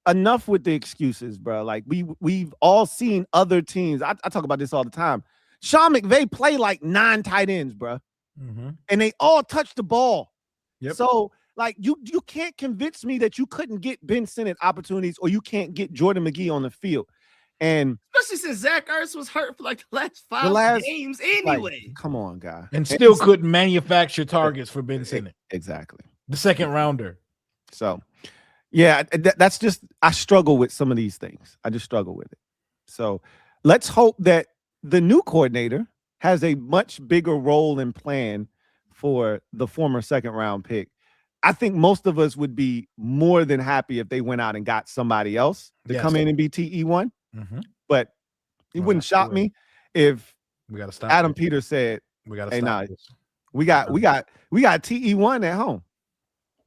enough with the excuses, bro. Like, we've all seen other teams. I talk about this all the time. Sean McVay play like 9 tight ends, bro. And they all touch the ball. Yep. So, like, you can't convince me that you couldn't get Ben Sinnott opportunities or you can't get Jordan McGee on the field. And especially since Zach Ertz was hurt for like the last 5 games anyway. Like, come on, guy. And still couldn't manufacture targets for Ben Sinnott. Exactly. The second rounder. So, yeah, that's just, I struggle with some of these things. I just struggle with it. So let's hope that the new coordinator has a much bigger role and plan for the former second round pick. I think most of us would be more than happy if they went out and got somebody else to come in and be TE1. But it wouldn't shock me if we gotta stop Adam Peters said, we gotta "Hey, stop nah, we got TE1 at home.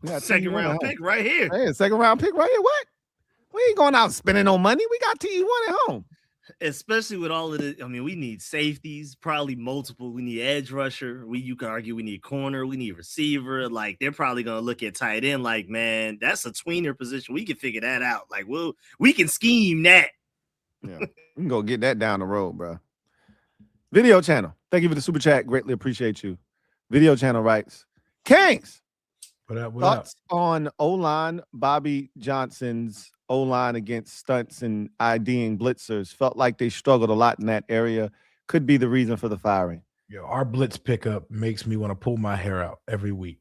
We got second round pick right here. Hey, second round pick right here. What? We ain't going out spending no money. We got TE1 at home." Especially with all of the, I mean, we need safeties, probably multiple. We need edge rusher. You can argue we need corner, we need receiver. Like, they're probably gonna look at tight end like, man, that's a tweener position. We can figure that out. Like, we can scheme that. Yeah, we can go get that down the road, bro. Video channel. Thank you for the super chat. Greatly appreciate you. Video channel writes, Kings. Thoughts on O-line Bobby Johnson's O-line against stunts and IDing blitzers? Felt like they struggled a lot in that area. Could be the reason for the firing. Yo, our blitz pickup makes me want to pull my hair out every week.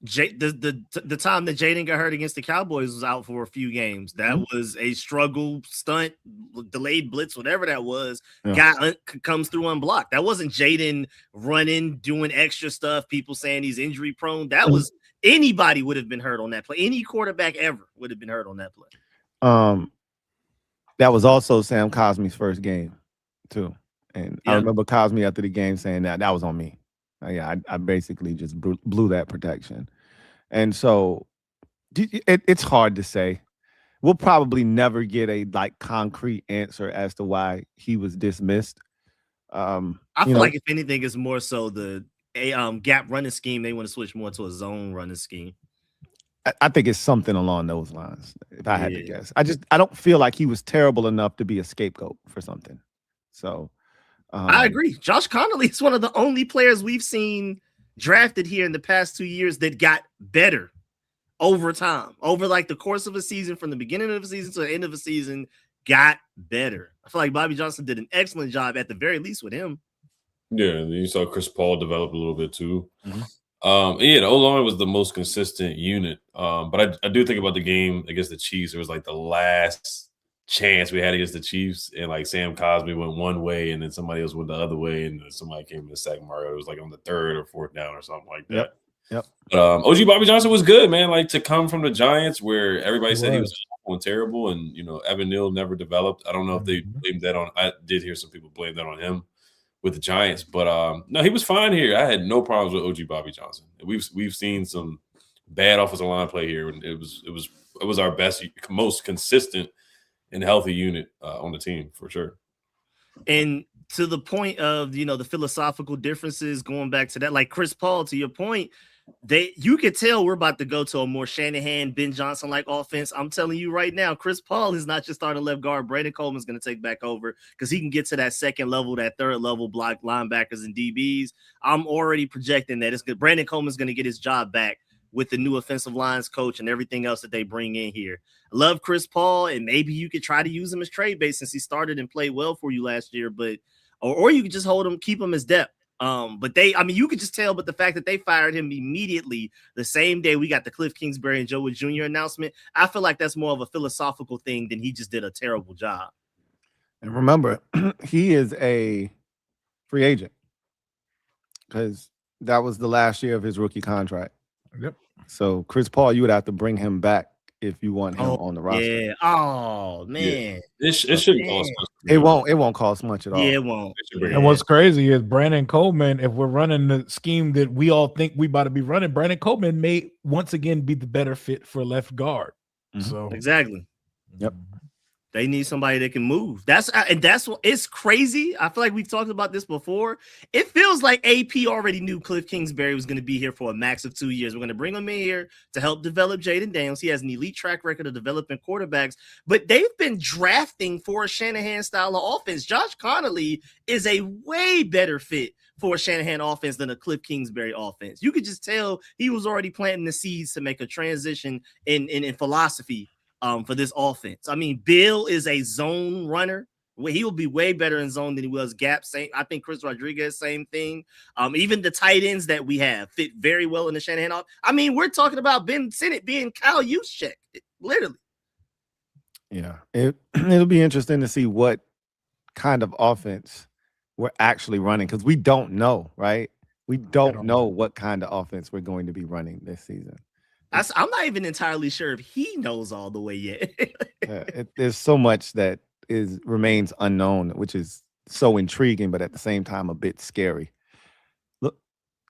The time that Jaden got hurt against the Cowboys was out for a few games. That was a struggle, stunt, delayed blitz, whatever that was. Guy comes through unblocked. That wasn't Jaden running, doing extra stuff. People saying he's injury prone. That was anybody would have been hurt on that play. Any quarterback ever would have been hurt on that play. That was also Sam Cosmi's first game too, and I remember Cosmi after the game saying that was on me. I basically just blew that protection. And so it's hard to say. We'll probably never get a concrete answer as to why he was dismissed. I feel like if anything, it's more so the gap running scheme. They want to switch more to a zone running scheme. I think it's something along those lines, if I had to guess. I don't feel like he was terrible enough to be a scapegoat for something. So I agree. Josh Connolly is one of the only players we've seen drafted here in the past 2 years that got better over time, over like the course of a season, from the beginning of the season to the end of the season, got better. I feel like Bobby Johnson did an excellent job at the very least with him. Yeah, and you saw Chris Paul develop a little bit too. The O-line was the most consistent unit. But I do think about the game against the Chiefs. It was like the last chance we had against the Chiefs, and like Sam Cosmi went one way and then somebody else went the other way, and then somebody came in the second. Mario, it was like on the third or fourth down or something like that. Yep. OG Bobby Johnson was good, man. Like, to come from the Giants where everybody said he was awful and terrible, and Evan Neal never developed. I don't know if they blamed that on. I did hear some people blame that on him with the Giants, but no, he was fine here. I had no problems with OG Bobby Johnson. We've seen some bad offensive line play here, and it was our best, most consistent and healthy unit on the team for sure. And to the point of the philosophical differences, going back to that, like Chris Paul, to your point, you could tell we're about to go to a more Shanahan, Ben Johnson like offense. I'm telling you right now, Chris Paul is not just starting left guard. Brandon Coleman's going to take back over because he can get to that second level, that third level, block linebackers and DBs. I'm already projecting that it's good. Brandon Coleman's going to get his job back with the new offensive lines coach and everything else that they bring in here. I love Chris Paul, and maybe you could try to use him as trade bait since he started and played well for you last year, but or you could just hold him, keep him as depth. But you could just tell, but the fact that they fired him immediately the same day we got the Cliff Kingsbury and Joe Wood Jr. announcement, I feel like that's more of a philosophical thing than he just did a terrible job. And remember, he is a free agent because that was the last year of his rookie contract. Yep. So Chris Paul, you would have to bring him back if you want him on the roster. Yeah. Oh man. It shouldn't cost much. It won't cost much at all. Yeah, it won't. And what's crazy is Brandon Coleman, if we're running the scheme that we all think we about to be running, Brandon Coleman may once again be the better fit for left guard. So exactly. Yep. They need somebody that can move. That's what it's crazy. I feel like we've talked about this before. It feels like AP already knew Cliff Kingsbury was going to be here for a max of 2 years. We're going to bring him in here to help develop Jaden Daniels. He has an elite track record of developing quarterbacks, but they've been drafting for a Shanahan style of offense. Josh Connolly is a way better fit for a Shanahan offense than a Cliff Kingsbury offense. You could just tell he was already planting the seeds to make a transition in philosophy for this offense. I mean, Bill is a zone runner. He will be way better in zone than he was gap. Same, I think Chris Rodriguez, same thing. Even the tight ends that we have fit very well in the Shanahan offense. I mean, we're talking about Ben Sinnott being Kyle Juszczyk, literally. Yeah, it'll be interesting to see what kind of offense we're actually running because we don't know, right? We don't know what kind of offense we're going to be running this season. I'm not even entirely sure if he knows all the way yet. There's so much that remains unknown, which is so intriguing, but at the same time a bit scary.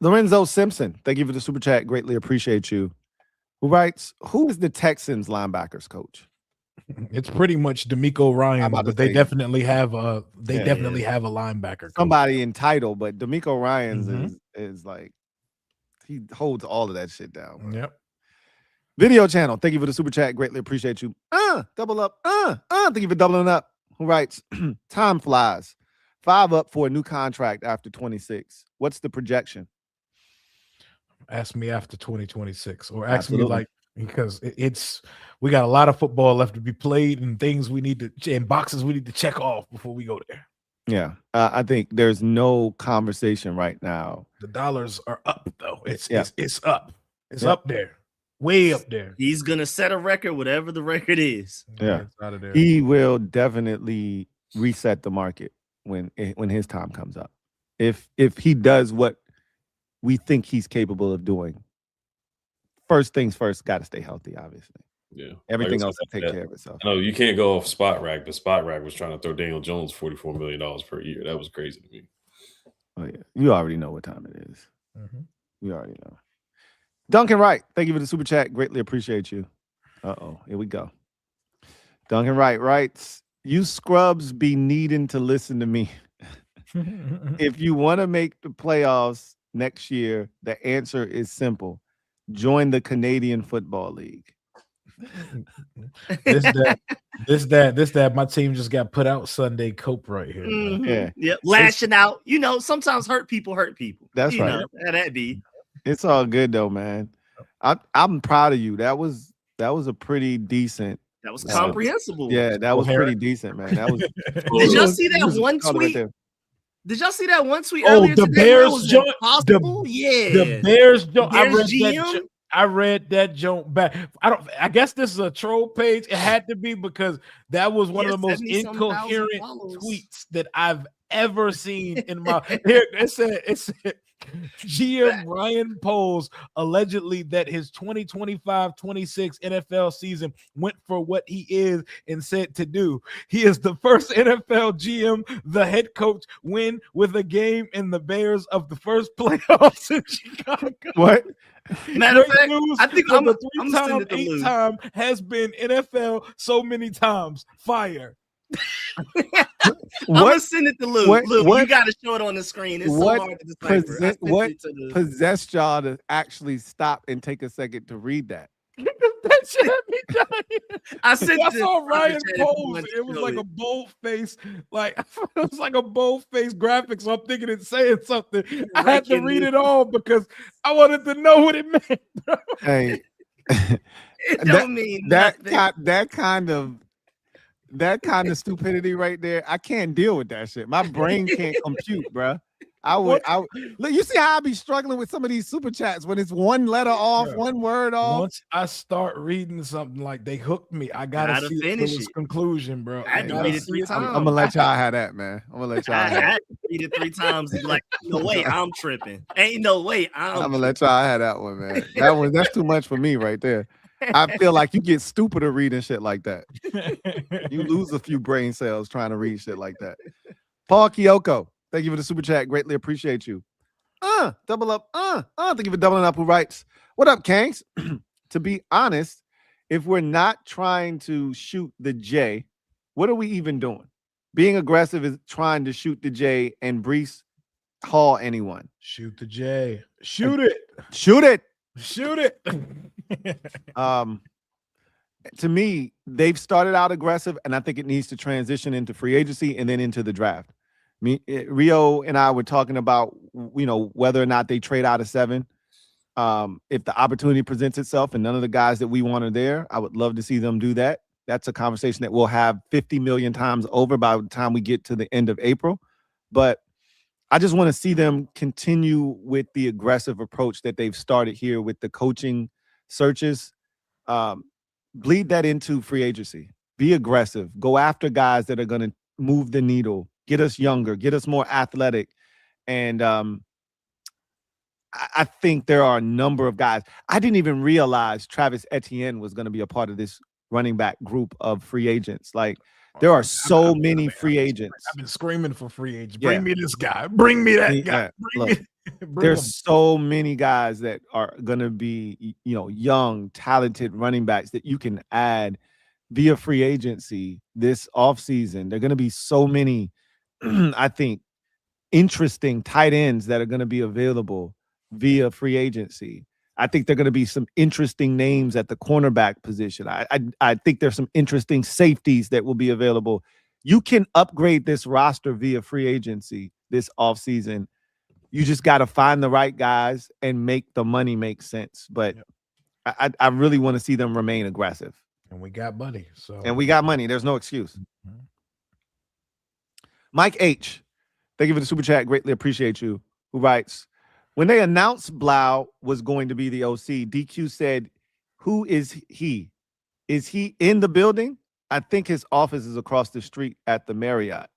Lorenzo Simpson, thank you for the super chat. Greatly appreciate you. Who writes, who is the Texans linebackers coach? It's pretty much D'Amico Ryan, but they definitely have a have a linebacker coach. Somebody entitled, but D'Amico Ryan's is like he holds all of that shit down. Bro. Yep. Video channel, thank you for the super chat. Greatly appreciate you. Double up. Thank you for doubling up. Who writes, time flies. 5 up for a new contract after 26. What's the projection? Ask me after 2026, or ask me like because we got a lot of football left to be played and things we need to and boxes we need to check off before we go there. Yeah, I think there's no conversation right now. The dollars are up though. It's up. It's up there. Way up there. He's gonna set a record, whatever the record is. Yeah, out of there. He will definitely reset the market when his time comes up. If he does what we think he's capable of doing, first things first, got to stay healthy. Obviously, yeah. Everything else will take care of itself. No, you can't go off Spot Rack, but Spot Rack was trying to throw Daniel Jones $44 million per year. That was crazy to me. Oh yeah, you already know what time it is. You already know. Duncan Wright, thank you for the super chat. Greatly appreciate you. Here we go. Duncan Wright writes, you scrubs be needing to listen to me. If you want to make the playoffs next year, the answer is simple. Join the Canadian Football League. This that my team just got put out Sunday cope right here. Yeah. Lashing out. You know, sometimes hurt people. That's right. Know, that be. It's all good though, man. I'm proud of you. That was a pretty decent. That was comprehensible. Yeah, that was pretty decent, man. That was. Did y'all see that one tweet? Did y'all see that one tweet? Oh, the Bears joint. The Bears joint. I read that joint back. I guess this is a troll page. It had to be because that was one of the most incoherent tweets that I've ever seen in my. Here it said. GM Ryan Poles allegedly that his 2025-26 NFL season went for what he is and said to do. He is the first NFL GM, the head coach, win with a game in the Bears of the first playoffs in Chicago. What? Matter of fact, I think I'm the 3-time, 8-time has been NFL so many times. Fire. I'm gonna send it to Lou. Lou, you gotta show it on the screen. It's so hard to decipher. What possessed y'all to actually stop and take a second to read that? That shit had me dying. I saw Ryan Poles. It was like a bold face, like it was like a bold face graphic. So I'm thinking it's saying something. I had to read it all because I wanted to know what it meant. Bro. Hey, it don't mean nothing. That kind of stupidity right there, I can't deal with that shit. My brain can't compute, bro. Look, you see how I be struggling with some of these super chats when it's one letter off, one word off. Once I start reading something like they hooked me, I gotta see finish its conclusion, bro. I had to read it 3 times. I'm gonna let y'all have that, man. I'm gonna let y'all have I had to read it 3 times. Like, no way, I'm tripping. Ain't no way, I'm gonna let y'all have that one, man. That's too much for me right there. I feel like you get stupider reading shit like that. You lose a few brain cells trying to read shit like that. Paul Kyoko, thank you for the super chat. Greatly appreciate you. Double up. Thank you for doubling up. Who writes? What up, Kangs? To be honest, if we're not trying to shoot the J, what are we even doing? Being aggressive is trying to shoot the J and Brees haul anyone. Shoot the J. Shoot it. Shoot it. Shoot it. To me, they've started out aggressive, and I think it needs to transition into free agency and then into the draft. Rio and I were talking about, whether or not they trade out of 7. If the opportunity presents itself and none of the guys that we want are there, I would love to see them do that. That's a conversation that we'll have 50 million times over by the time we get to the end of April. But I just want to see them continue with the aggressive approach that they've started here with the coaching searches. Bleed that into free agency. Be aggressive. Go after guys that are going to move the needle, get us younger, get us more athletic. And I think there are a number of guys. I didn't even realize Travis Etienne was going to be a part of this running back group of free agents. Like, there are so many free agents. I've been screaming for free agents. Bring me this guy. Bring me that guy. There's so many guys that are going to be, young, talented running backs that you can add via free agency this offseason. There are going to be so many, I think, interesting tight ends that are going to be available via free agency. I think there are going to be some interesting names at the cornerback position. I think there's some interesting safeties that will be available. You can upgrade this roster via free agency this offseason. You just got to find the right guys and make the money make sense. But I really want to see them remain aggressive. And we got money. And we got money. There's no excuse. Mm-hmm. Mike H., thank you for the super chat. Greatly appreciate you. Who writes, when they announced Blough was going to be the OC, DQ said, who is he? Is he in the building? I think his office is across the street at the Marriott.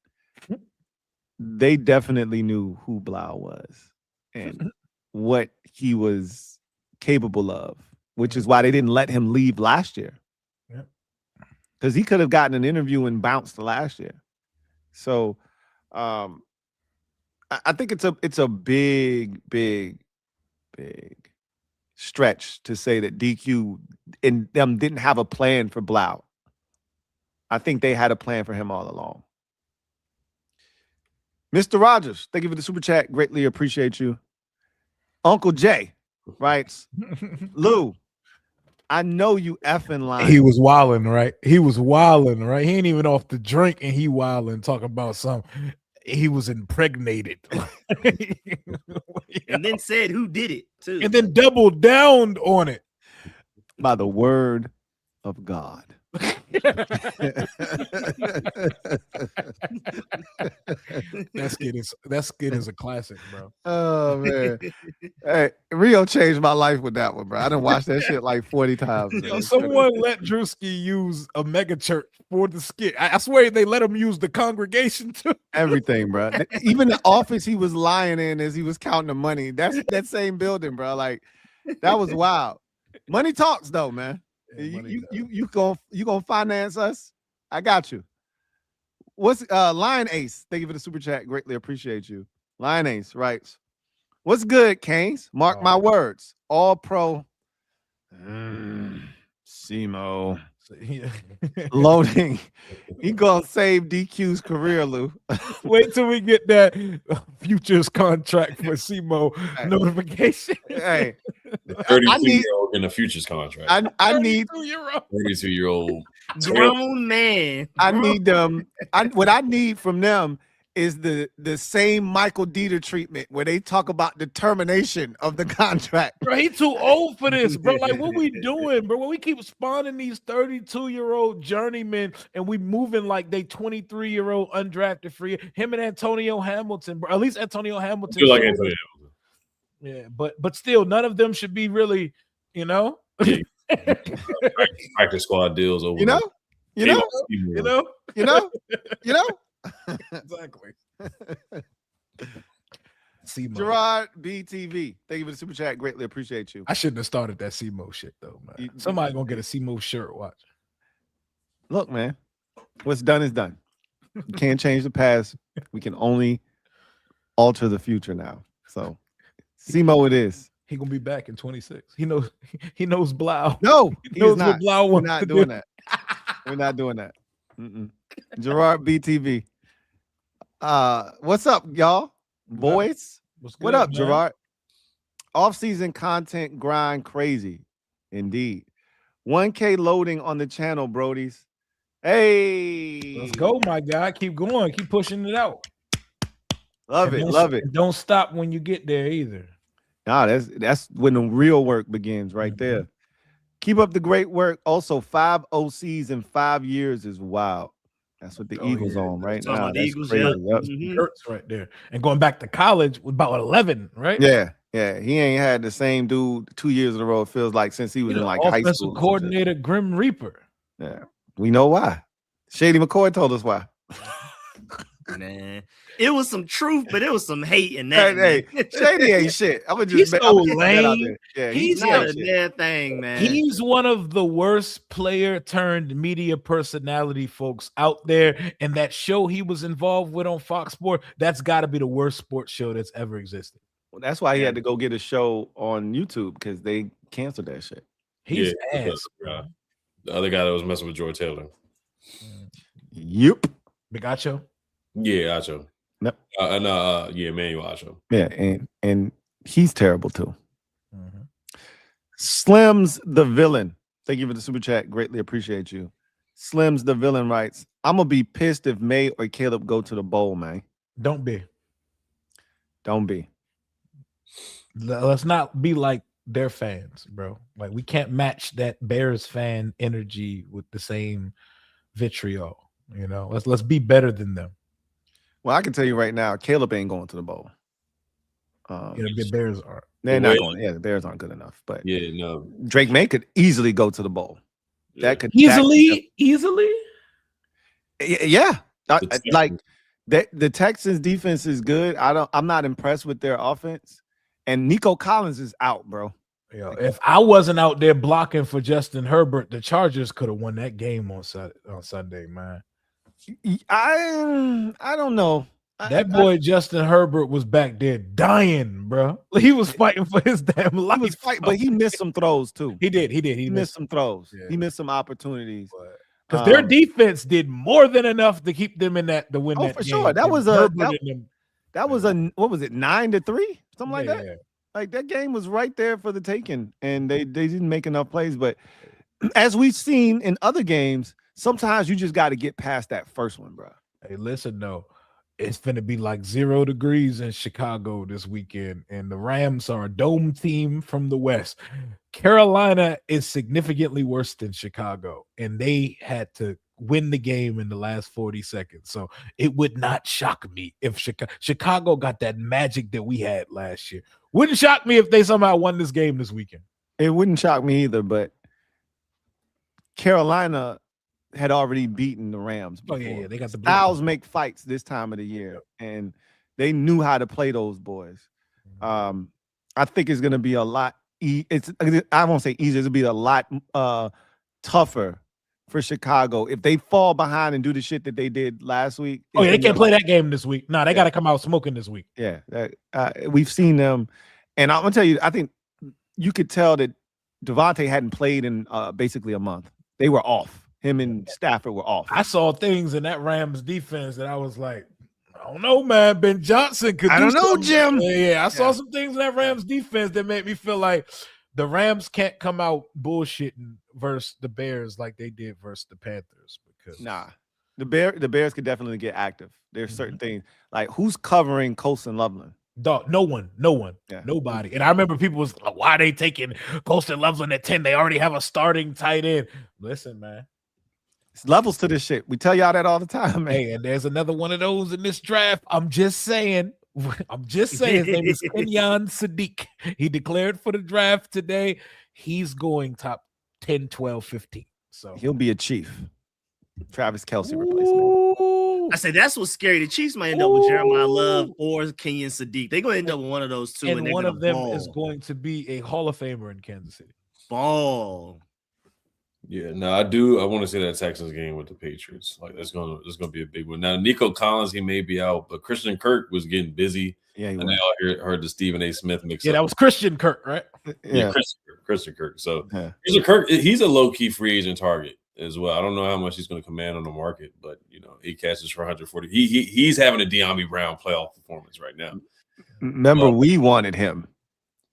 They definitely knew who Blough was and what he was capable of, which is why they didn't let him leave last year. Because he could have gotten an interview and bounced last year. So I think it's a big stretch to say that DQ and them didn't have a plan for Blough. I think they had a plan for him all along. Mr. Rogers, thank you for the super chat. Greatly appreciate you. Uncle Jay writes, Lou, I know you effing lying. He was wilding, right? He ain't even off the drink and he wilding, talking about something. He was impregnated. And then said who did it, too. And then doubled down on it. By the word of God. That skit is a classic, bro. Oh man. Hey, Rio changed my life with that one, bro. I done watched that shit like 40 times. Someone let Drewski use a mega church for the skit. I swear they let him use the congregation too. Everything, bro. Even the office he was lying in as he was counting the money. That's that same building, bro. Like, that was wild. Money talks though, man. Yeah, you gonna finance us? I got you. What's Lion Ace? Thank you for the super chat. Greatly appreciate you. Lion Ace writes, what's good, Canes? Mark my words. All pro. Simo. Loading. He gonna save DQ's career, Lou. Wait till we get that futures contract for Simo notification. Hey, 32-year-old in a futures contract. I need 32-year-old grown man. I need them. What I need from them is the same Michael Dieter treatment where they talk about the termination of the contract. Bro, he too old for this, bro. Like, what we doing, bro? When we keep spawning these 32-year-old journeymen and we moving like they 23-year-old undrafted free, him and Antonio Hamilton, bro. At least Antonio Hamilton. Feel like Antonio Hamilton. Yeah, but still, none of them should be really, practice squad deals over. You know. Exactly. C-Mo. Gerard BTV. Thank you for the super chat. Greatly appreciate you. I shouldn't have started that C-Mo shit though, man. Somebody gonna get a C-Mo shirt. Watch. Look, man, what's done is done. You can't change the past. We can only alter the future now. So, Simo, it is. He gonna be back in 26. He knows Blough. No, he knows not. what Blough We're wants not to doing do. that. We're not doing that. Gerard BTV. What's up, y'all? Boys. What's good, What up, man? Gerard? Off-season content grind crazy. Indeed. 1K loading on the channel, Brodies. Hey. Let's go, my guy. Keep going. Keep pushing it out. Love And it. don't- Love it. Don't stop when you get there either. Nah, that's when the real work begins right there. Keep up the great work. Also, 5 OCs in 5 years is wild. That's what the Eagles on right Talking now. about the That's Eagles, crazy. yeah. Yep. Mhm. Hurts right there. And going back to college with about 11, right? Yeah, yeah. He ain't had the same dude 2 years in a row. It feels like since he was You in know, like high offensive school. or some shit. coordinator Grim Reaper. Yeah, we know why. Shady McCoy told us why. Man, it was some truth, but it was some hate in that. Hey, man. Shady ain't shit. I'm gonna He's just so put that out lame. there. Yeah, He's not Not a shit. damn thing, man. He's one of the worst player turned media personality folks out there. And that show he was involved with on Fox Sports, that's got to be the worst sports show that's ever existed. Well, that's why he Yeah. had to go get a show on YouTube because they canceled that shit. He's Yeah, ass. the other guy that was messing with George Taylor. Yep. Bigacho. Yeah, Acho. Yep. Yeah, Manuel Acho. Yeah, and he's terrible too. Slim's the villain. Thank you for the super chat. Greatly appreciate you. Slim's the villain writes, I'm gonna be pissed if May or Caleb go to the bowl, man. Don't be. Don't be. Let's not be like their fans, bro. Like we can't match that Bears fan energy with the same vitriol. You know, let's be better than them. Well, I can tell you right now, Caleb ain't going to the bowl. The Bears are. They're not going. Yeah, the Bears aren't good enough. But Yeah, no. Drake May could easily go to the bowl. That could Easily. Yeah. The Like the Texans defense is good. I'm not impressed with their offense. And Nico Collins is out, bro. You know, if I wasn't out there blocking for Justin Herbert, the Chargers could have won that game on Sunday, man. I don't know. That boy Justin Herbert was back there dying, bro. He was fighting for his damn life. He was fighting, but he missed some throws too. He did. He missed some throws. Yeah. He missed some opportunities. Because their defense did more than enough to keep them in that to win that for game. sure. That And was Herbert and them- that was a what was it 9-3 something like Yeah, that. yeah. Like that game was right there for the taking, and they didn't make enough plays. But as we've seen in other games, sometimes you just got to get past that first one, bro. Hey, listen though, it's gonna be like 0 degrees in Chicago this weekend, and the Rams are a dome team from the West. Carolina is significantly worse than Chicago, and they had to win the game in the last 40 seconds. So it would not shock me if Chicago got that magic that we had last year. Wouldn't shock me if they somehow won this game this weekend. It wouldn't shock me either, but Carolina had already beaten the Rams Oh before. yeah, they got the Styles make fights this time of the year, and they knew how to play those boys. I think it's going to be a lot. I won't say easier. It'll be a lot tougher for Chicago if they fall behind and do the shit that they did last week. Oh yeah, they can't play that game this week. No, they got to come out smoking this week. Yeah, we've seen them, and I'm gonna tell you, I think you could tell that Devontae hadn't played in basically a month. They were off. Him and Stafford were off. I saw things in that Rams defense that I was like, I don't know, man. Ben Johnson could. I don't know, Jim. Yeah, I saw some things in that Rams defense that made me feel like the Rams can't come out bullshitting versus the Bears like they did versus the Panthers. Because the Bears could definitely get active. There's certain things like who's covering Colston Loveland. Dog, no one, nobody. And I remember people was like, why are they taking Colston Loveland at 10? They already have a starting tight end. Listen, man. It's levels to this shit. We tell y'all that all the time, man. Hey, and there's another one of those in this draft. I'm just saying. His name is Kenyon Sadiq. He declared for the draft today. He's going top 10, 12, 15. So he'll be a Chief. Travis Kelce replacement. I say that's what's scary. The Chiefs might end up with Jeremiah Love or Kenyon Sadiq. They're going to end up with one of those two, and they're one going of to them ball. is going to be a Hall of Famer in Kansas City. Ball. Yeah, no, I do. I want to see that Texans game with the Patriots. Like that's gonna be a big one. Now, Nico Collins, he may be out, but Christian Kirk was getting busy. Yeah, he and was. they all heard the Stephen A. Smith mix. Yeah, up. that was Christian Kirk, right? Yeah, Christian Kirk. So Yeah. Christian Kirk, he's a low key free agent target as well. I don't know how much he's going to command on the market, but 8 catches for 140. He's having a De'Ami Brown playoff performance right now. Remember, we wanted him.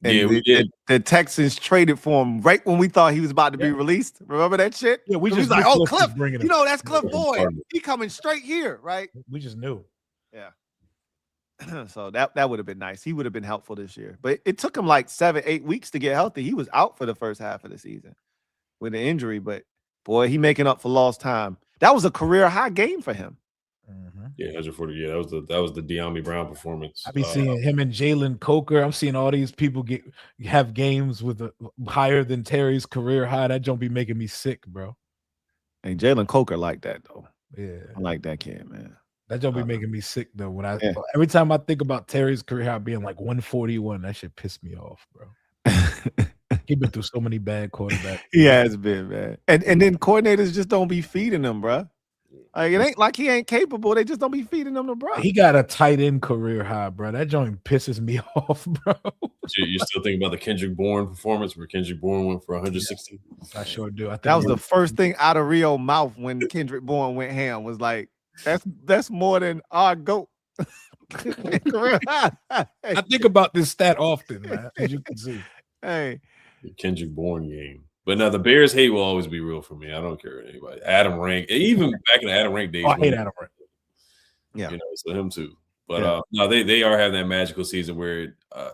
And yeah, we did. The Texans traded for him right when we thought he was about to be released. Remember that shit? Yeah, we was just like, knew oh, Cliff was Cliff, bringing him. that's Cliff Boyd. He coming straight here, right? We just knew. Yeah. So that would have been nice. He would have been helpful this year. But it took him like 7-8 weeks to get healthy. He was out for the first half of the season with an injury, but boy, he making up for lost time. That was a career high game for him. Yeah, 140. Yeah, that was the De'Ami Brown performance. I be seeing him and Jalen Coker. I'm seeing all these people have games with a higher than Terry's career high. That don't be making me sick, bro. And Jalen Coker like that though. Yeah, I like that kid, man. That don't be making me sick though. When every time I think about Terry's career high being like 141, that shit piss me off, bro. He been through so many bad quarterbacks. He has been, man. And then coordinators just don't be feeding him, bro. Like, it ain't like he ain't capable. They just don't be feeding him the bro. He got a tight end career high, bro. That joint pisses me off, bro. You still think about the Kendrick Bourne performance where Kendrick Bourne went for 160? I sure do. I think that was the first thing out of Rio mouth when Kendrick Bourne went ham was like, that's more than our GOAT. I think about this stat often, man, as you can see. Hey, the Kendrick Bourne game. But now the Bears hate will always be real for me. I don't care what anybody. Adam Rank, even back in the Adam Rank days. I hate Adam Rank. Yeah, so him too. But no, they are having that magical season where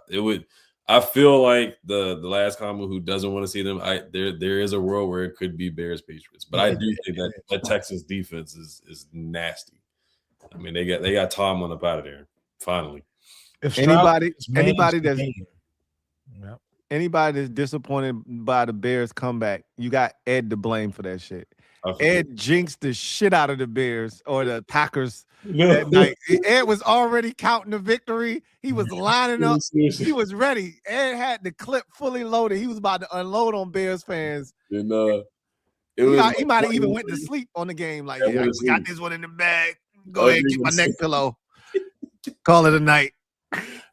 it would. I feel like the last comment who doesn't want to see them. There is a world where it could be Bears Patriots, but I do think that Texas defense is nasty. I mean, they got Tomlin up out of there finally. If anybody that's disappointed by the Bears comeback, you got Ed to blame for that shit. Ed jinxed the shit out of the Bears or the Packers that night. Ed was already counting the victory. He was lining up. He was ready. Ed had the clip fully loaded. He was about to unload on Bears fans. And he might have even went to sleep on the game. Like, I got this one in the bag. Go ahead, get my neck pillow. Call it a night.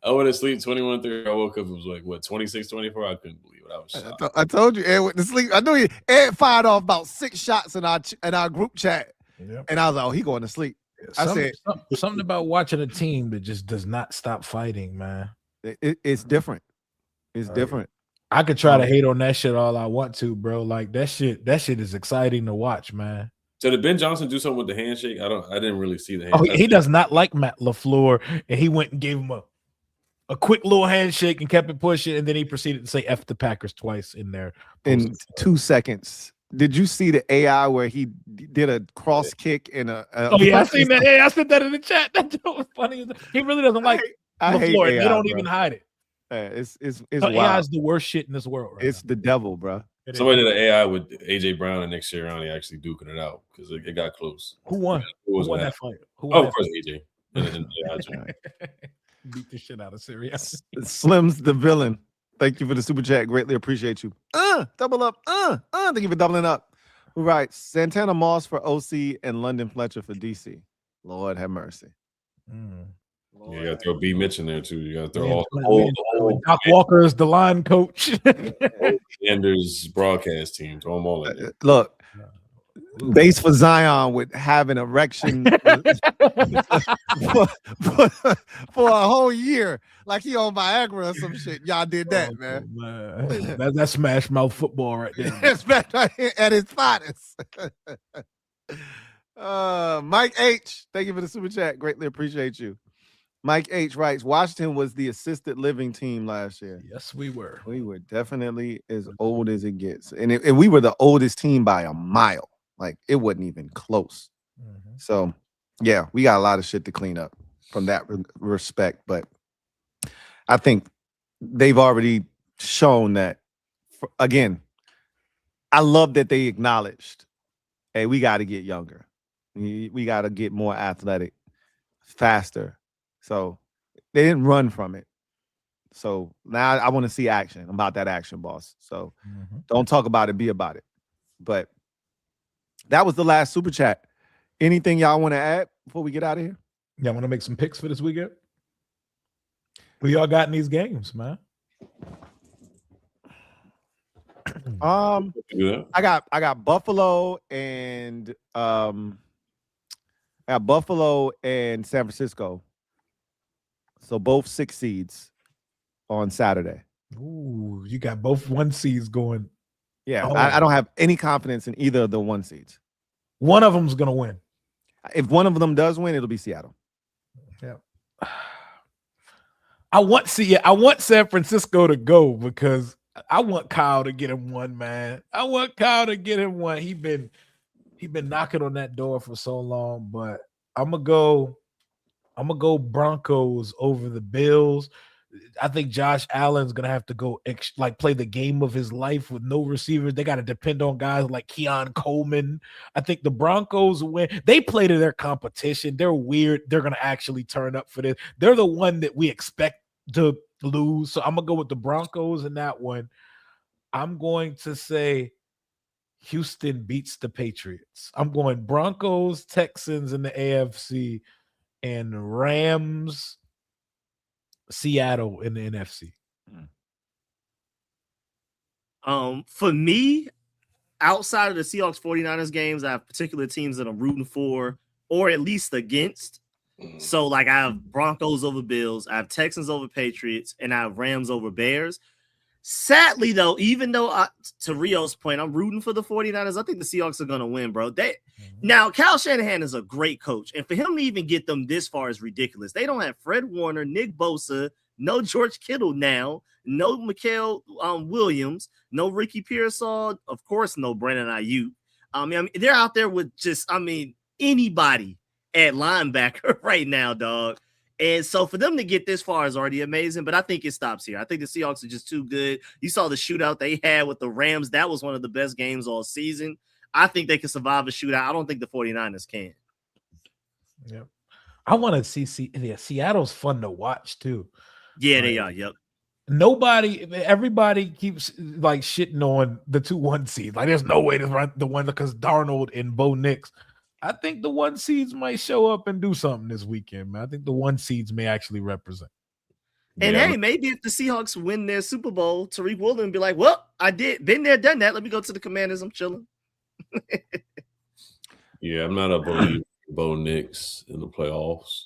I went to sleep 21:30. I woke up. It was like, what, 26-24? I couldn't believe it. I was shocked. I told you, Ed went to sleep. I knew Ed fired off about 6 shots in our group chat. Yep. And I was like, oh, he going to sleep. I said something about watching a team that just does not stop fighting, man. It's different. It's different. I could try to hate on that shit all I want to, bro. Like that shit is exciting to watch, man. So did Ben Johnson do something with the handshake? I didn't really see the handshake. Oh, he does not like Matt LaFleur, and he went and gave him a quick little handshake and kept it pushing, and then he proceeded to say F the Packers twice in there. In 2 seconds. Did you see the AI where he did a cross kick in a I seen that. Hey, I said that in the chat. That was funny. He really doesn't like LaFleur. They don't even hide it. It's AI is the worst shit in this world. It's the devil, bro. Somebody did an AI with AJ Brown and Nick Sirianni actually duking it out because it got close. Who won? Who won that fight? Of course, AJ. Beat the shit out of Sirianni. Slim's the villain. Thank you for the super chat. Greatly appreciate you. Double up. Thank you for doubling up. Who writes Santana Moss for OC and London Fletcher for DC. Lord have mercy. You got to throw B. Mitch in there too. You got to throw all Doc Walker is the line coach. Anders broadcast team. Throw them all in there. Look, base for Zion with having erection for a whole year, like he on Viagra or some shit. Y'all did that, man. That's smash mouth football right there. At its finest. Mike H, thank you for the super chat. Greatly appreciate you. Mike H writes, Washington was the assisted living team last year. Yes, we were. We were definitely as old as it gets. And we were the oldest team by a mile. Like, it wasn't even close. So, yeah, we got a lot of shit to clean up from that respect. But I think they've already shown that, again, I love that they acknowledged, hey, we got to get younger. We got to get more athletic, faster. So they didn't run from it. So now I want to see action. I'm about that action, boss. So don't talk about it, be about it. But that was the last super chat. Anything y'all want to add before we get out of here? Yeah, I want to make some picks for this weekend. Who y'all got in these games, man? Yeah. I got Buffalo and San Francisco. So both 6 seeds on Saturday. Ooh, you got both 1 seeds going. Yeah, Oh. I don't have any confidence in either of the 1 seeds. One of them's gonna win. If one of them does win, it'll be Seattle. Yeah. I want San Francisco to go because I want Kyle to get him one, man. I want Kyle to get him one. He been knocking on that door for so long, but I'm gonna go Broncos over the Bills. I think Josh Allen's gonna have to go play the game of his life with no receivers. They got to depend on guys like Keon Coleman. I think the Broncos win. They play to their competition. They're weird. They're gonna actually turn up for this. They're the one that we expect to lose. So I'm gonna go with the Broncos in that one. I'm going to say Houston beats the Patriots. I'm going Broncos, Texans in the AFC, and Rams, Seattle in the NFC. For me, outside of the Seahawks 49ers games, I have particular teams that I'm rooting for or at least against. So like I have Broncos over Bills, I have Texans over Patriots, and I have Rams over Bears. Sadly, though, even though to Rio's point, I'm rooting for the 49ers, I think the Seahawks are going to win, bro. Now, Kyle Shanahan is a great coach, and for him to even get them this far is ridiculous. They don't have Fred Warner, Nick Bosa, no George Kittle now, no Mikael Williams, no Ricky Pearsall, of course, no Brandon Ayuk. I mean, they're out there with just, anybody at linebacker right now, dog. And so for them to get this far is already amazing, but I think it stops here. I think the Seahawks are just too good. You saw the shootout they had with the Rams. That was one of the best games all season. I think they can survive a shootout. I don't think the 49ers can. Yep. I want to see Seattle's fun to watch too. Yeah, they are. Yep. Everybody keeps like shitting on the 2-1 seeds. Like there's no way to run the one because Darnold and Bo Nix. I think the 1 seeds might show up and do something this weekend, man. I think the 1 seeds may actually represent. And hey, maybe if the Seahawks win their Super Bowl, Tariq Woolen be like, well, I been there, done that. Let me go to the Commanders. I'm chilling. Yeah, I'm not a believer in Bo Nix in the playoffs.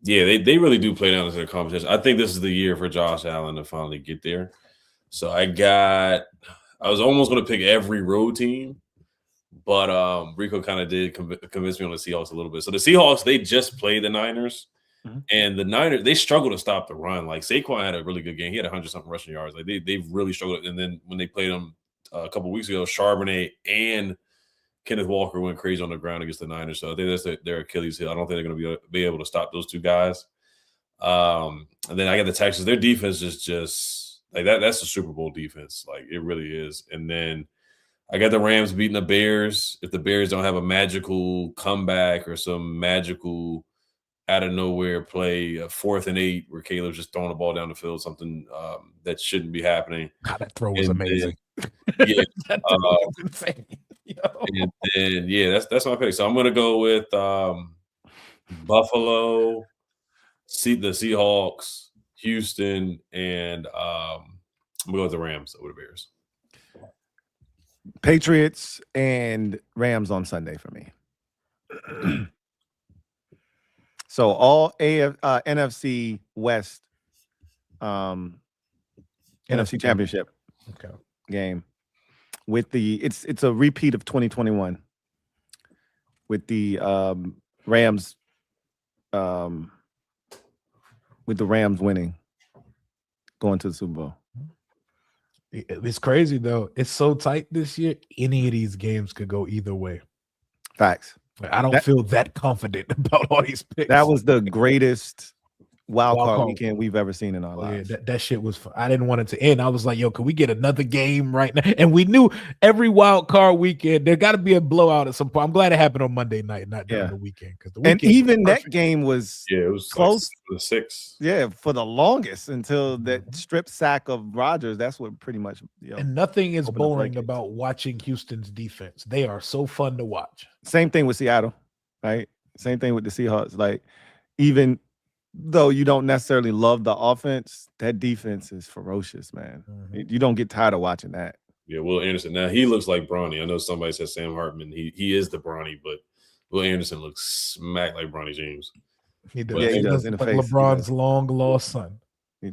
Yeah, they really do play down to their competition. I think this is the year for Josh Allen to finally get there. So I was almost going to pick every road team. But Rico kind of did convince me on the Seahawks a little bit. So the Seahawks, they just played the Niners. And the Niners, they struggle to stop the run. Like Saquon had a really good game. He had 100-something rushing yards. Like they've really struggled. And then when they played them a couple of weeks ago, Charbonnet and Kenneth Walker went crazy on the ground against the Niners. So I think that's their Achilles heel. I don't think they're going to be able to stop those two guys. And then I got the Texans. Their defense is just like that. That's a Super Bowl defense. Like it really is. And then I got the Rams beating the Bears. If the Bears don't have a magical comeback or some magical out of nowhere play, 4th and 8, where Caleb's just throwing the ball down the field, something that shouldn't be happening. God, that throw was amazing. Yeah, that throw was insane. And then that's my pick. So I'm gonna go with Buffalo, the Seahawks, Houston, and I'm gonna go with the Rams over the Bears. Patriots and Rams on Sunday for me. So all NFC West NFC Championship game with it's a repeat of 2021 with the Rams winning, going to the Super Bowl. It's crazy though. It's so tight this year. Any of these games could go either way. Facts. I don't feel that confident about all these picks. That was the greatest wild card card. weekend we've ever seen in our Oh, yeah, lives. that shit was fun. I didn't want it to end. I was like, yo, can we get another game right now? And we knew every wild card weekend there got to be a blowout at some point. I'm glad it happened on Monday night, not during the weekend, because the weekend and even was that game was it was close like 6. Yeah, for the longest until that strip sack of Rodgers. That's what pretty much. And nothing is opened the boring floodgates. about watching Houston's defense. They are so fun to watch. Same thing with Seattle, right? Same thing with the Seahawks. Like, even though you don't necessarily love the offense, that defense is ferocious, man. You don't get tired of watching that. Yeah, Will Anderson. Now he looks like Bronny. I know somebody said Sam Hartman. He is the Bronny, but Will Anderson looks smack like Bronny James. He does. Yeah, he does in the Like face. LeBron's long lost son.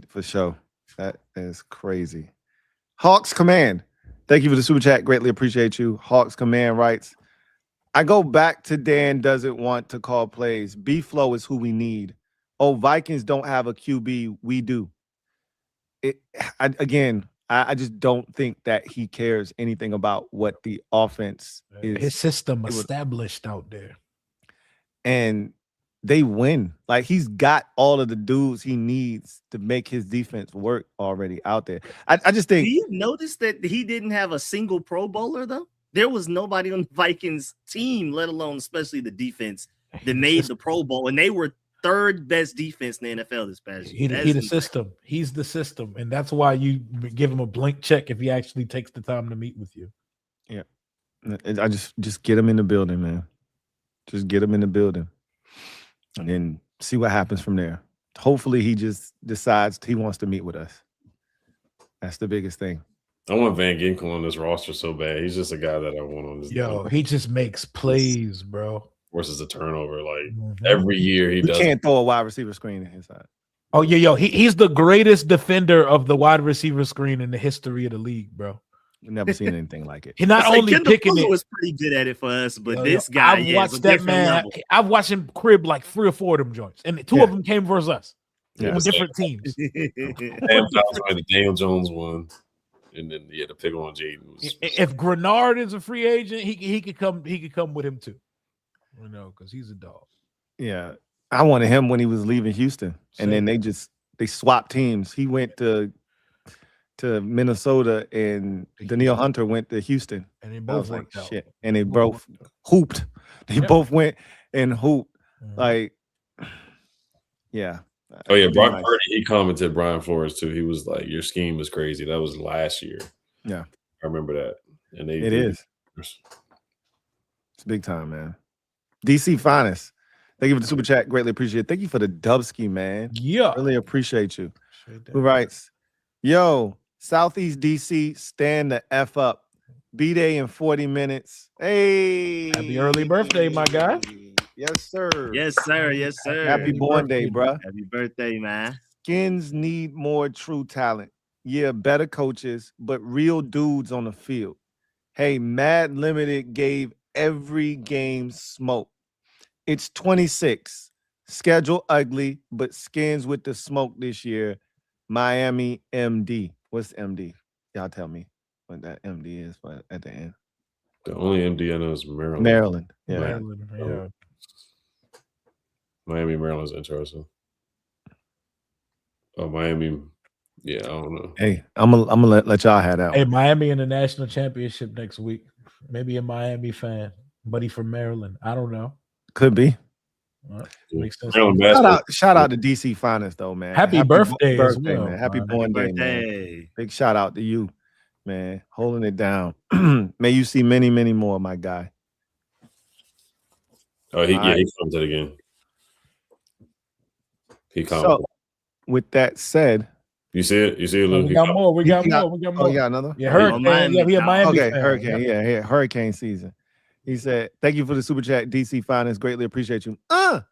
For sure. That is crazy. Hawks Command. Thank you for the super chat. Greatly appreciate you. Hawks Command writes, I go back to Dan doesn't want to call plays. B-Flo is who we need. Oh, Vikings don't have a QB. We do. I just don't think that he cares anything about what the offense is. His system established out there. And they win. Like, he's got all of the dudes he needs to make his defense work already out there. I just think. Do you notice that he didn't have a single Pro Bowler, though? There was nobody on the Vikings team, let alone especially the defense, that made the Pro Bowl, and they were third best defense in the NFL this past year. He's the system. He's the system, and that's why you give him a blank check if he actually takes the time to meet with you. Yeah, I just get him in the building, man. Just get him in the building, and then see what happens from there. Hopefully, he just decides he wants to meet with us. That's the biggest thing. I want Van Ginkel on this roster so bad. He's just a guy that I want on this. Yo, he just makes plays, bro. Forces a turnover like every year he does. Can't throw a wide receiver screen in his side. Oh yeah, yo, he's the greatest defender of the wide receiver screen in the history of the league, bro. You've never seen anything like it. He not only Kendall picking Fuller it. was pretty good at it for us, but this guy, I've watched that man. Level. I've watched him crib like 3 or 4 of them joints, and 2 of them came versus us on different teams. The Daniel Jones one, and then the pick on Jaden. If Grenard is a free agent, he could come. He could come with him too. You know, because he's a dog. Yeah, I wanted him when he was leaving Houston, and then they swapped teams. He went to Minnesota, and Danielle Hunter went to Houston. And they both worked out. Shit. And they both hooped. They both went and hooped. Like, yeah. Oh yeah, Brock Purdy. He commented Brian Flores too. He was like, "Your scheme is crazy." That was last year. Yeah, I remember that. And it is. It's big time, man. DC Finest. Thank you for the super chat. Greatly appreciate it. Thank you for the Dubsky, man. Yeah. Really appreciate you. Who writes, yo, Southeast DC, stand the F up. B-Day in 40 minutes. Hey. Happy early birthday, my guy. Yes, sir. Yes, sir. Yes, sir. Happy born day, bro. Happy birthday, man. Skins need more true talent. Yeah, better coaches, but real dudes on the field. Hey, Mad Limited gave every game smoke. It's 26. Schedule ugly, but Skins with the smoke this year. Miami MD. What's MD? Y'all tell me what that MD is at the end. The only MD I know is Maryland. Maryland. Yeah. Maryland, yeah. Miami, Maryland's interesting. Oh, Miami. Yeah, I don't know. Hey, I'm gonna let y'all have that. Hey, Miami in the national championship next week. Maybe a Miami fan, buddy from Maryland. I don't know. Could be. Makes sense. Shout out to DC Finest though, man. Happy birthday as well, man. Happy born day, man. Big shout out to you, man. Holding it down. May you see many, many more, my guy. Oh, he commented again. He commented. So, with that said, you see it? You see it, Luke? We got more. We got more. Oh, you got another? Yeah, Hurricane. Yeah, he a Miami fan. Hurricane. Yeah, Hurricane season. He said, "Thank you for the super chat, DC Finance. Greatly appreciate you.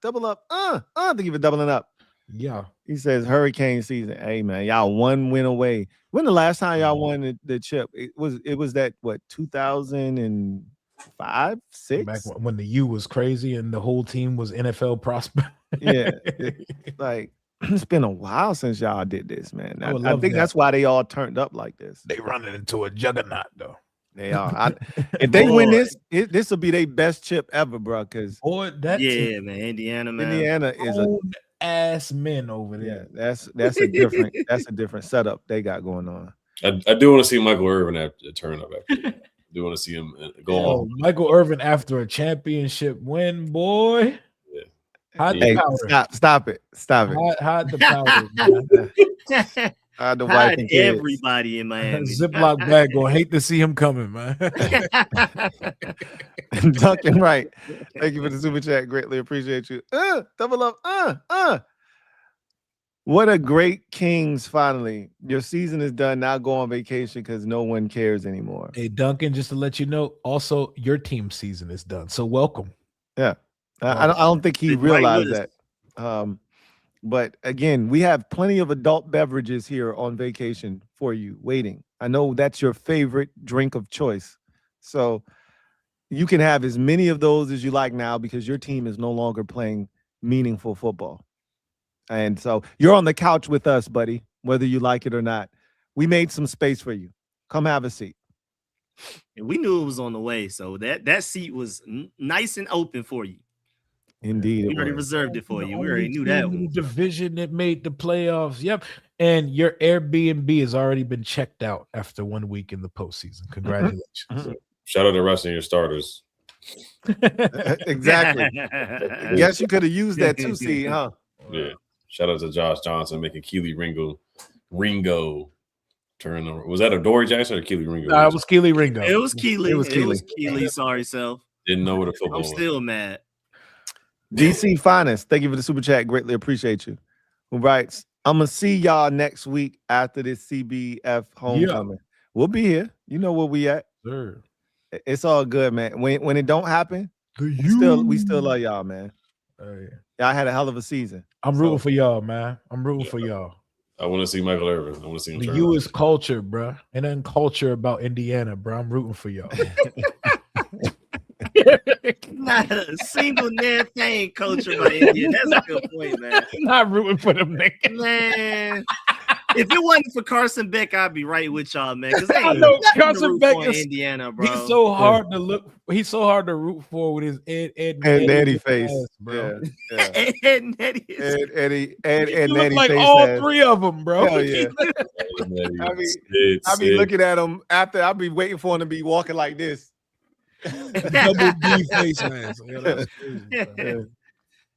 Double up. Thank you for doubling up." Yeah. He says, "Hurricane season. Hey man, y'all 1 win away. When the last time y'all won the chip? It was that what 2005, 6? Back when the U was crazy and the whole team was NFL prospect. Yeah, it's been a while since y'all did this, man. I think that. that's why they all turned up like this. They running into a juggernaut though. They are. If they win this, this will be their best chip ever, bro. Because man, Indiana, man. Indiana is ass men over Yeah, there. that's a different setup they got going on. I do want to see Michael Irvin at turn up. Actually, I do want to see him go on. Michael Irvin after a championship win, boy. Yeah. Hide Hey, the powder. stop it. Hide the powder, man. Hide the wife Hide and kids. everybody in Miami. Ziploc bag. Gonna hate to see him coming, man. Duncan Wright, thank you for the super chat. Greatly appreciate you. Double up. What a great Kings, finally. Your season is done. Now go on vacation because no one cares anymore. Hey, Duncan, just to let you know, also your team season is done. So welcome. Yeah. I don't think he Big Mike realized Willis. that. But again, we have plenty of adult beverages here on vacation for you waiting. I know that's your favorite drink of choice. So you can have as many of those as you like now because your team is no longer playing meaningful football. And so you're on the couch with us, buddy, whether you like it or not. We made some space for you. Come have a seat. And we knew it was on the way, so that seat was nice and open for you. Indeed, We it already was. reserved it for The you. We already only knew that team in one. the division that made the playoffs. Yep. And your Airbnb has already been checked out after 1 week in the postseason. Congratulations. Shout out to resting your starters. Exactly. Yes, you could have used that 2 seed, huh? Yeah. Shout out to Josh Johnson making Keely Ringo turn over. Was that a Dory Jackson or Keely Ringo? It was Keely Ringo. It was Keely. It was It was Keely. Keely. Sorry, self. Didn't know what a football I'm was. still mad. DC Finest, thank you for the super chat. Greatly appreciate you. Who writes, I'm going to see y'all next week after this CBF homecoming. We'll be here. You know where we at. Sure. It's all good, man. When it don't happen, we still love y'all, man. Y'all had a hell of a season. I'm rooting for y'all, man. I'm rooting for y'all. I want to see Michael Irvin. I want to see him The turn U up. is culture, bro. And then culture about Indiana, bro. I'm rooting for y'all. Not a single damn thing, coach, about India. That's a good point, man. Not rooting for them niggas. Man, if it wasn't for Carson Beck, I'd be right with y'all, man. Because I know Carson Beck is Indiana, bro. He's so hard to look. He's so hard to root for with his Ed and Eddie face, ass, bro. Yeah. Ed and Eddie. Ed You look Eddie like face all ass. 3 of them, bro. Hell yeah. I be looking at him after. I be waiting for him to be walking like this. Double D face mask. Yeah, that's crazy,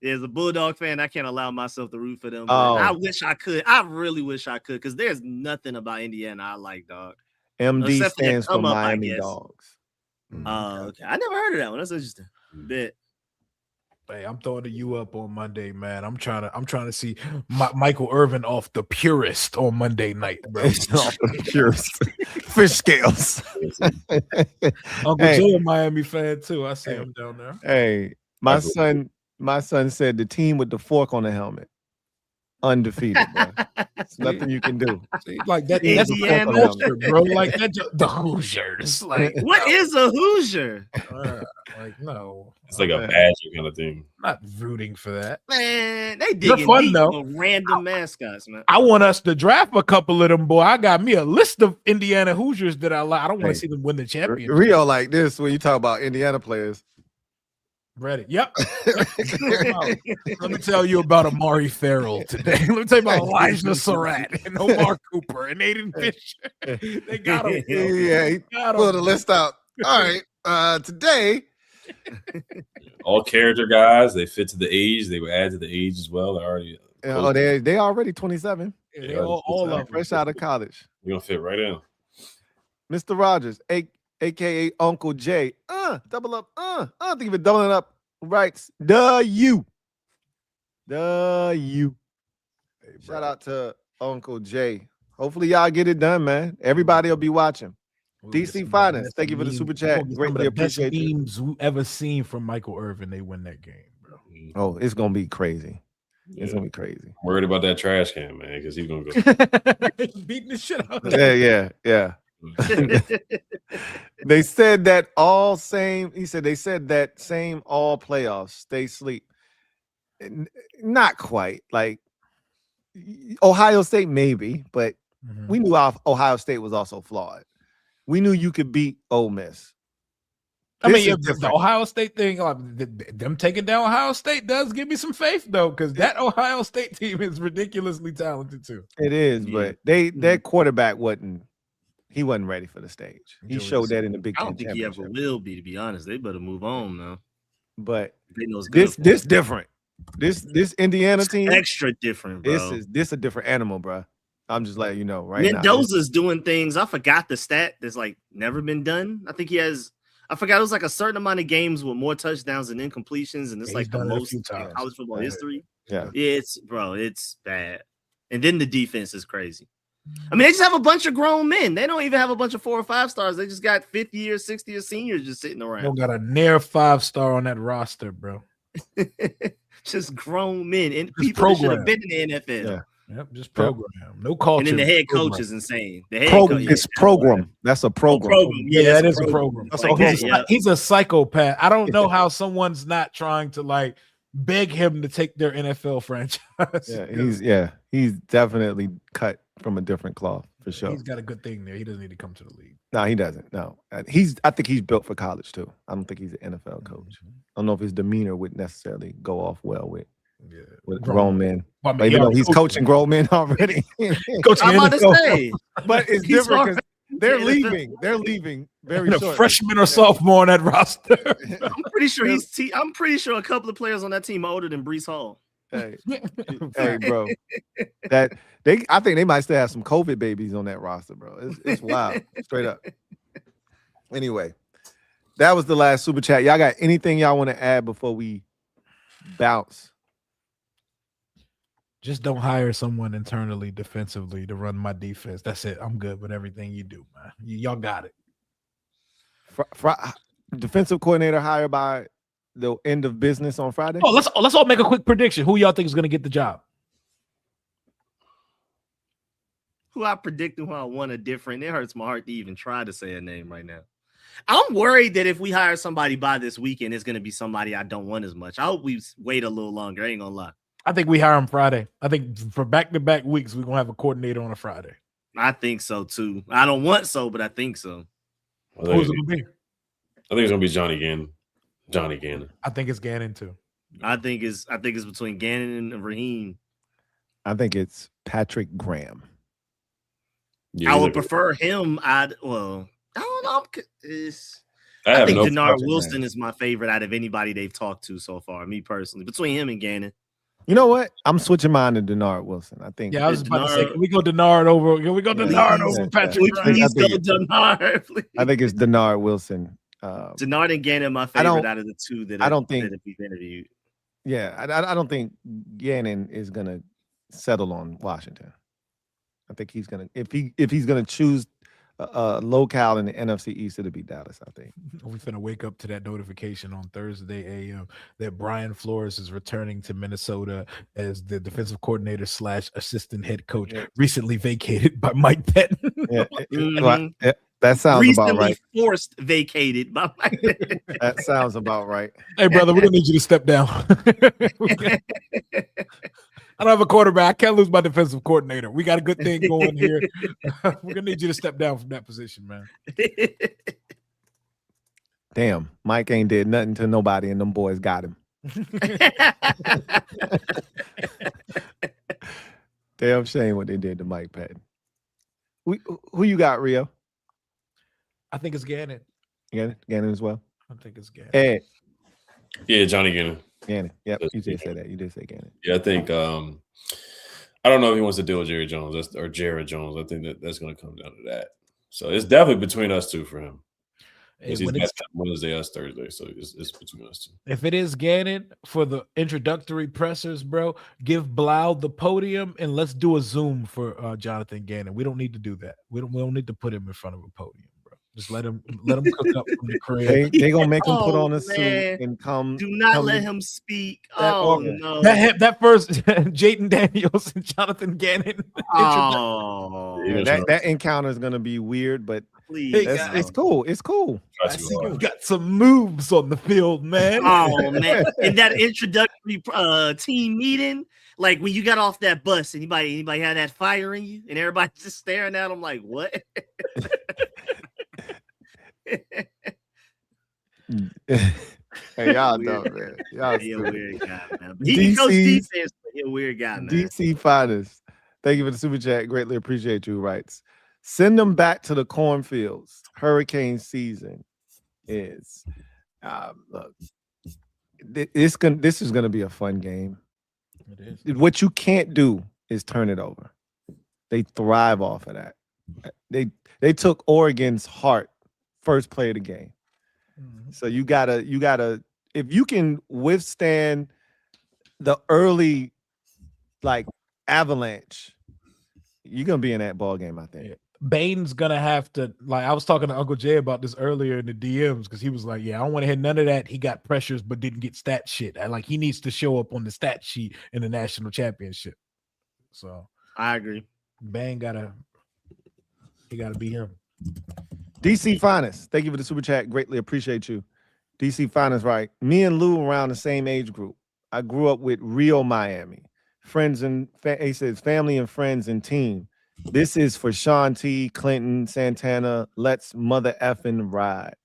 As a Bulldog fan, I can't allow myself to root for them. Oh. I wish I could. I really wish I could, because there's nothing about Indiana I like, dog. MD Except for that stands for come up, I Miami guess. Dogs. Okay. I never heard of that one. That's interesting. Bit. Hey, I'm throwing the U up on Monday, man. I'm trying to see Michael Irvin off the Purist on Monday night, bro. It's off the purest fish scales. Uncle Hey. Joe, a Miami fan too. I see him down there. Hey, my son said the team with the fork on the helmet, undefeated, bro. There's nothing you can do. See, like that, that's Indiana. a culture, bro. Like that, the Hoosiers. Like, What is a Hoosier? like no, It's like a badger kind of thing. not rooting for that. Man, they They're digging fun, deep though. for random mascots, man. I want us to draft a couple of them, boy. I got me a list of Indiana Hoosiers that I like. I don't want Hey. to see them win the championship. Rio like this when you talk about Indiana players. Ready? Yep. Let me tell you about Amari Farrell today. Let me tell you about Elijah Surratt and Omar Cooper and Aiden Fisher. They got him. Yeah, he Got pulled the him. list out. All right, today. All character guys, they fit to the age. They were add to the age as well. They're already They already 27, Yeah, they all of them. fresh out of college. We're gonna fit right in. Mr. Rogers, a.k.a. Uncle J. Double up. Think of it doubling up. Writes the U. Shout out to Uncle J. Hopefully y'all get it done, man. Everybody will be watching. We'll get DC some of the Finest, best thank you for the memes. super We'll chat. get some of Greatly the best appreciate you. memes we ever seen from Michael Irvin. They win that game, bro. Oh, it's gonna be crazy. It's gonna be crazy. I'm worried about that trash can, man, because he's gonna go. Beating the shit out. Yeah. They said that all same. He said they said that same all playoffs. Stay sleep. Not quite. Like Ohio State, maybe, but we knew Ohio State was also flawed. We knew you could beat Ole Miss. I mean, is yeah, the different. Ohio State thing, them taking down Ohio State does give me some faith, though, because that Ohio State team is ridiculously talented, too. It is, but their quarterback wasn't ready for the stage. He showed that in the Big I Ten don't think he ever championship. will be, to be honest. They better move on now. But They know it's good for this them. different. This Indiana team, Extra different, bro. this a different animal, bro. I'm just letting you know right now. Mendoza's doing things. I forgot the stat that's like never been done. I think he has. I forgot it was like a certain amount of games with more touchdowns and incompletions, and it's Yeah, like he's the done it a most few in times. college football history. Yeah, It's bad. And then the defense is crazy. I mean, they just have a bunch of grown men. They don't even have a bunch of 4 or 5 stars. They just got 50-year, 60-year seniors just sitting Don't around. got a near 5-star on that roster, bro. Just grown men and Just people that should have program. been in the NFL. Yeah. Yep, just program. No culture. And then the head program. coach is insane. The head it's program. That's a program. program. Yeah, that's that is a program. That's So a he's a psychopath. I don't know how someone's not trying to like beg him to take their NFL franchise. Yeah, he's definitely cut from a different cloth for sure. He's got a good thing there. He doesn't need to come to the league. No, he doesn't. No, I think he's built for college too. I don't think he's an NFL coach. I don't know if his demeanor would necessarily go off well with grown men. Well, I mean, Even though he's coaching grown men already. I'm about to say, but it's He's different because they're the leaving. They're leaving very a shortly. freshman or sophomore on that roster. I'm pretty sure I'm pretty sure a couple of players on that team are older than Brees Hall. Hey, bro. I think they might still have some COVID babies on that roster, bro. It's wild, straight up. Anyway, that was the last super chat. Y'all got anything y'all want to add before we bounce? Just don't hire someone internally defensively to run my defense. That's it. I'm good with everything you do, man. Y'all got it. Defensive coordinator hired by the end of business on Friday. Oh, let's all make a quick prediction. Who y'all think is going to get the job? Who I predict and who I want a different. It hurts my heart to even try to say a name right now. I'm worried that if we hire somebody by this weekend, it's going to be somebody I don't want as much. I hope we wait a little longer. I ain't going to lie. I think we hire him Friday. I think for back-to-back weeks, we're going to have a coordinator on a Friday. I think so, too. I don't want so, but I think so. Who's it going to be? I think it's going to be Johnny Gannon. I think it's Gannon, too. I think it's between Gannon and Raheem. I think it's Patrick Graham. Yeah, I would prefer him. I don't know. I think no Denard Patrick Wilson Graham. is my favorite out of anybody they've talked to so far, me personally. Between him and Gannon. You know what? I'm switching mine to Denard Wilson. I think. Yeah, I was about to say, can we go Denard over? Can we go Denard over Patrick Graham? Please go Denard, please. I think it's Denard Wilson. Denard and Gannon, my favorite out of the two that we've interviewed. Yeah, I don't think Gannon is gonna settle on Washington. I think he's gonna if he's gonna choose a locale in the NFC East, it'll be Dallas. I think We're gonna wake up to that notification on Thursday a.m. that Brian Flores is returning to Minnesota as the defensive coordinator / assistant head coach, recently vacated by Mike Pettin. That sounds recently about right. Forced vacated by Mike Pettin. That sounds about right. Hey, brother, we're gonna need you to step down. I don't have a quarterback. I can't lose my defensive coordinator. We got a good thing going here. We're gonna need you to step down from that position, man. Damn, Mike ain't did nothing to nobody, and them boys got him. Damn shame what they did to Mike Patton. Who you got, Rio? I think it's Gannon. Gannon as well. I think it's Gannon. Ed. Yeah, Johnny Gannon. Gannon. Yep, you did say that. You did say Gannon. Yeah, I think I don't know if he wants to deal with Jerry Jones or Jared Jones. I think that's going to come down to that. So it's definitely between us two for him. He's got Wednesday, us Thursday, so it's between us two. If it is Gannon for the introductory pressers, bro, give Blough the podium and let's do a Zoom for Jonathan Gannon. We don't need to do that. We don't need to put him in front of a podium, bro. Just let him cook up from the crib. They gonna make him put on a suit and come. Do not let him speak. No. That first Jaden Daniels and Jonathan Gannon. That encounter is gonna be weird, but it's cool. It's cool. I see you got some moves on the field, man. Oh man! In that introductory team meeting, like when you got off that bus, anybody had that fire in you, and everybody's just staring at them like, what? Hey, y'all Weird dumb, man. Y'all He a stupid. weird guy, man. But he can coach DC's defense, but he a weird guy, man. DC Finest. Thank you for the super chat. Greatly appreciate you. Writes, send them back to the cornfields. Hurricane season is. Look, this is gonna be a fun game. It is. What you can't do is turn it over. They thrive off of that. They took Oregon's heart first play of the game. So you gotta if you can withstand the early like avalanche, you're gonna be in that ball game, I think. Yeah. Bane's gonna have to, like, I was talking to Uncle Jay about this earlier in the DMs because he was like, yeah, I don't want to hear none of that. He got pressures but didn't get stat shit. Like, he needs to show up on the stat sheet in the national championship. So I agree. Bane gotta be him. DC Finest, thank you for the super chat. Greatly appreciate you. DC Finest, right? Me and Lou around the same age group. I grew up with Rio Miami. Friends and he says family and friends and team. This is for Sean T, Clinton, Santana. Let's mother effing ride.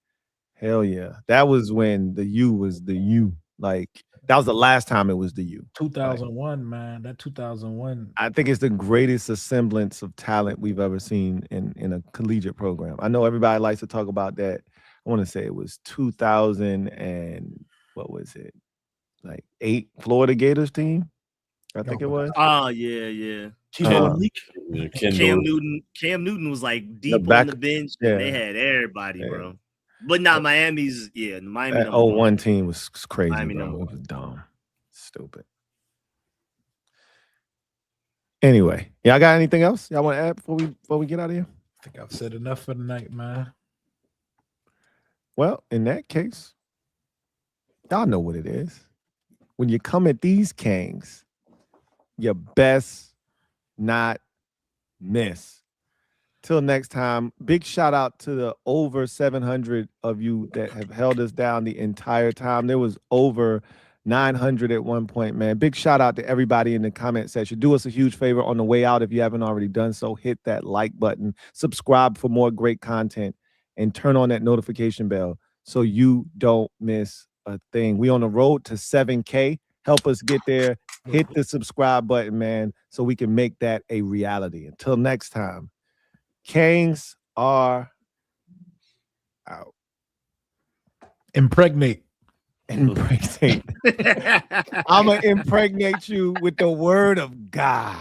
Hell yeah. That was when the U was the U. Like, that was the last time it was the U. 2001, man. That 2001. I think it's the greatest semblance of talent we've ever seen in a collegiate program. I know everybody likes to talk about that. I want to say it was 2000 and what was it? Like 8 Florida Gators team. I think it was. Oh yeah. Cam Newton was like deep on the bench. Yeah. And they had everybody, bro. But not Miami's. Yeah, Miami. That 01 team was crazy, Miami bro. number It was dumb, stupid. Anyway, y'all got anything else y'all want to add before we get out of here? I think I've said enough for the night, man. Well, in that case, y'all know what it is. When you come at these Kangs, you best not miss. Till next time, big shout out to the over 700 of you that have held us down the entire time. There was over 900 at one point, man. Big shout out to everybody in the comment section. Do us a huge favor on the way out. If you haven't already done so, hit that like button, subscribe for more great content, and turn on that notification bell so you don't miss a thing. We on the road to 7K. Help us get there. Hit the subscribe button, man, so we can make that a reality. Until next time, Kangs are out. Impregnate. I'm going to impregnate you with the word of God.